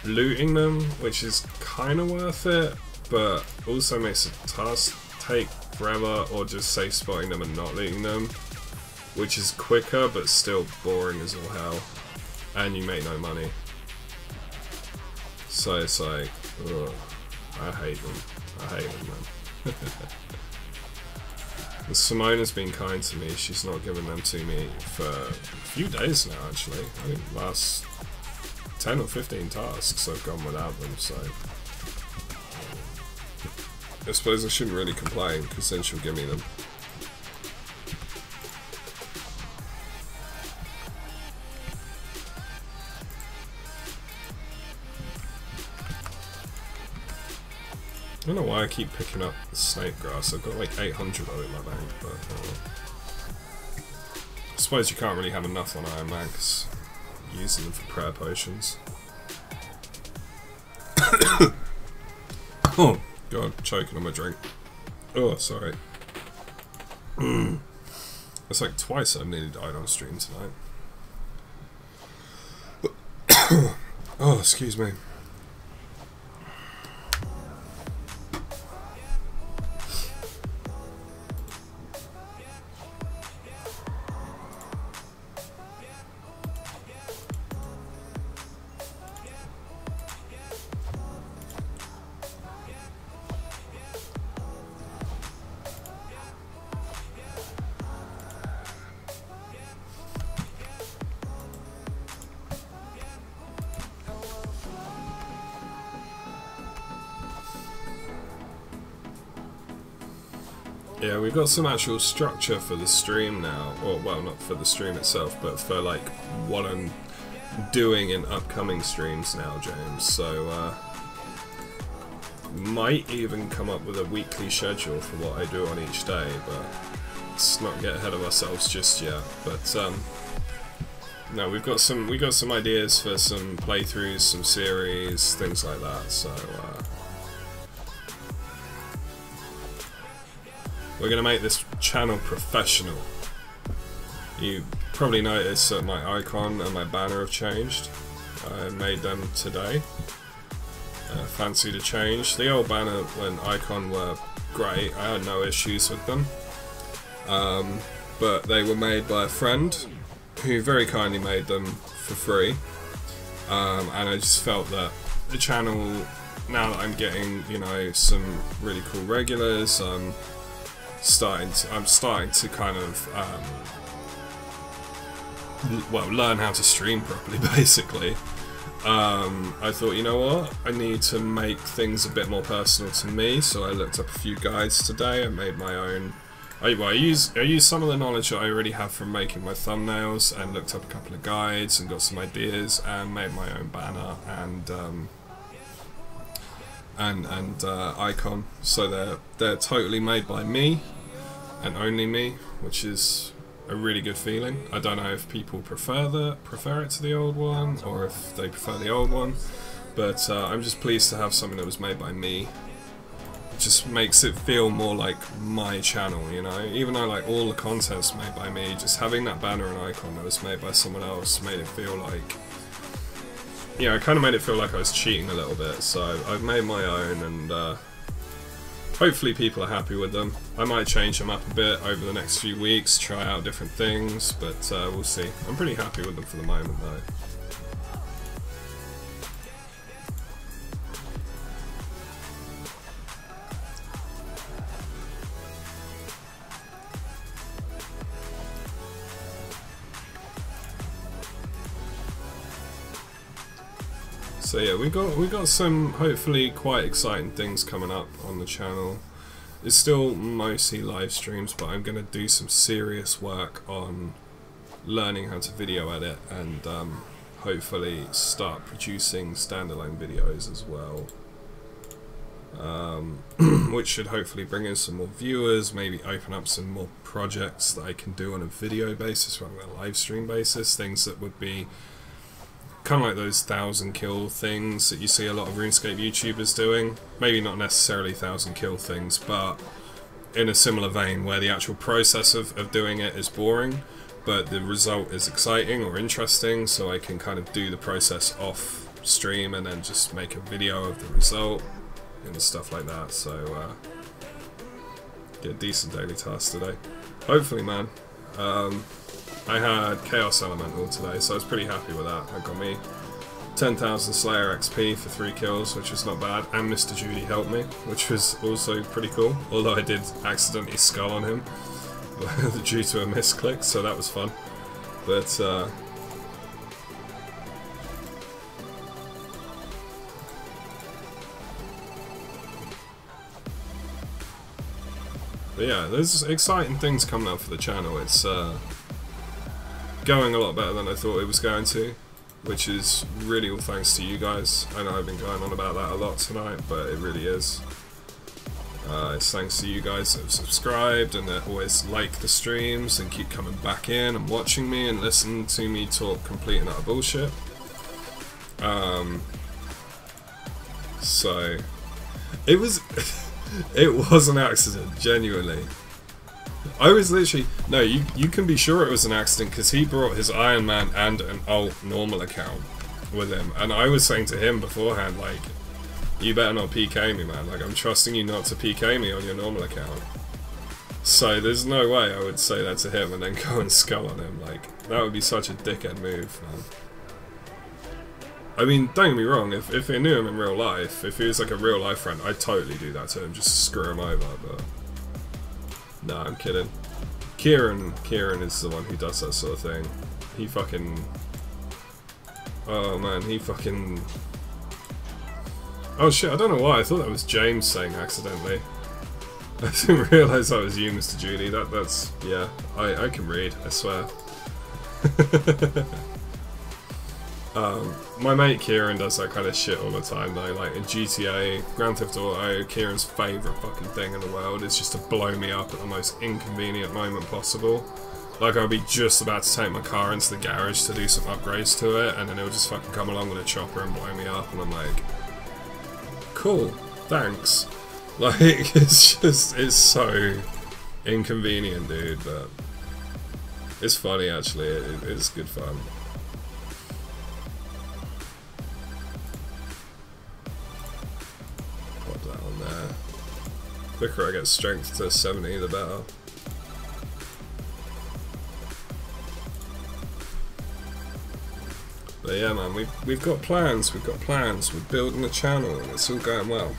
looting them, which is kind of worth it, but also makes the task take forever, or just safe spotting them and not looting them, which is quicker but still boring as all hell, and you make no money. So it's like, ugh, I hate them. I hate them, man. And Simona's been kind to me. She's not given them to me for a few days now, actually. I think last 10 or 15 tasks I've gone without them, so I suppose I shouldn't really complain, because then she'll give me them. I don't know why I keep picking up the snake grass. I've got like 800 of it in my bank, but I suppose you can't really have enough on Ironman because you're using them for prayer potions. Oh god, choking on my drink. Oh, sorry. It's like twice I've nearly died on stream tonight. Oh, excuse me. Yeah, we've got some actual structure for the stream now, or well, not for the stream itself, but for like what I'm doing in upcoming streams now, James. So might even come up with a weekly schedule for what I do on each day, but let's not get ahead of ourselves just yet. But no, we got some ideas for some playthroughs, some series, things like that. So we're gonna make this channel professional. You probably noticed that my icon and my banner have changed. I made them today. Fancy to change. The old banner and icon were great. I had no issues with them. But they were made by a friend who very kindly made them for free. And I just felt that the channel, now that I'm getting, you know, some really cool regulars, I'm starting to kind of well, learn how to stream properly, basically. I thought, you know what, I need to make things a bit more personal to me, so I looked up a few guides today. I made my own. I used some of the knowledge that I already have from making my thumbnails, and looked up a couple of guides and got some ideas, and made my own banner and icon. So they're totally made by me and only me, which is a really good feeling. I don't know if people prefer it to the old one, or if they prefer the old one, but I'm just pleased to have something that was made by me. It just makes it feel more like my channel, you know. Even though like all the content's made by me, just having that banner and icon that was made by someone else made it feel like, you know, it kind of made it feel like I was cheating a little bit. So I've made my own, and hopefully people are happy with them. I might change them up a bit over the next few weeks, try out different things, but we'll see. I'm pretty happy with them for the moment though. So yeah, we got some hopefully quite exciting things coming up on the channel. It's still mostly live streams, but I'm gonna do some serious work on learning how to video edit, and hopefully start producing standalone videos as well, which should hopefully bring in some more viewers, maybe open up some more projects that I can do on a video basis rather than a live stream basis, things that would be kind of like those 1,000 kill things that you see a lot of RuneScape YouTubers doing. Maybe not necessarily 1,000 kill things, but in a similar vein, where the actual process of doing it is boring, but the result is exciting or interesting, so I can kind of do the process off stream and then just make a video of the result and stuff like that. So get a decent daily task today, hopefully, man. I had Chaos Elemental today, so I was pretty happy with that. That got me 10,000 Slayer XP for 3 kills, which was not bad, and Mr. Judy helped me, which was also pretty cool, although I did accidentally skull on him due to a misclick, so that was fun. But yeah, there's exciting things coming up for the channel. It's going a lot better than I thought it was going to, which is really all thanks to you guys. I know I've been going on about that a lot tonight, but it really is. It's thanks to you guys that have subscribed and that always like the streams and keep coming back in and watching me and listening to me talk complete and utter bullshit. So it was it was an accident, genuinely. I was literally, no, you can be sure it was an accident, because he brought his Ironman and an alt normal account with him, and I was saying to him beforehand, like, you better not PK me, man, like, I'm trusting you not to PK me on your normal account. So there's no way I would say that to him and then go and skull on him, like, that would be such a dickhead move, man. I mean, don't get me wrong, if I knew him in real life, if he was like a real life friend, I'd totally do that to him, just screw him over, but no, I'm kidding. Kieran is the one who does that sort of thing. He fucking... Oh man, he fucking... Oh shit, I don't know why, I thought that was James saying accidentally. I didn't realise that was you, Mr. Judy. That's... yeah, I can read, I swear. My mate Kieran does that kind of shit all the time though, like in GTA, Grand Theft Auto, Kieran's favourite fucking thing in the world is just to blow me up at the most inconvenient moment possible. Like I'll be just about to take my car into the garage to do some upgrades to it, and then it'll just fucking come along with a chopper and blow me up, and I'm like, cool, thanks. Like, it's so inconvenient, dude, but it's funny actually, it's good fun. Pop that on there. The quicker I get strength to 70, the better. But yeah, man, we've got plans, we're building the channel, and it's all going well.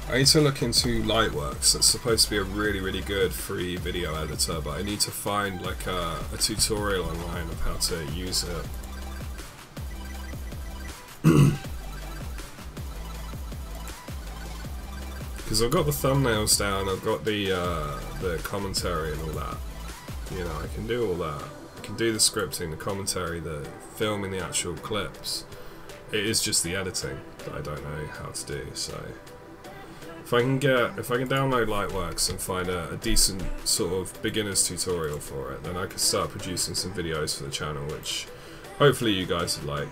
I need to look into Lightworks. It's supposed to be a really good free video editor, but I need to find like a tutorial online of how to use it. Because I've got the thumbnails down, I've got the commentary and all that. You know, I can do all that. I can do the scripting, the commentary, the filming the actual clips. It is just the editing that I don't know how to do, so if I can download Lightworks and find a decent sort of beginner's tutorial for it, then I can start producing some videos for the channel, which hopefully you guys would like.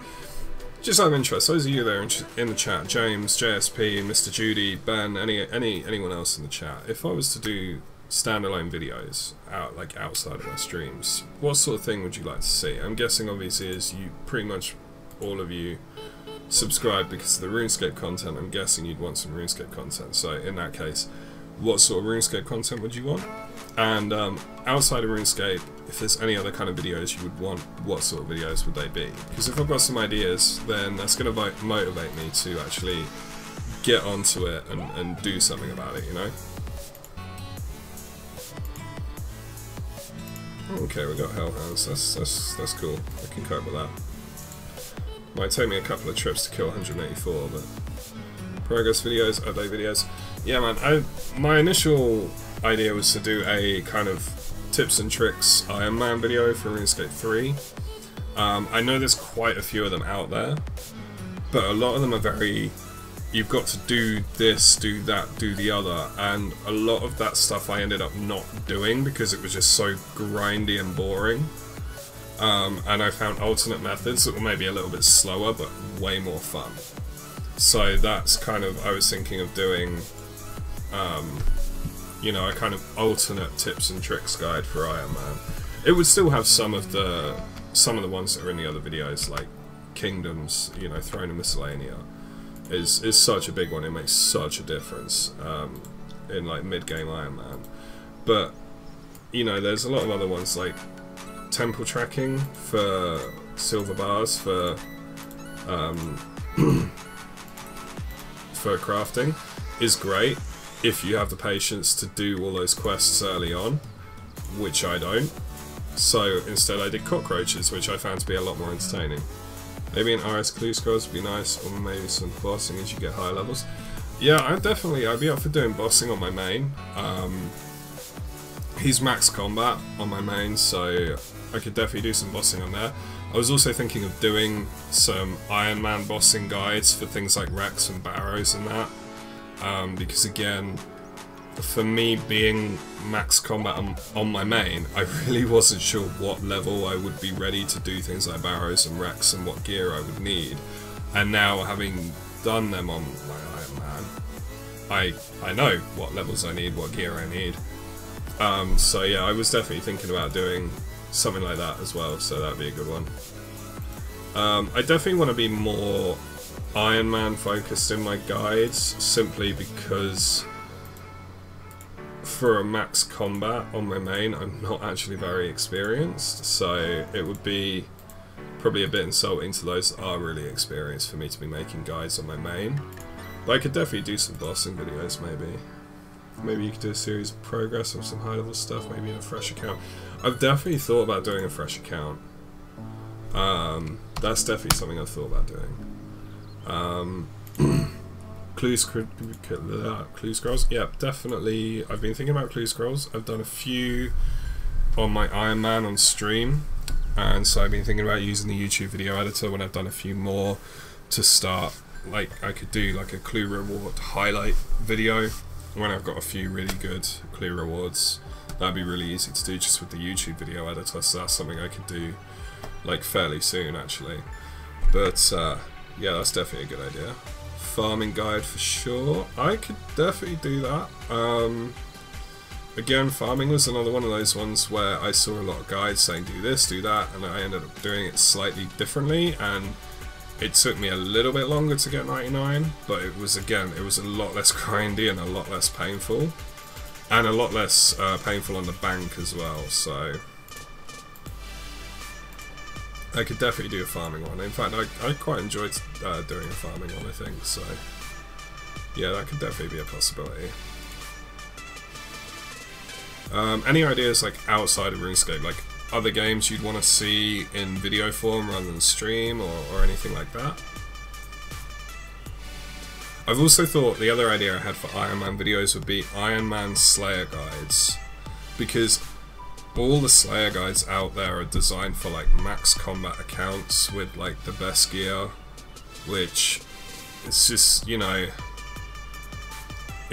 Just out of interest, those of you that are in the chat, James, JSP, Mr. Judy, Ben, anyone else in the chat, if I was to do standalone videos outside of my streams, what sort of thing would you like to see? I'm guessing obviously as you pretty much all of you subscribe because of the RuneScape content, I'm guessing you'd want some RuneScape content. So in that case, what sort of RuneScape content would you want? And outside of RuneScape, if there's any other kind of videos you would want, what sort of videos would they be? Because if I've got some ideas, then that's going to motivate me to actually get onto it and do something about it, you know? Okay, we got Hellhounds. That's cool. I can cope with that. Might take me a couple of trips to kill 184, but progress videos, update videos. Yeah, man. My initial idea was to do a kind of tips and tricks Ironman video for RuneScape 3. I know there's quite a few of them out there, but a lot of them are very, you've got to do this, do that, do the other, and a lot of that stuff I ended up not doing because it was just so grindy and boring. And I found alternate methods that were maybe a little bit slower but way more fun. So that's kind of, I was thinking of doing, you know, a kind of alternate tips and tricks guide for Ironman. It would still have some of the ones that are in the other videos, like Kingdoms, you know, Throne of Miscellanea is such a big one. It makes such a difference in like mid-game Ironman. But you know, there's a lot of other ones like temple tracking for silver bars for crafting is great if you have the patience to do all those quests early on, which I don't. So instead I did cockroaches, which I found to be a lot more entertaining. Maybe an RS clue scrolls would be nice, or maybe some bossing as you get higher levels. Yeah, I'd be up for doing bossing on my main. He's max combat on my main, so I could definitely do some bossing on there. I was also thinking of doing some Ironman bossing guides for things like wrecks and barrows and that. Because again, for me being max combat on my main, I really wasn't sure what level I would be ready to do things like barrows and wrecks and what gear I would need. And now having done them on my Ironman, I know what levels I need, what gear I need. So yeah, I was definitely thinking about doing something like that as well, so that'd be a good one. I definitely want to be more Ironman focused in my guides, simply because for a max combat on my main, I'm not actually very experienced, so it would be probably a bit insulting to those that are really experienced for me to be making guides on my main. But I could definitely do some bossing videos, maybe. Maybe you could do a series of progress of some high level stuff, maybe in a fresh account. I've definitely thought about doing a fresh account. That's definitely something I've thought about doing. Clue scrolls? Yeah, definitely. I've been thinking about clue scrolls. I've done a few on my Ironman on stream. and so I've been thinking about using the YouTube video editor when I've done a few more to start. Like, I could do like a clue reward highlight video when I've got a few really good clue rewards. That'd be really easy to do just with the YouTube video editor, so that's something I could do like fairly soon actually. But yeah, that's definitely a good idea. Farming guide for sure. I could definitely do that. Again, farming was another one of those ones where I saw a lot of guides saying do this, do that, and I ended up doing it slightly differently, and it took me a little bit longer to get 99, but it was, again, it was a lot less grindy and a lot less painful, and a lot less painful on the bank as well, so I could definitely do a farming one. In fact, I quite enjoyed doing a farming one, I think, so yeah, that could definitely be a possibility. Any ideas like outside of RuneScape, like other games you'd want to see in video form rather than stream, or anything like that? I've also thought the other idea I had for Ironman videos would be Ironman Slayer guides, because all the Slayer guides out there are designed for like max combat accounts with like the best gear, which it's just, you know,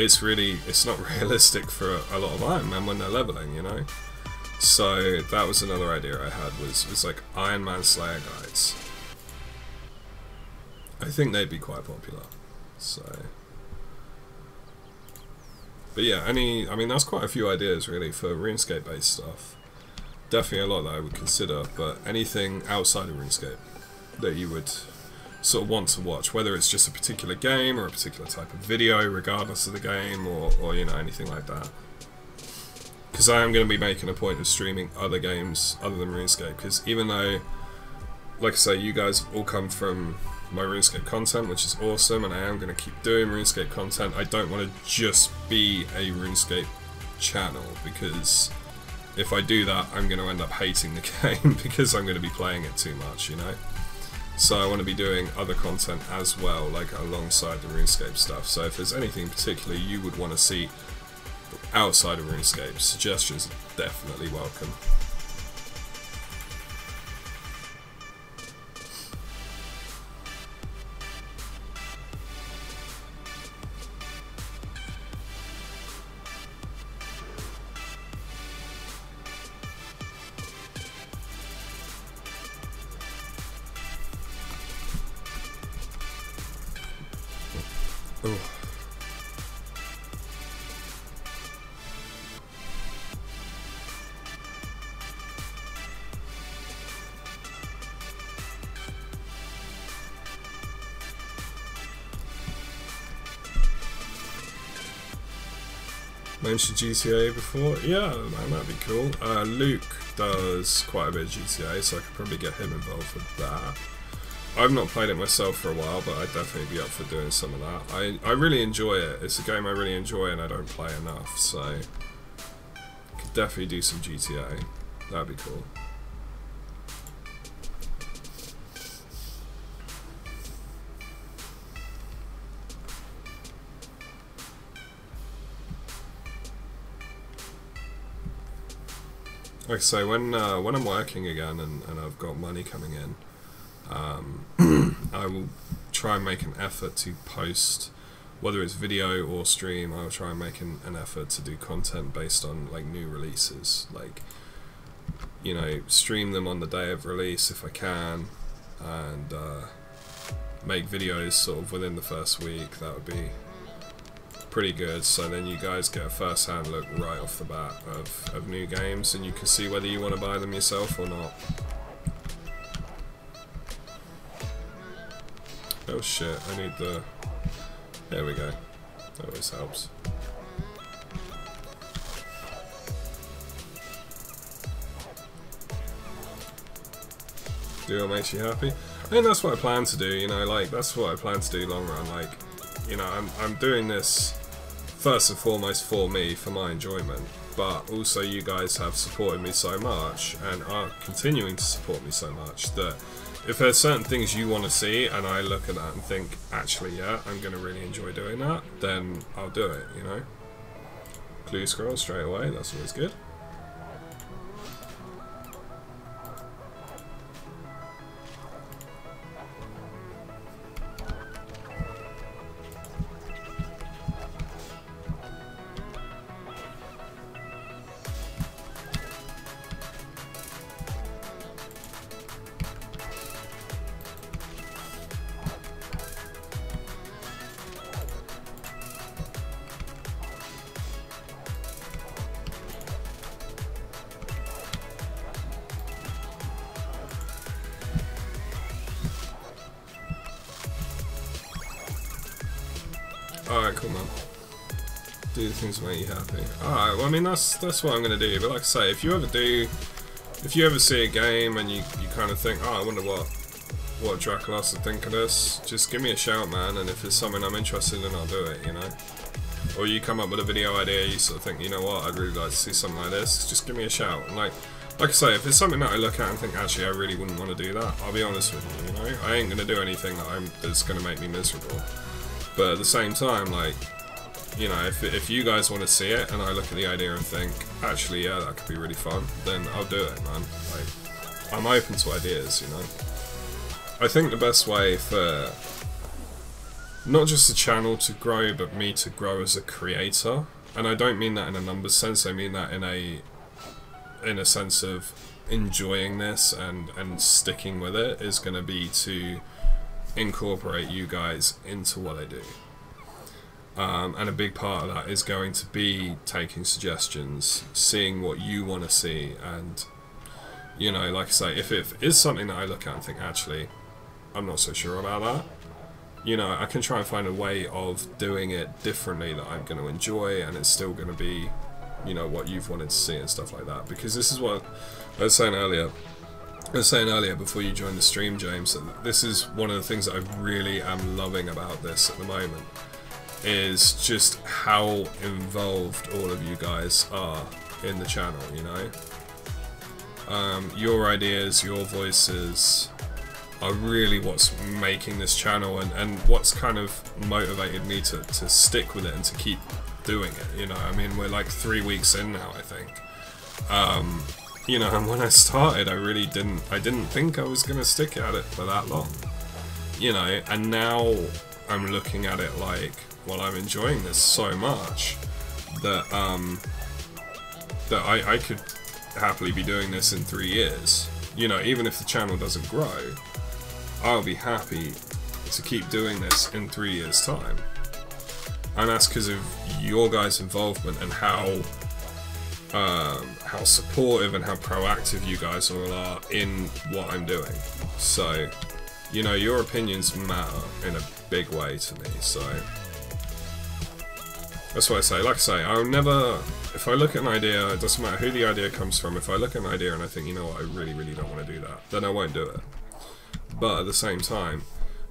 it's not realistic for a lot of Ironman when they're leveling, you know. So that was another idea I had, was like Ironman Slayer guides. I think they'd be quite popular. So, but yeah, I mean that's quite a few ideas really for RuneScape based stuff. Definitely a lot that I would consider, but anything outside of RuneScape that you would sort of want to watch, whether it's just a particular game or a particular type of video, regardless of the game, or you know, anything like that. Because I am going to be making a point of streaming other games other than RuneScape, because even though, like I say, you guys all come from my RuneScape content, which is awesome, and I am going to keep doing RuneScape content, I don't want to just be a RuneScape channel, because if I do that, I'm going to end up hating the game because I'm going to be playing it too much, you know? So I want to be doing other content as well, like alongside the RuneScape stuff. So if there's anything in particular you would want to see outside of RuneScape, suggestions are definitely welcome. Oh. Mentioned GTA before? Yeah, man, that'd be cool. Luke does quite a bit of GTA, so I could probably get him involved with that. I've not played it myself for a while, but I'd definitely be up for doing some of that. I really enjoy it. It's a game I really enjoy and I don't play enough, so could definitely do some GTA. That'd be cool. Like I say, when I'm working again and I've got money coming in, I will try and make an effort to post, whether it's video or stream. I'll try and make an effort to do content based on like new releases, like, you know, stream them on the day of release if I can, and make videos sort of within the first week. That would be pretty good, so then you guys get a first-hand look right off the bat of new games, and you can see whether you want to buy them yourself or not. Oh shit, I need the... There we go. That always helps. Do what makes you happy? I think that's what I plan to do, you know, like, that's what I plan to do long run, like, you know, I'm doing this first and foremost for me, for my enjoyment, but also you guys have supported me so much, and are continuing to support me so much, that if there's certain things you want to see and I look at that and think, actually, yeah, I'm going to really enjoy doing that, then I'll do it, you know? Clue scroll straight away, that's always good. Alright, cool, man. Do the things that make you happy. Alright, well, I mean, that's what I'm going to do. But like I say, if you ever see a game and you kind of think, oh, I wonder what Draculas would think of this, just give me a shout, man, and if it's something I'm interested in, I'll do it, you know? Or you come up with a video idea, you sort of think, you know what, I'd really like to see something like this, just give me a shout. And like I say, if it's something that I look at and think, actually, I really wouldn't want to do that, I'll be honest with you, you know? I ain't going to do anything that's going to make me miserable. But at the same time, like, you know, if you guys want to see it and I look at the idea and think, actually, yeah, that could be really fun, then I'll do it, man. Like, I'm open to ideas, you know? I think the best way for not just the channel to grow, but me to grow as a creator, and I don't mean that in a numbers sense, I mean that in a sense of enjoying this and sticking with it, is going to be to incorporate you guys into what I do. And a big part of that is going to be taking suggestions, seeing what you want to see, and, you know, like I say, if it is something that I look at and think, actually, I'm not so sure about that, you know, I can try and find a way of doing it differently that I'm going to enjoy, and it's still going to be, you know, what you've wanted to see and stuff like that. Because this is what I was saying earlier. Before you joined the stream, James, that this is one of the things that I really am loving about this at the moment, is just how involved all of you guys are in the channel, you know? Your ideas, your voices are really what's making this channel, and what's kind of motivated me to stick with it and to keep doing it, you know? I mean, we're like 3 weeks in now, I think. You know, and when I started, I didn't think I was going to stick at it for that long, you know? And now I'm looking at it like, well, I'm enjoying this so much that that I could happily be doing this in 3 years. You know, even if the channel doesn't grow, I'll be happy to keep doing this in 3 years' time. And that's because of your guys' involvement and how supportive and how proactive you guys all are in what I'm doing. So, you know, your opinions matter in a big way to me, so that's what I say. Like I say, I'll never, if I look at an idea, it doesn't matter who the idea comes from, if I look at an idea and I think, you know what, I really, really don't want to do that, then I won't do it. But at the same time,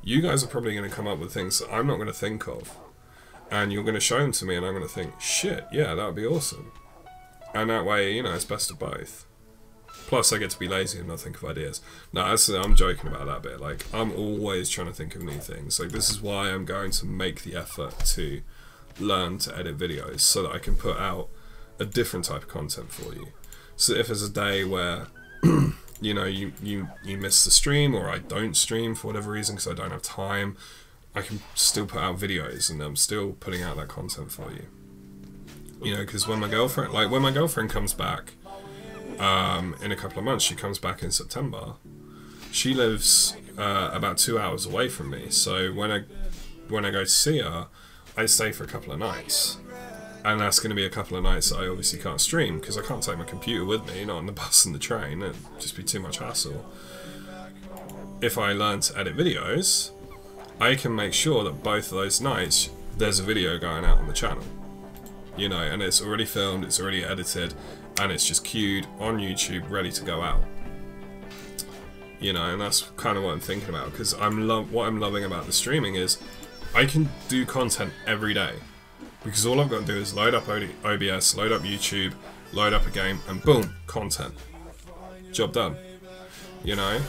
you guys are probably going to come up with things that I'm not going to think of, and you're going to show them to me and I'm going to think, shit, yeah, that would be awesome. And that way, you know, it's best of both. Plus, I get to be lazy and not think of ideas. No, I'm joking about that bit. Like, I'm always trying to think of new things. Like, this is why I'm going to make the effort to learn to edit videos, so that I can put out a different type of content for you. So if there's a day where, you know, you miss the stream, or I don't stream for whatever reason because I don't have time, I can still put out videos and I'm still putting out that content for you. You know, because when my girlfriend comes back in a couple of months, she comes back in September, she lives about 2 hours away from me, so when I go to see her, I stay for a couple of nights, and that's going to be a couple of nights that I obviously can't stream because I can't take my computer with me, not on the bus and the train, it'd just be too much hassle. If I learn to edit videos, I can make sure that both of those nights there's a video going out on the channel, you know, and it's already filmed, it's already edited, and it's just queued on YouTube, ready to go out. You know, and that's kind of what I'm thinking about, because what I'm loving about the streaming is I can do content every day, because all I've got to do is load up OBS, load up YouTube, load up a game, and boom, content. Job done. You know?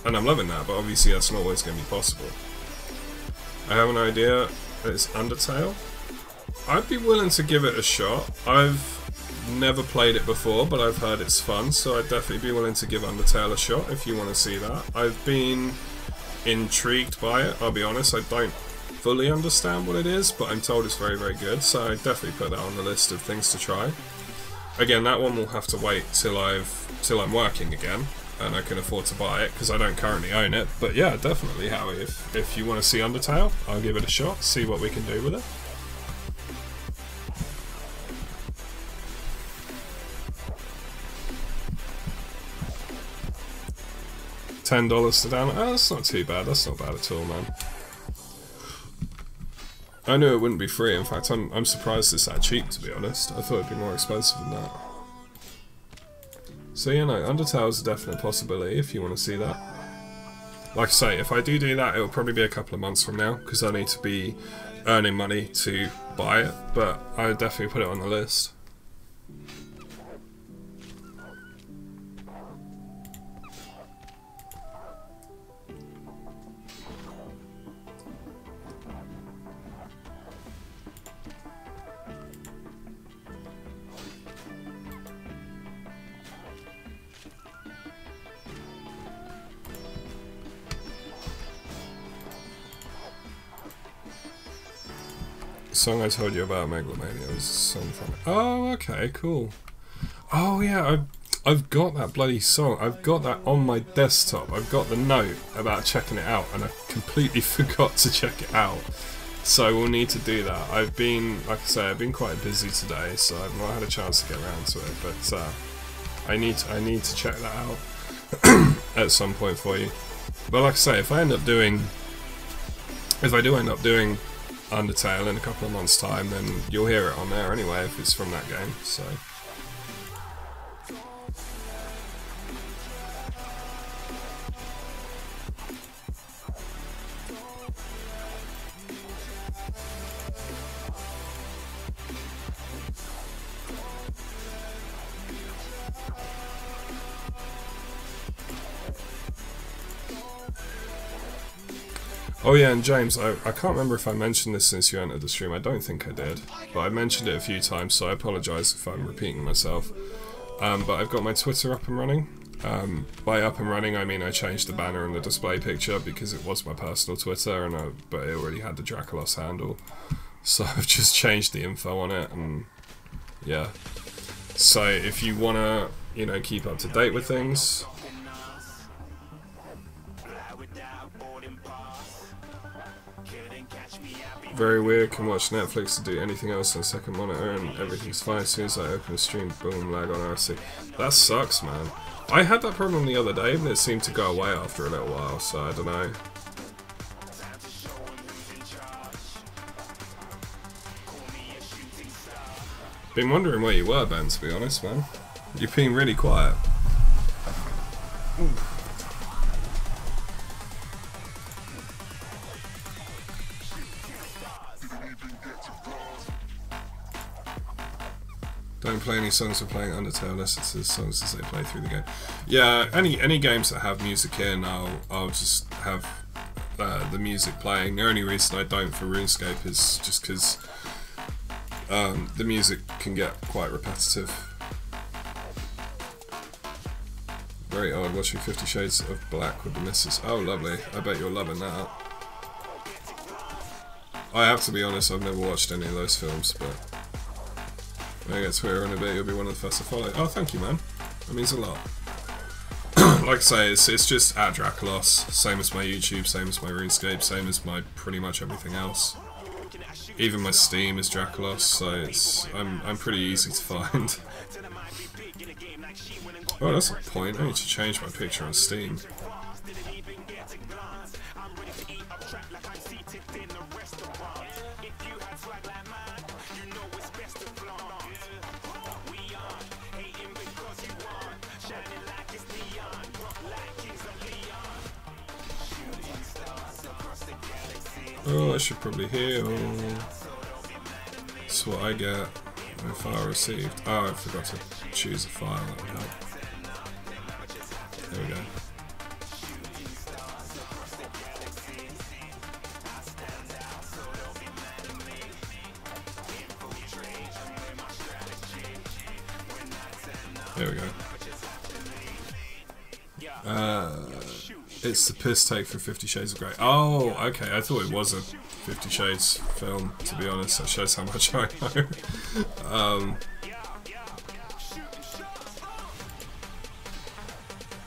And I'm loving that, but obviously that's not always going to be possible. I have an idea. It's Undertale. I'd be willing to give it a shot. I've never played it before, but I've heard it's fun, so I'd definitely be willing to give Undertale a shot if you want to see that. I've been intrigued by it, I'll be honest. I don't fully understand what it is, but I'm told it's very, very good, so I'd definitely put that on the list of things to try. Again, that one will have to wait till I'm working again and I can afford to buy it, because I don't currently own it. But yeah, definitely, Howie, if you want to see Undertale, I'll give it a shot, see what we can do with it. $10 to download. Oh, that's not too bad. That's not bad at all, man. I knew it wouldn't be free. In fact, I'm surprised it's that cheap, to be honest. I thought it'd be more expensive than that. So you know, Undertale's a definite possibility if you want to see that. Like I say, if I do that, it'll probably be a couple of months from now, because I need to be earning money to buy it, but I would definitely put it on the list. Song I told you about Megalomania was a song from it. Oh, okay, cool. Oh yeah, I've got that bloody song. I've got that on my desktop. I've got the note about checking it out, and I completely forgot to check it out. So we'll need to do that. I've been, like I say, I've been quite busy today, so I've not had a chance to get around to it. But I need to check that out at some point for you. But like I say, if I do end up doing Undertale in a couple of months' time, then you'll hear it on there anyway if it's from that game. So. Oh yeah, and James, I can't remember if I mentioned this since you entered the stream. I don't think I did, but I mentioned it a few times, so I apologise if I'm repeating myself. But I've got my Twitter up and running. By up and running, I mean I changed the banner and the display picture because it was my personal Twitter, but it already had the Draculos handle. So I've just changed the info on it, and yeah. So if you want to, you know, keep up to date with things. Very weird, can watch Netflix and do anything else on a second monitor and everything's fine. As soon as I open the stream, boom, lag on RS3. That sucks, man. I had that problem the other day, but it seemed to go away after a little while, so I don't know. Been wondering where you were, Ben, to be honest, man. You've been really quiet. Oof. Don't play any songs for playing Undertale, listen to the songs as they play through the game. Yeah, any games that have music in, I'll just have the music playing. The only reason I don't for RuneScape is just because the music can get quite repetitive. Very odd watching 50 Shades of Black with the missus. Oh, lovely. I bet you're loving that. I have to be honest, I've never watched any of those films, but when I get Twitter in a bit, you'll be one of the first to follow. Oh, thank you, man. That means a lot. Like I say, it's just at Draculos, same as my YouTube, same as my RuneScape, same as my pretty much everything else. Even my Steam is Draculos, so I'm pretty easy to find. Oh, that's a point. I need to change my picture on Steam. Oh, I should probably hear. Oh, that's what I get. No file received. Oh, I forgot to choose a file. That would help. There we go. There we go. It's the piss take for 50 Shades of Grey. Oh, okay. I thought it was a 50 Shades film, to be honest. That shows how much I know.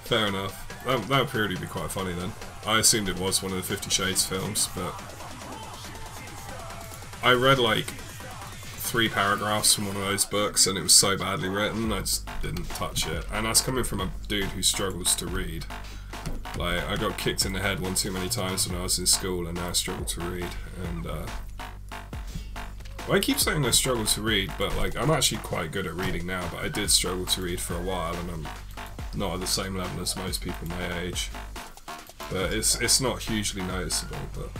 Fair enough. That would probably be quite funny then. I assumed it was one of the 50 Shades films, but I read like 3 paragraphs from one of those books and it was so badly written I just didn't touch it. And that's coming from a dude who struggles to read. Like, I got kicked in the head one too many times when I was in school and now I struggle to read, and Well, I keep saying I struggle to read, but like I'm actually quite good at reading now, but I did struggle to read for a while, and I'm not at the same level as most people my age. But it's not hugely noticeable, but...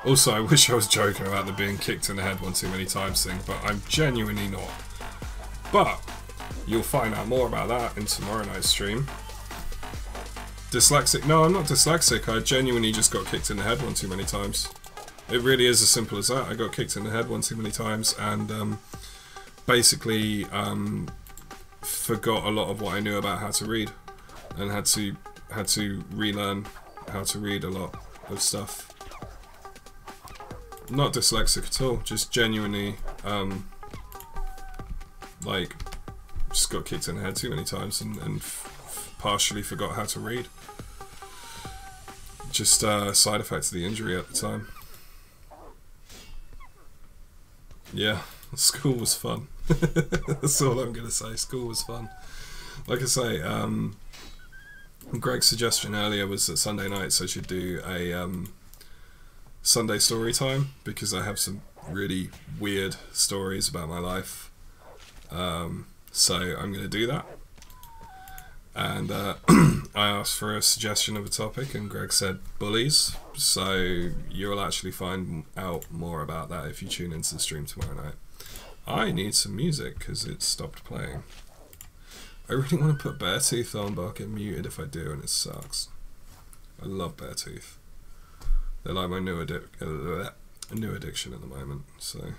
Also, I wish I was joking about the being kicked in the head one too many times thing, but I'm genuinely not. But you'll find out more about that in tomorrow night's stream. Dyslexic? No, I'm not dyslexic. I genuinely just got kicked in the head one too many times. It really is as simple as that. I got kicked in the head one too many times, and basically forgot a lot of what I knew about how to read, and had to relearn how to read a lot of stuff. Not dyslexic at all. Just genuinely like just got kicked in the head too many times, and partially forgot how to read. Just a side effect of the injury at the time. Yeah, school was fun. That's all I'm gonna say. School was fun. Like I say, Greg's suggestion earlier was that Sunday nights I should do a Sunday story time, because I have some really weird stories about my life. So I'm gonna do that. And I asked for a suggestion of a topic, and Greg said bullies. So you'll actually find out more about that if you tune into the stream tomorrow night. I need some music because it stopped playing. I really want to put Beartooth on, but I'll get muted if I do, and it sucks. I love Beartooth. They're like my new addiction at the moment. So.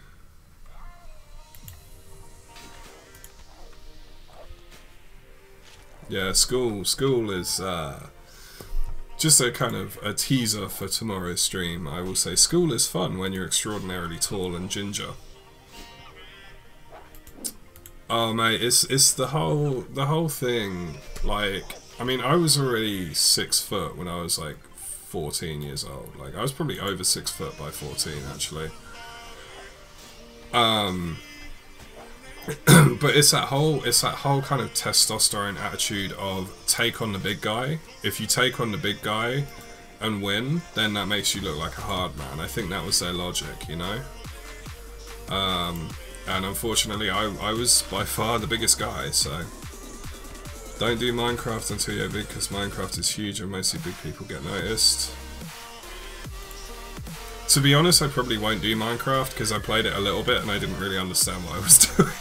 Yeah, school is just a kind of a teaser for tomorrow's stream. I will say school is fun when you're extraordinarily tall and ginger. Oh mate, it's the whole thing. Like, I mean, I was already 6 foot when I was like 14 years old. Like, I was probably over 6 foot by 14 actually. But it's that whole kind of testosterone attitude of take on the big guy. If you take on the big guy and win, then that makes you look like a hard man. I think that was their logic, you know. And unfortunately, I was by far the biggest guy. So don't do Minecraft until you're big, because Minecraft is huge and mostly big people get noticed. To be honest, I probably won't do Minecraft because I played it a little bit and I didn't really understand what I was doing.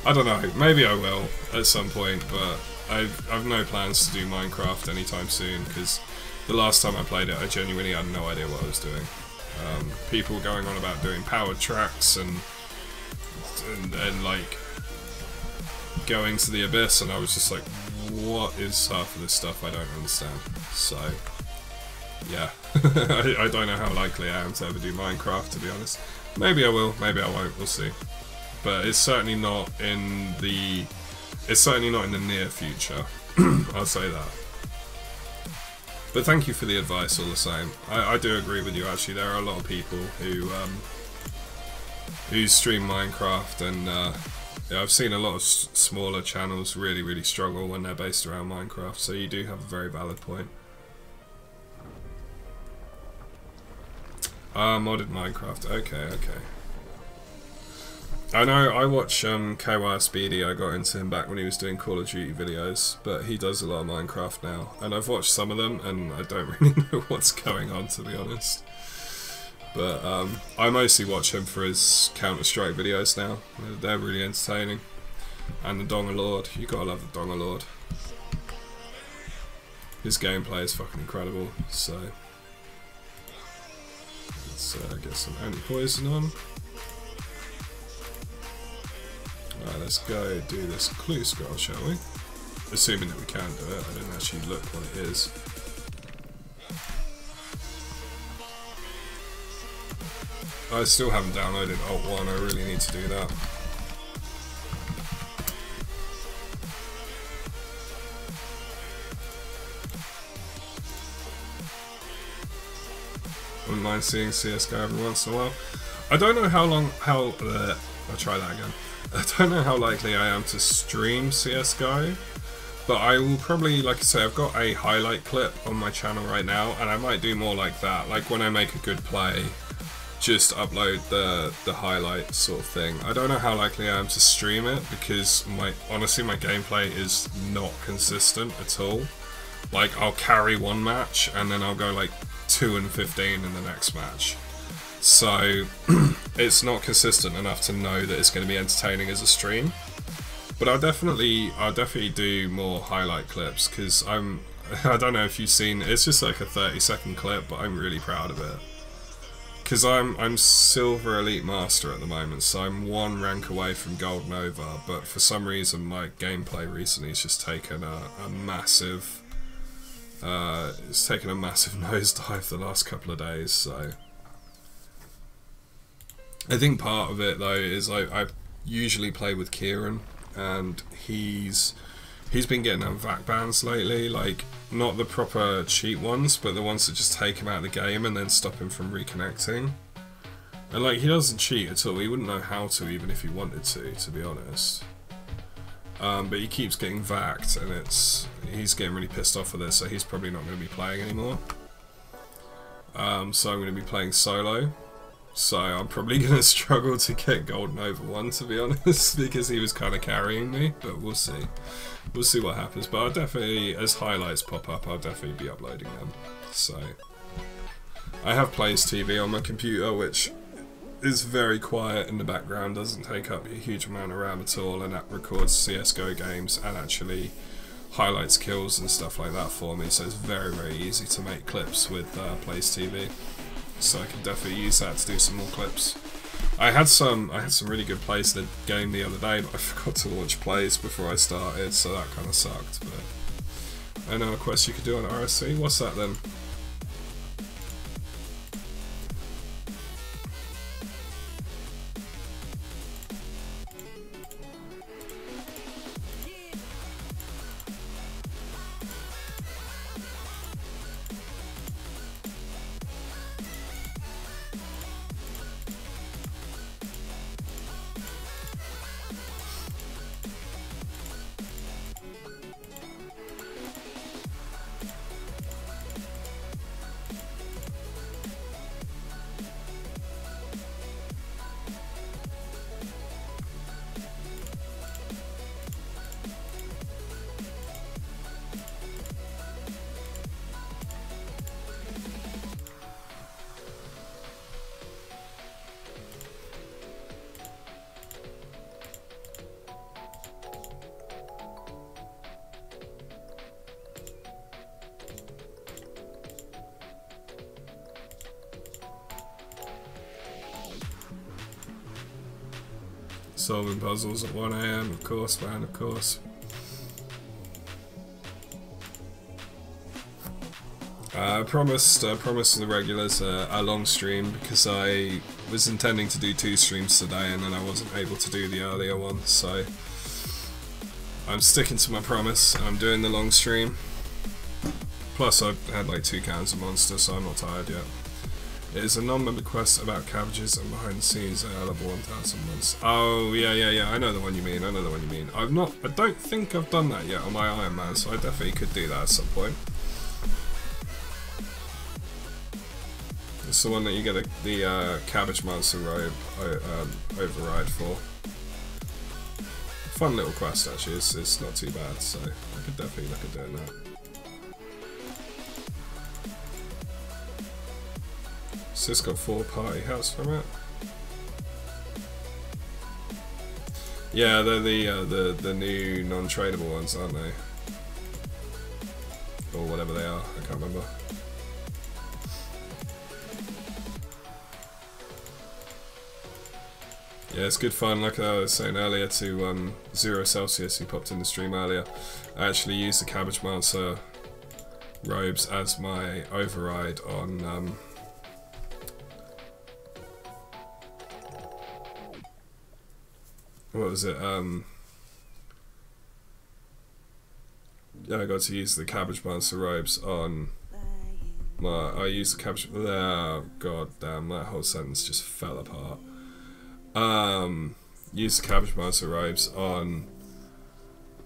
I don't know, maybe I will at some point, but I've no plans to do Minecraft anytime soon, because the last time I played it I genuinely had no idea what I was doing. People going on about doing powered tracks and like going to the abyss, and I was just like, what is half of this stuff I don't understand? So yeah, I don't know how likely I am to ever do Minecraft, to be honest. Maybe I will, maybe I won't, we'll see. But it's certainly not in the near future. I'll say that. But thank you for the advice all the same. I do agree with you actually. There are a lot of people who stream Minecraft, and yeah, I've seen a lot of smaller channels really struggle when they're based around Minecraft, so you do have a very valid point. Modded Minecraft. Okay. I know, I watch KY Speedy. I got into him back when he was doing Call of Duty videos, but he does a lot of Minecraft now, and I've watched some of them and I don't really know what's going on, to be honest. But I mostly watch him for his Counter-Strike videos now. They're really entertaining. And the Donga Lord, you gotta love the Donga Lord. His gameplay is fucking incredible, so let's get some anti-poison on. Alright, let's go do this clue scroll, shall we? Assuming that we can do it. I didn't actually look what it is. I still haven't downloaded Alt 1, I really need to do that. Wouldn't mind seeing CSGO every once in a while. I don't know I'll try that again. I don't know how likely I am to stream CSGO, but I will probably, like I say, I've got a highlight clip on my channel right now, and I might do more like that. Like when I make a good play, just upload the highlight sort of thing. I don't know how likely I am to stream it because honestly my gameplay is not consistent at all. Like, I'll carry one match and then I'll go like 2-15 in the next match. So it's not consistent enough to know that it's going to be entertaining as a stream. But I'll definitely do more highlight clips because I don't know if you've seen, it's just like a 30-second clip, but I'm really proud of it. Because I'm Silver Elite Master at the moment, so I'm one rank away from Gold Nova, but for some reason my gameplay recently has just taken a massive nosedive the last couple of days, so I think part of it though is I usually play with Kieran, and he's been getting them VAC bans lately, like not the proper cheat ones, but the ones that just take him out of the game and then stop him from reconnecting. And like, he doesn't cheat at all, he wouldn't know how to even if he wanted to be honest. But he keeps getting VAC'd and he's getting really pissed off with it, so he's probably not going to be playing anymore. So I'm going to be playing solo. So I'm probably going to struggle to get Gold Nova 1 to be honest, because he was kind of carrying me, but we'll see. We'll see what happens, but I'll definitely, as highlights pop up, I'll definitely be uploading them. So I have Plays TV on my computer, which is very quiet in the background, doesn't take up a huge amount of RAM at all, and that records CSGO games and actually highlights kills and stuff like that for me, so it's very, very easy to make clips with Plays TV. So I can definitely use that to do some more clips. I had some really good plays in the game the other day, but I forgot to launch plays before I started, so that kind of sucked. But I know a quest you could do on RS3. What's that then? Solving puzzles at 1 AM, of course, man, of course. I promised the regulars a long stream because I was intending to do 2 streams today and then I wasn't able to do the earlier one, so I'm sticking to my promise and I'm doing the long stream. Plus I've had like 2 cans of Monster, so I'm not tired yet. It is a non-member quest about cabbages and behind the scenes at level 1000 months. Oh, yeah, I know the one you mean, I don't think I've done that yet on my Ironman, so I definitely could do that at some point. It's the one that you get the Cabbage Monster robe override for. Fun little quest actually, it's not too bad, so I could definitely look at doing that. Sis got 4 party hats from it. Yeah, they're the new non-tradable ones, aren't they? Or whatever they are, I can't remember. Yeah, it's good fun. Like I was saying earlier to Zero Celsius, who popped in the stream earlier, I actually used the Cabbage Monster robes as my override on what was it? Yeah, I got to use the Cabbage Monster robes on my. I used the cabbage. Oh, god damn! That whole sentence just fell apart. Used the Cabbage Monster robes on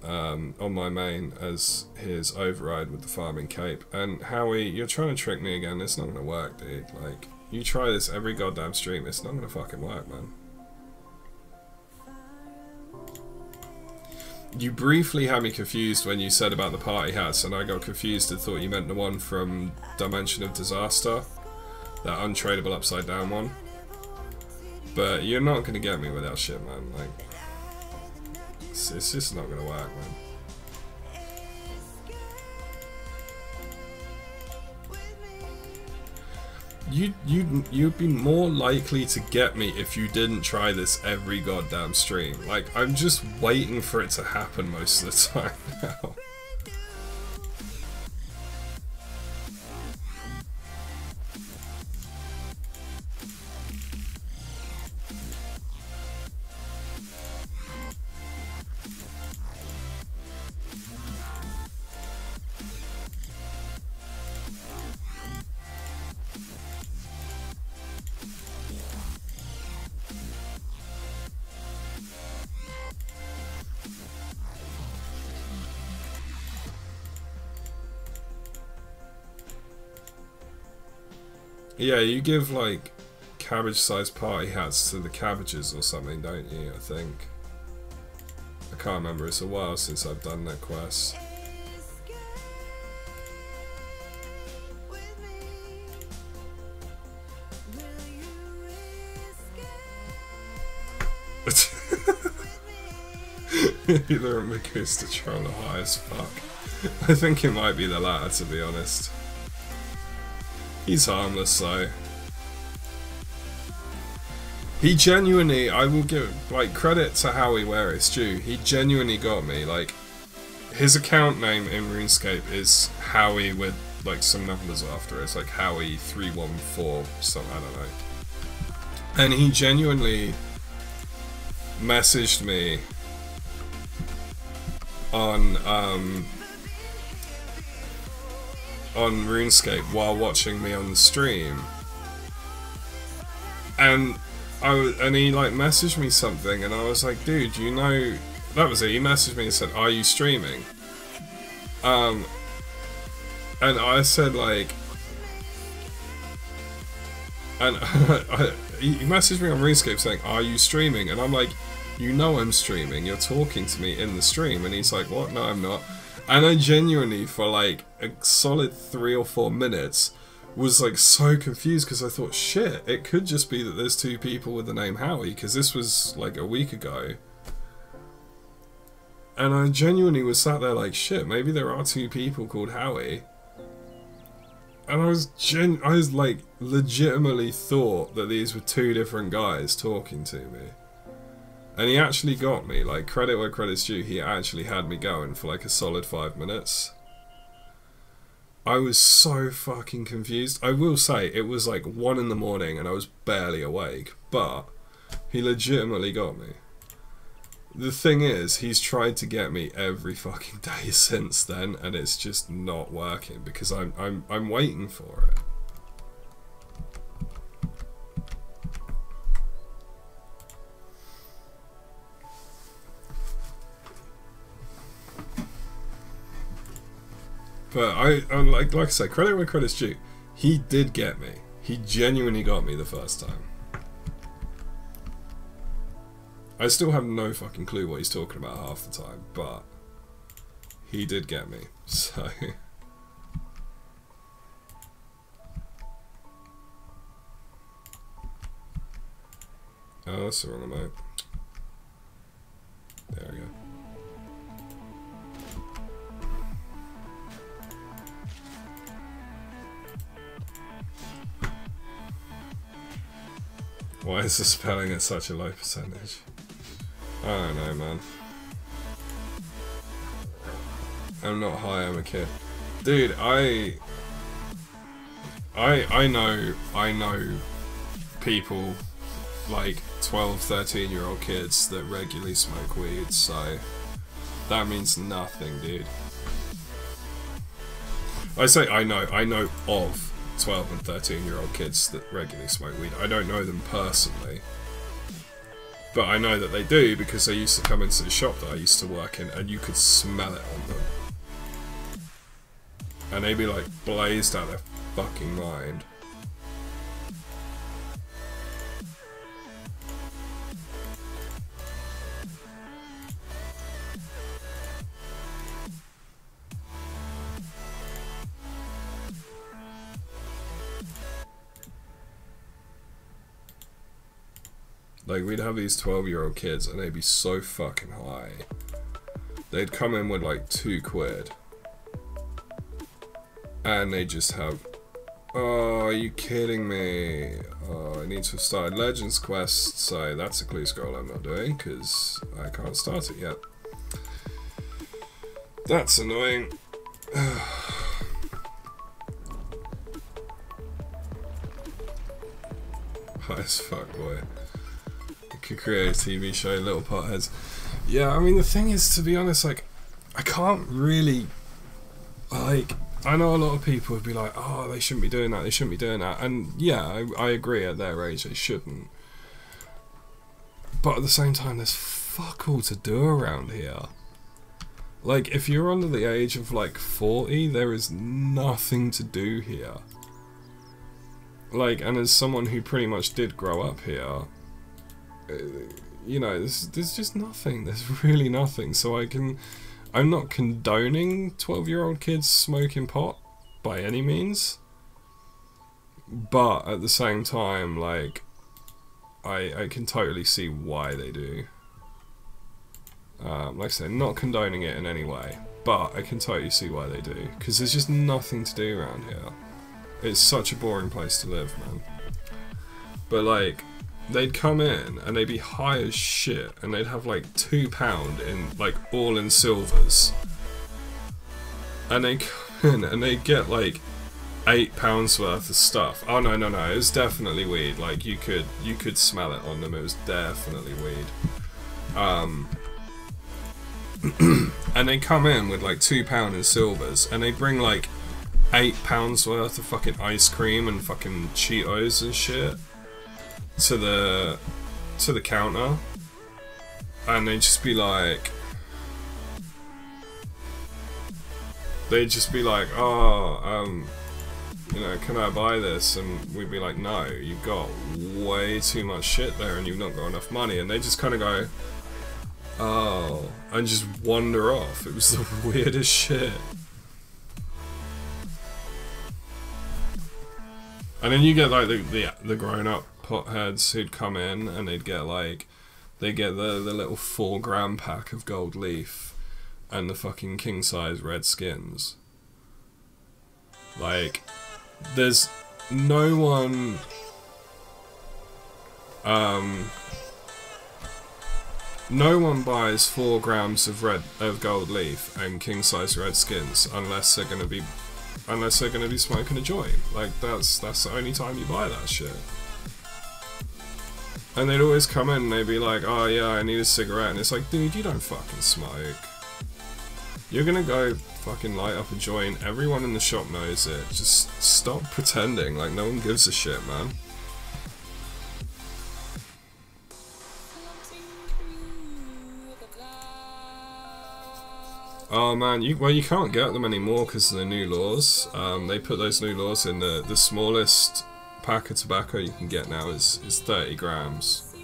my main as his override with the farming cape. And Howie, you're trying to trick me again. It's not gonna work, dude. Like, You try this every goddamn stream, it's not gonna fucking work, man. You briefly had me confused when you said about the party hats, and I got confused and thought you meant the one from Dimension of Disaster. That untradeable upside down one. But you're not gonna get me with that shit, man. Like, it's just not gonna work, man. You'd be more likely to get me if you didn't try this every goddamn stream. Like, I'm just waiting for it to happen most of the time now. Yeah, you give like cabbage-sized party hats to the cabbages or something, don't you? I think. I can't remember. It's a while since I've done that quest. Either a Magusta troll or high as fuck. I think it might be the latter, to be honest. He's harmless though. He genuinely, I will give like credit to Howie where it's due. He genuinely got me. Like, his account name in RuneScape is Howie with like some numbers after it. It's like Howie 314 something, I don't know. And he genuinely messaged me on RuneScape while watching me on the stream, and he like messaged me something, and I was like, dude, you know, that was it. He messaged me and said, "Are you streaming?" And I said like, and he messaged me on RuneScape saying, "Are you streaming?" And I'm like, you know I'm streaming. You're talking to me in the stream. And he's like, what? No, I'm not. And I genuinely, for like a solid 3 or 4 minutes, was like so confused because I thought, shit, it could just be that there's 2 people with the name Howie, because this was like a week ago. And I genuinely was sat there like, shit, maybe there are 2 people called Howie. And I was like legitimately thought that these were 2 different guys talking to me. And he actually got me, like, credit where credit's due, he actually had me going for like a solid 5 minutes. I was so fucking confused. I will say, it was like 1 in the morning and I was barely awake, but he legitimately got me. The thing is, he's tried to get me every fucking day since then, and it's just not working because I'm waiting for it. But like I say, credit where credit's due. He did get me. He genuinely got me the first time. I still have no fucking clue what he's talking about half the time, but he did get me. So oh, that's the wrong amount. There we go. Why is the spelling at such a low percentage? I don't know, man. I'm not high, I'm a kid. Dude, I know people like 12, 13-year-old kids that regularly smoke weed, so that means nothing, dude. I say I know of 12 and 13-year-old kids that regularly smoke weed. I don't know them personally, but I know that they do because they used to come into the shop that I used to work in and you could smell it on them. And they'd be like blazed out of their fucking mind. Like, we'd have these 12-year-old kids and they'd be so fucking high. They'd come in with like £2. And they just have, oh, are you kidding me? Oh, I need to have started Legends Quest, so that's a clue scroll I'm not doing, because I can't start it yet. That's annoying. High as fuck, boy. I could create a TV show, Little Potheads. Yeah, I mean, the thing is, to be honest, like, I can't really, like, I know a lot of people would be like, oh, they shouldn't be doing that, they shouldn't be doing that. And yeah, I agree, at their age they shouldn't. But at the same time, there's fuck all to do around here. Like, if you're under the age of like 40, there is nothing to do here. Like, and as someone who pretty much did grow up here, you know, there's just nothing. There's really nothing. So I'm not condoning 12-year-old kids smoking pot by any means, but at the same time, like, I can totally see why they do. Like I said, not condoning it in any way, but I can totally see why they do, because there's just nothing to do around here. It's such a boring place to live, man. But like, they'd come in and they'd be high as shit, and they'd have like £2 in, like, all in silvers, and they come in and they get like £8 worth of stuff. Oh no, it was definitely weed. Like, you could smell it on them. It was definitely weed. And they come in with like £2 in silvers, and they bring like £8 worth of fucking ice cream and fucking Cheetos and shit to the counter, and they'd just be like, oh, you know, can I buy this? And we'd be like, no, you've got way too much shit there and you've not got enough money. And they just kind of go, oh, and just wander off. It was the weirdest shit. And then you get like the grown-up potheads who'd come in, and they'd get like, they get the little 4-gram pack of gold leaf and the fucking king-size red skins. Like, there's no one no one buys 4 grams of gold leaf and king-size red skins unless they're gonna be smoking a joint. Like, that's the only time you buy that shit. And they'd always come in and they'd be like, oh yeah, I need a cigarette, and it's like, dude, you don't fucking smoke. You're gonna go fucking light up a joint, everyone in the shop knows it. Just stop pretending like no one gives a shit, man. Oh man, you can't get them anymore because of the new laws. They put those new laws in. The smallest pack of tobacco you can get now is 30 grams.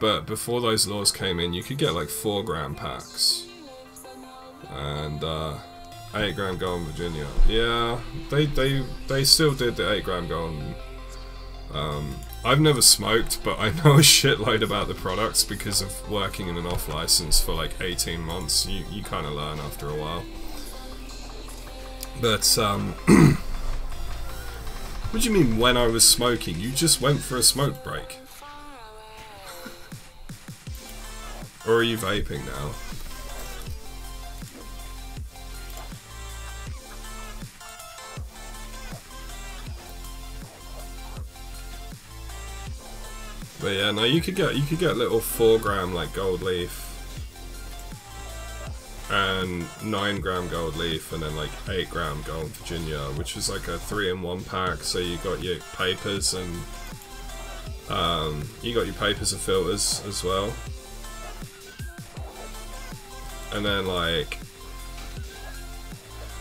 But before those laws came in, you could get like 4-gram packs. And 8-gram gold in Virginia. Yeah, they still did the 8-gram gold. I've never smoked, but I know a shitload about the products because of working in an off license for like 18 months. You kind of learn after a while. But what do you mean when I was smoking? You just went for a smoke break. Or are you vaping now? But yeah, no, you could get little 4-gram like gold leaf and 9-gram gold leaf, and then like 8-gram gold Virginia, which is like a 3-in-1 pack. So you got your papers and filters as well. And then like,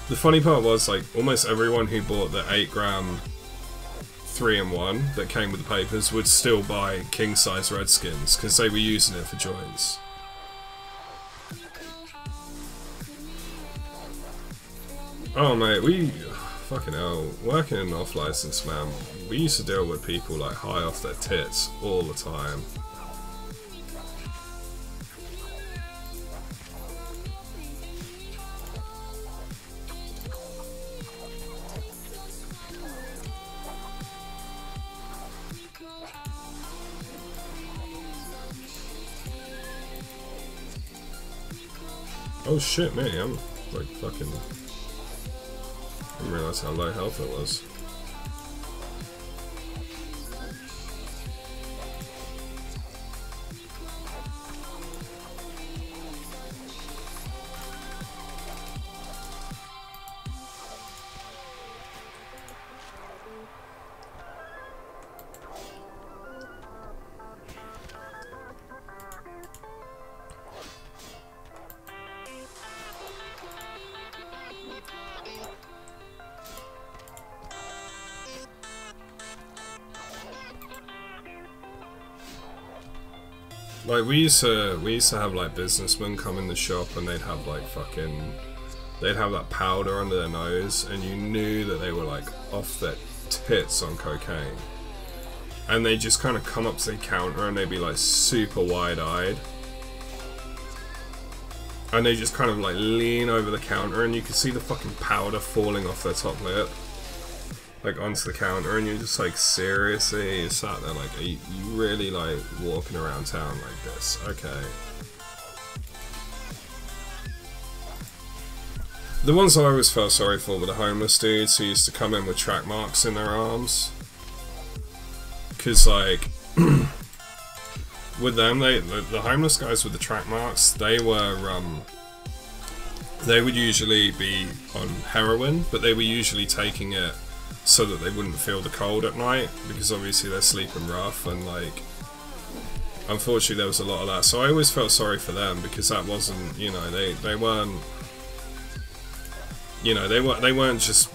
the funny part was like almost everyone who bought the 8-gram 3-in-1 that came with the papers would still buy king-size red skins because they were using it for joints. Oh mate, fucking hell. Working in an off-license, man, we used to deal with people like high off their tits all the time. Oh shit, me, I'm like fucking... I didn't realise how low health it was. Like we used to have like businessmen come in the shop and they'd have like they'd have that powder under their nose and you knew that they were like off their tits on cocaine. And they just kind of come up to the counter and they'd be like super wide-eyed. And they just kind of like lean over the counter and you could see the fucking powder falling off their top lip. Like onto the counter, and you're just like, seriously, you sat there like, are you really like walking around town like this? Okay. The ones I always felt sorry for were the homeless dudes who used to come in with track marks in their arms. Cause like, with them, the homeless guys with the track marks, they would usually be on heroin, but they were usually taking it so that they wouldn't feel the cold at night, because obviously they're sleeping rough, and like, unfortunately there was a lot of that. So I always felt sorry for them, because that wasn't, you know, they weren't, you know, they weren't just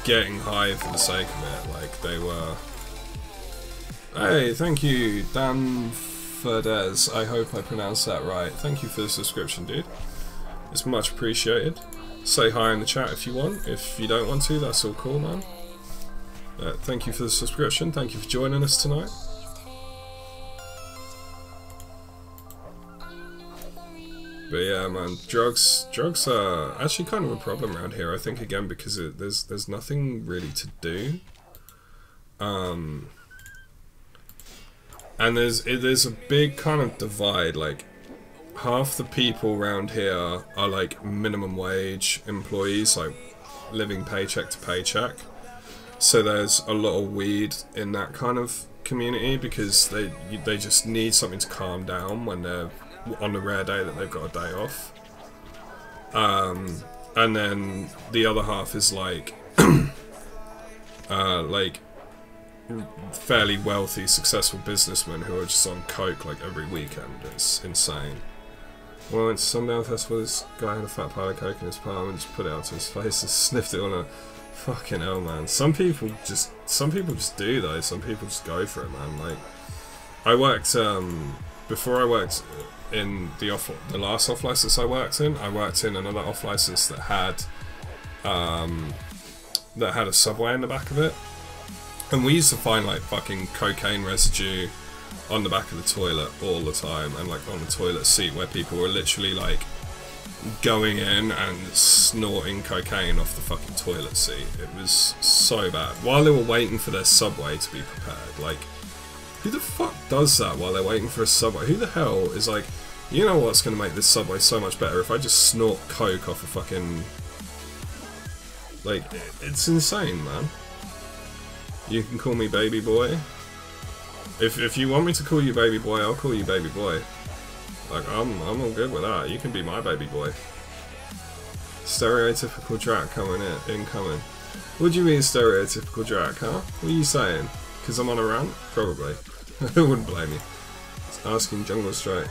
getting high for the sake of it. Like they were. Hey, thank you, Dan Ferdez. I hope I pronounced that right. Thank you for the subscription, dude. It's much appreciated. Say hi in the chat if you want. If you don't want to, that's all cool, man. Thank you for the subscription. Thank you for joining us tonight. But yeah, man, drugs are actually kind of a problem around here. I think again because there's nothing really to do, and there's a big kind of divide. Like half the people around here are like minimum wage employees, like living paycheck to paycheck. So there's a lot of weed in that kind of community because they just need something to calm down when they're on the rare day that they've got a day off. And then the other half is like fairly wealthy, successful businessmen who are just on coke like every weekend. It's insane. When I went to Sundown Festival, this guy had a fat pile of coke in his palm and just put it out to his face and sniffed it on a... Fucking hell, man. Some people just do though. Some people just go for it, man. Like, I worked before I worked in the last off license I worked in another off license that had a subway in the back of it, and we used to find like fucking cocaine residue on the back of the toilet all the time, and like on the toilet seat where people were literally like going in and snorting cocaine off the fucking toilet seat. It was so bad. While they were waiting for their subway to be prepared. Like, who the fuck does that while they're waiting for a subway? Who the hell is like, you know what's going to make this subway so much better? If I just snort coke off a fucking... Like, it's insane, man. You can call me baby boy. If you want me to call you baby boy, I'll call you baby boy. Like, I'm all good with that. You can be my baby boy. Stereotypical Drac coming in, incoming. What do you mean stereotypical Drac, huh? What are you saying? Because I'm on a rant? Probably. I wouldn't blame you. It's asking Jungle Strike.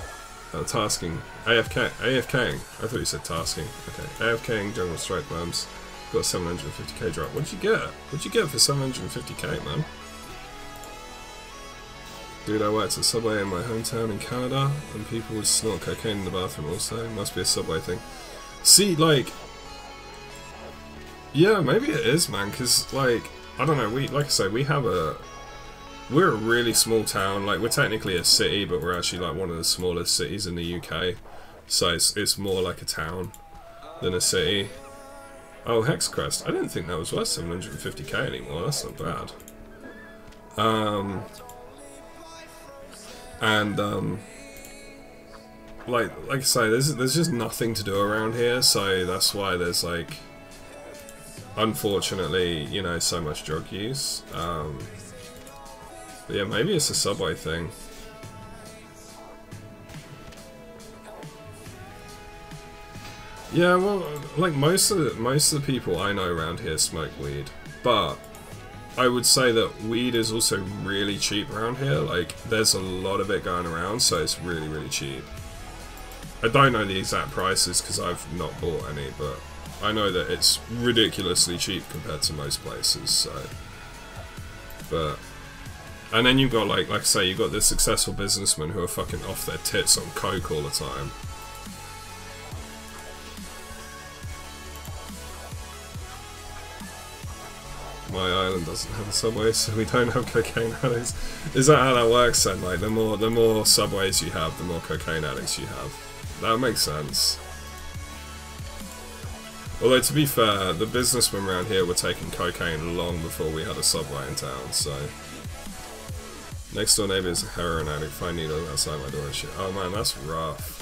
Tasking. AFKing. I thought you said tasking. Okay. AFKing Jungle Strike Worms. Got a 750k drop. What did you get? What did you get for 750k, man? Dude, I worked at Subway in my hometown in Canada, and people would snort cocaine in the bathroom also. Must be a Subway thing. See, like... Yeah, maybe it is, man, because, like, I don't know, like I say, we're a really small town. Like, we're technically a city, but we're actually, like, one of the smallest cities in the UK. So it's more like a town than a city. Oh, Hexcrest. I didn't think that was worth 750k anymore. That's not bad. Like I say, there's just nothing to do around here, so that's why there's, like, unfortunately, you know, so much drug use. But yeah, maybe it's a subway thing. Yeah, well, like, most of the people I know around here smoke weed, but I would say that weed is also really cheap around here. Like, there's a lot of it going around, so it's really, really cheap. I don't know the exact prices because I've not bought any, but I know that it's ridiculously cheap compared to most places, so... But... And then you've got, like I say, you've got the successful businessmen who are fucking off their tits on coke all the time. My island doesn't have a subway, so we don't have cocaine addicts. Is that how that works then? Like, the more subways you have, the more cocaine addicts you have. That makes sense. Although, to be fair, the businessmen around here were taking cocaine long before we had a subway in town, so... Next door neighbour is a heroin addict, find needles outside my door and shit. Oh man, that's rough.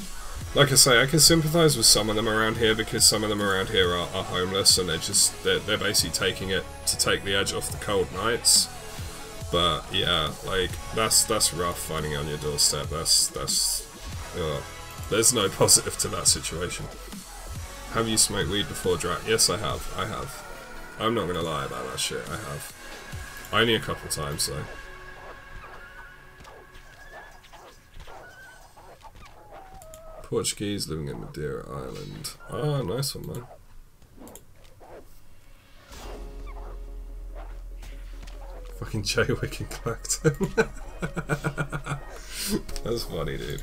Like I say, I can sympathise with some of them around here because some of them around here are homeless and they're basically taking it to take the edge off the cold nights. But yeah, like that's rough finding it on your doorstep. There's no positive to that situation. Have you smoked weed before, Drac? Yes, I have. I'm not gonna lie about that shit. I have. Only a couple times though. Portuguese living in Madeira Island. Ah, nice one, man. Fucking Jaywick and Clacton. That's funny, dude.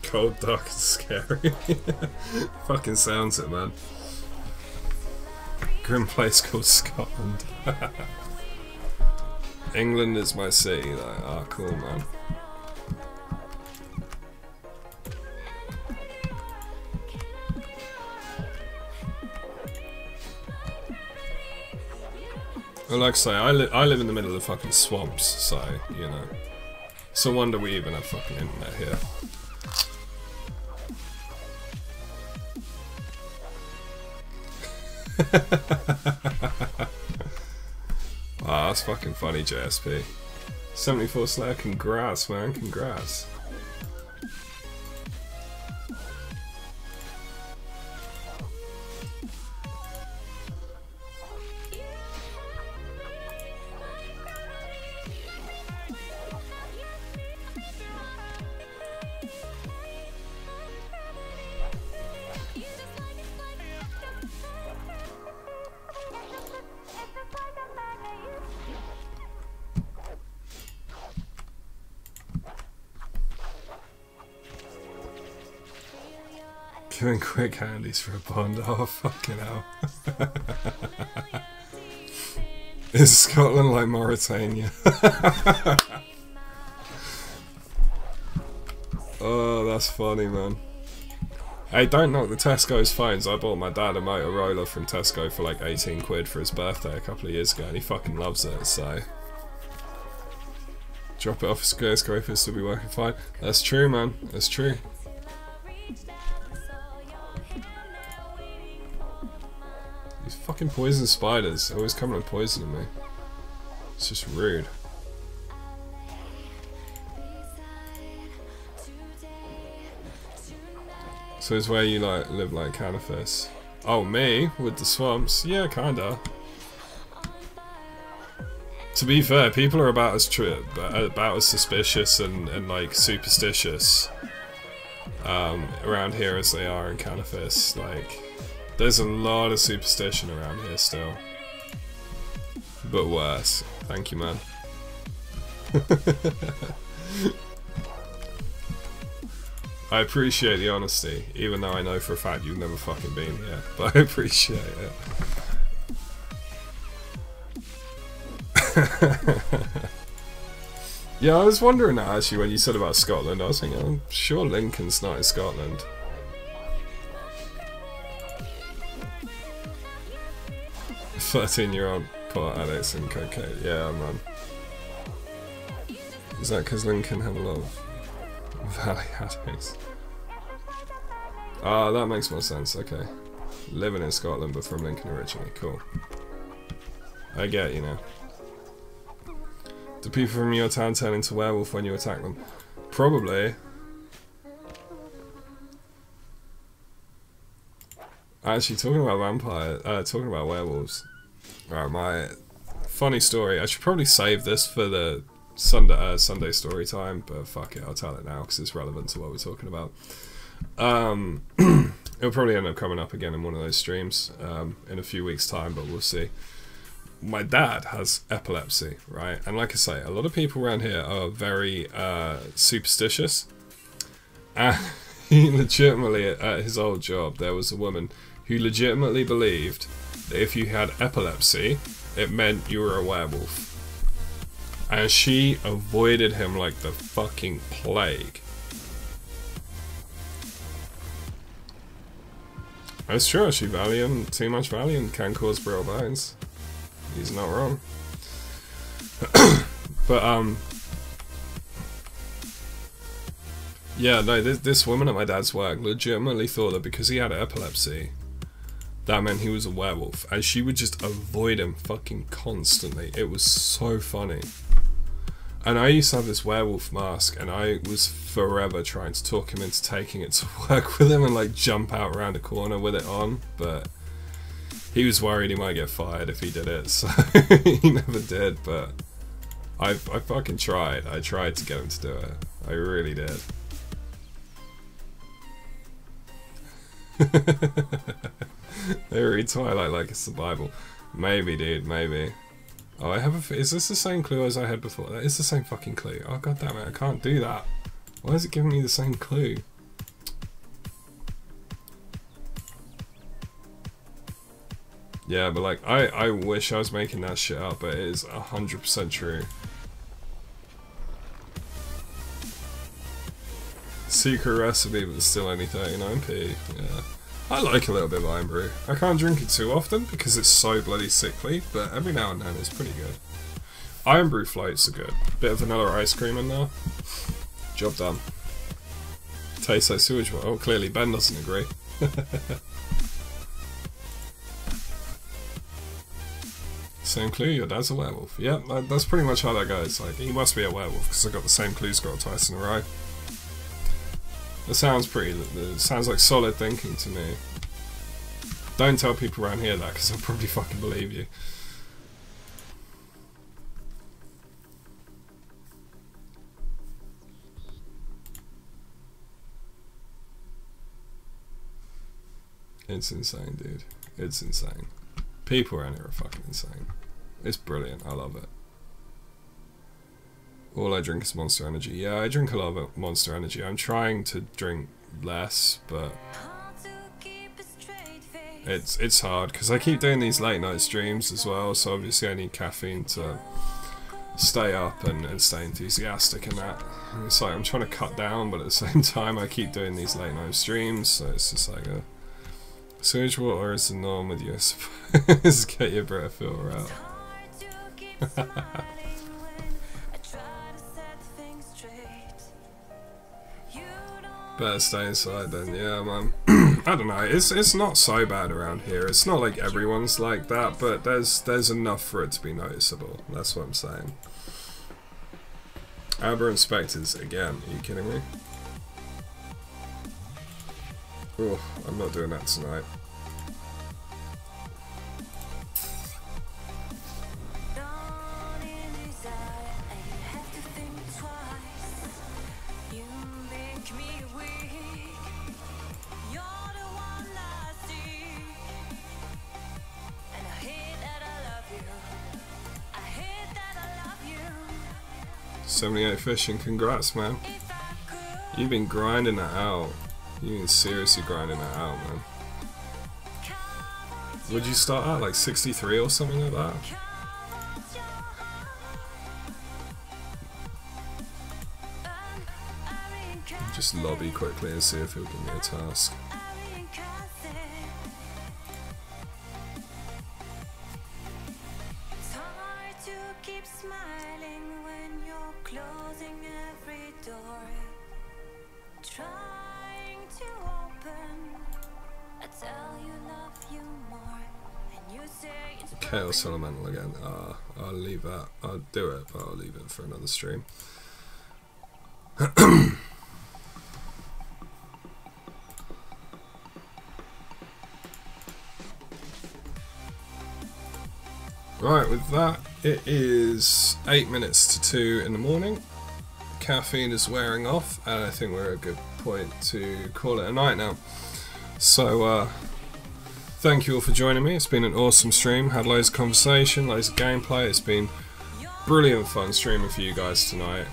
Cold, dark, and scary. Fucking sounds it, man. Grim place called Scotland. England is my city. Like, ah, cool, man. Well, like I say, I live in the middle of fucking swamps, so, you know. It's a wonder we even have fucking internet here. Ah, that's fucking funny, JSP. 74 Slayer, congrats, man, congrats. Giving quick handies for a bond. Oh, fucking hell. Is Scotland like Mauritania? Oh, that's funny, man. Hey, don't knock the Tesco's phones. I bought my dad a Motorola from Tesco for like 18 quid for his birthday a couple of years ago, and he fucking loves it, so... Drop it off his skyscrapers to be working fine. That's true, man. That's true. These fucking poison spiders always coming and poisoning me. It's just rude. So it's where you like live like Canifis. Oh, me? With the swamps? Yeah, kinda. To be fair, people are about as suspicious and like superstitious around here as they are in Canifis. Like, There's a lot of superstition around here still. But worse. Thank you, man. I appreciate the honesty, even though I know for a fact you've never fucking been here. But I appreciate it. Yeah, I was wondering that actually when you said about Scotland. I was thinking, I'm sure Lincoln's not in Scotland. A 13-year-old pot addicts and cocaine. Yeah, man. Is that because Lincoln have a lot of valley addicts? Ah, that makes more sense. Okay. Living in Scotland but from Lincoln originally. Cool. I get you now. Do people from your town turn into werewolf when you attack them? Probably. Actually, talking about talking about werewolves. Alright, my funny story. I should probably save this for the Sunday story time, but fuck it, I'll tell it now because it's relevant to what we're talking about. It'll probably end up coming up again in one of those streams in a few weeks' time, but we'll see. My dad has epilepsy, right? And like I say, a lot of people around here are very superstitious. And he legitimately, at his old job, there was a woman who legitimately believed that if you had epilepsy, it meant you were a werewolf. And she avoided him like the fucking plague. It's true, actually, Valium, too much Valium can cause brittle bones. He's not wrong. But, yeah, no, this woman at my dad's work legitimately thought that because he had epilepsy, that meant he was a werewolf. And she would just avoid him fucking constantly. It was so funny. And I used to have this werewolf mask, and I was forever trying to talk him into taking it to work with him and like jump out around a corner with it on, but he was worried he might get fired if he did it, so he never did, but I fucking tried. I tried to get him to do it. I really did. They read Twilight like it's the Bible. Maybe, dude, maybe. Oh, I have a... Is this the same clue as I had before? That is the same fucking clue. Oh, god damn it, I can't do that. Why is it giving me the same clue? Yeah, but like, I wish I was making that shit up, but it is 100% true. Secret recipe, but still only 39p. Yeah. I like a little bit of Iron Brew. I can't drink it too often because it's so bloody sickly, but every now and then it's pretty good. Iron Brew floats are good. Bit of vanilla ice cream in there. Job done. Tastes like sewage water. Oh, clearly Ben doesn't agree. Same clue, your dad's a werewolf. Yeah, that's pretty much how that goes. Like, he must be a werewolf because I got the same clue scroll twice in a row. It sounds it sounds like solid thinking to me. Don't tell people around here that because they'll probably fucking believe you. It's insane, dude. It's insane. People around here are fucking insane. It's brilliant. I love it. All I drink is Monster Energy. Yeah, I drink a lot of Monster Energy. I'm trying to drink less, but it's hard because I keep doing these late night streams as well. So obviously I need caffeine to stay up and stay enthusiastic and that. And it's like I'm trying to cut down, but at the same time I keep doing these late night streams. So it's just like a sewage water is the norm with you, I suppose. Get your Brita filter out. Better stay inside then, yeah, man. I don't know, it's not so bad around here. It's not like everyone's like that, but there's enough for it to be noticeable. That's what I'm saying. Aberrant Spectres again, are you kidding me? Oh, I'm not doing that tonight. 78 fishing, congrats, man. You've been grinding that out. You've been seriously grinding that out, man. Would you start at like 63 or something like that? Just lobby quickly and see if he'll give me a task. Chaos Elemental again. I'll leave that. I'll do it, but I'll leave it for another stream. Right, with that, it is 8 minutes to 2 in the morning. Caffeine is wearing off, and I think we're at a good point to call it a night now. So, thank you all for joining me. It's been an awesome stream. Had loads of conversation, loads of gameplay. It's been brilliant fun streaming for you guys tonight.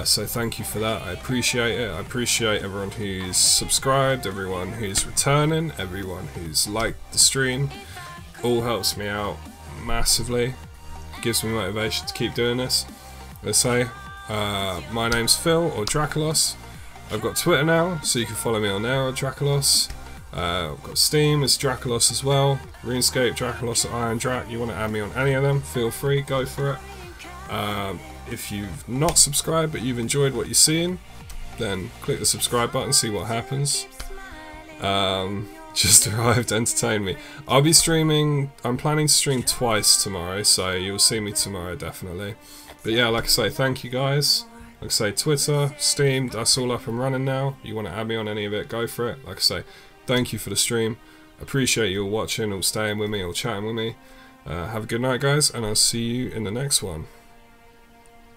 So thank you for that. I appreciate it. I appreciate everyone who's subscribed, everyone who's returning, everyone who's liked the stream. All helps me out massively. Gives me motivation to keep doing this. Let's say, my name's Phil, or Draculos. I've got Twitter now, so you can follow me on there, or Draculos. I've got Steam as Draculos as well. RuneScape, Draculos, or Iron Drac. You want to add me on any of them, feel free, go for it. If you've not subscribed but you've enjoyed what you're seeing, then click the subscribe button, see what happens. Just arrived to entertain me. I'll be streaming, I'm planning to stream twice tomorrow, so you'll see me tomorrow definitely. But yeah, like I say, thank you guys. Like I say, Twitter, Steam, that's all up and running now. You want to add me on any of it, go for it. Like I say, thank you for the stream. Appreciate you all watching, all staying with me, all chatting with me. Have a good night, guys, and I'll see you in the next one.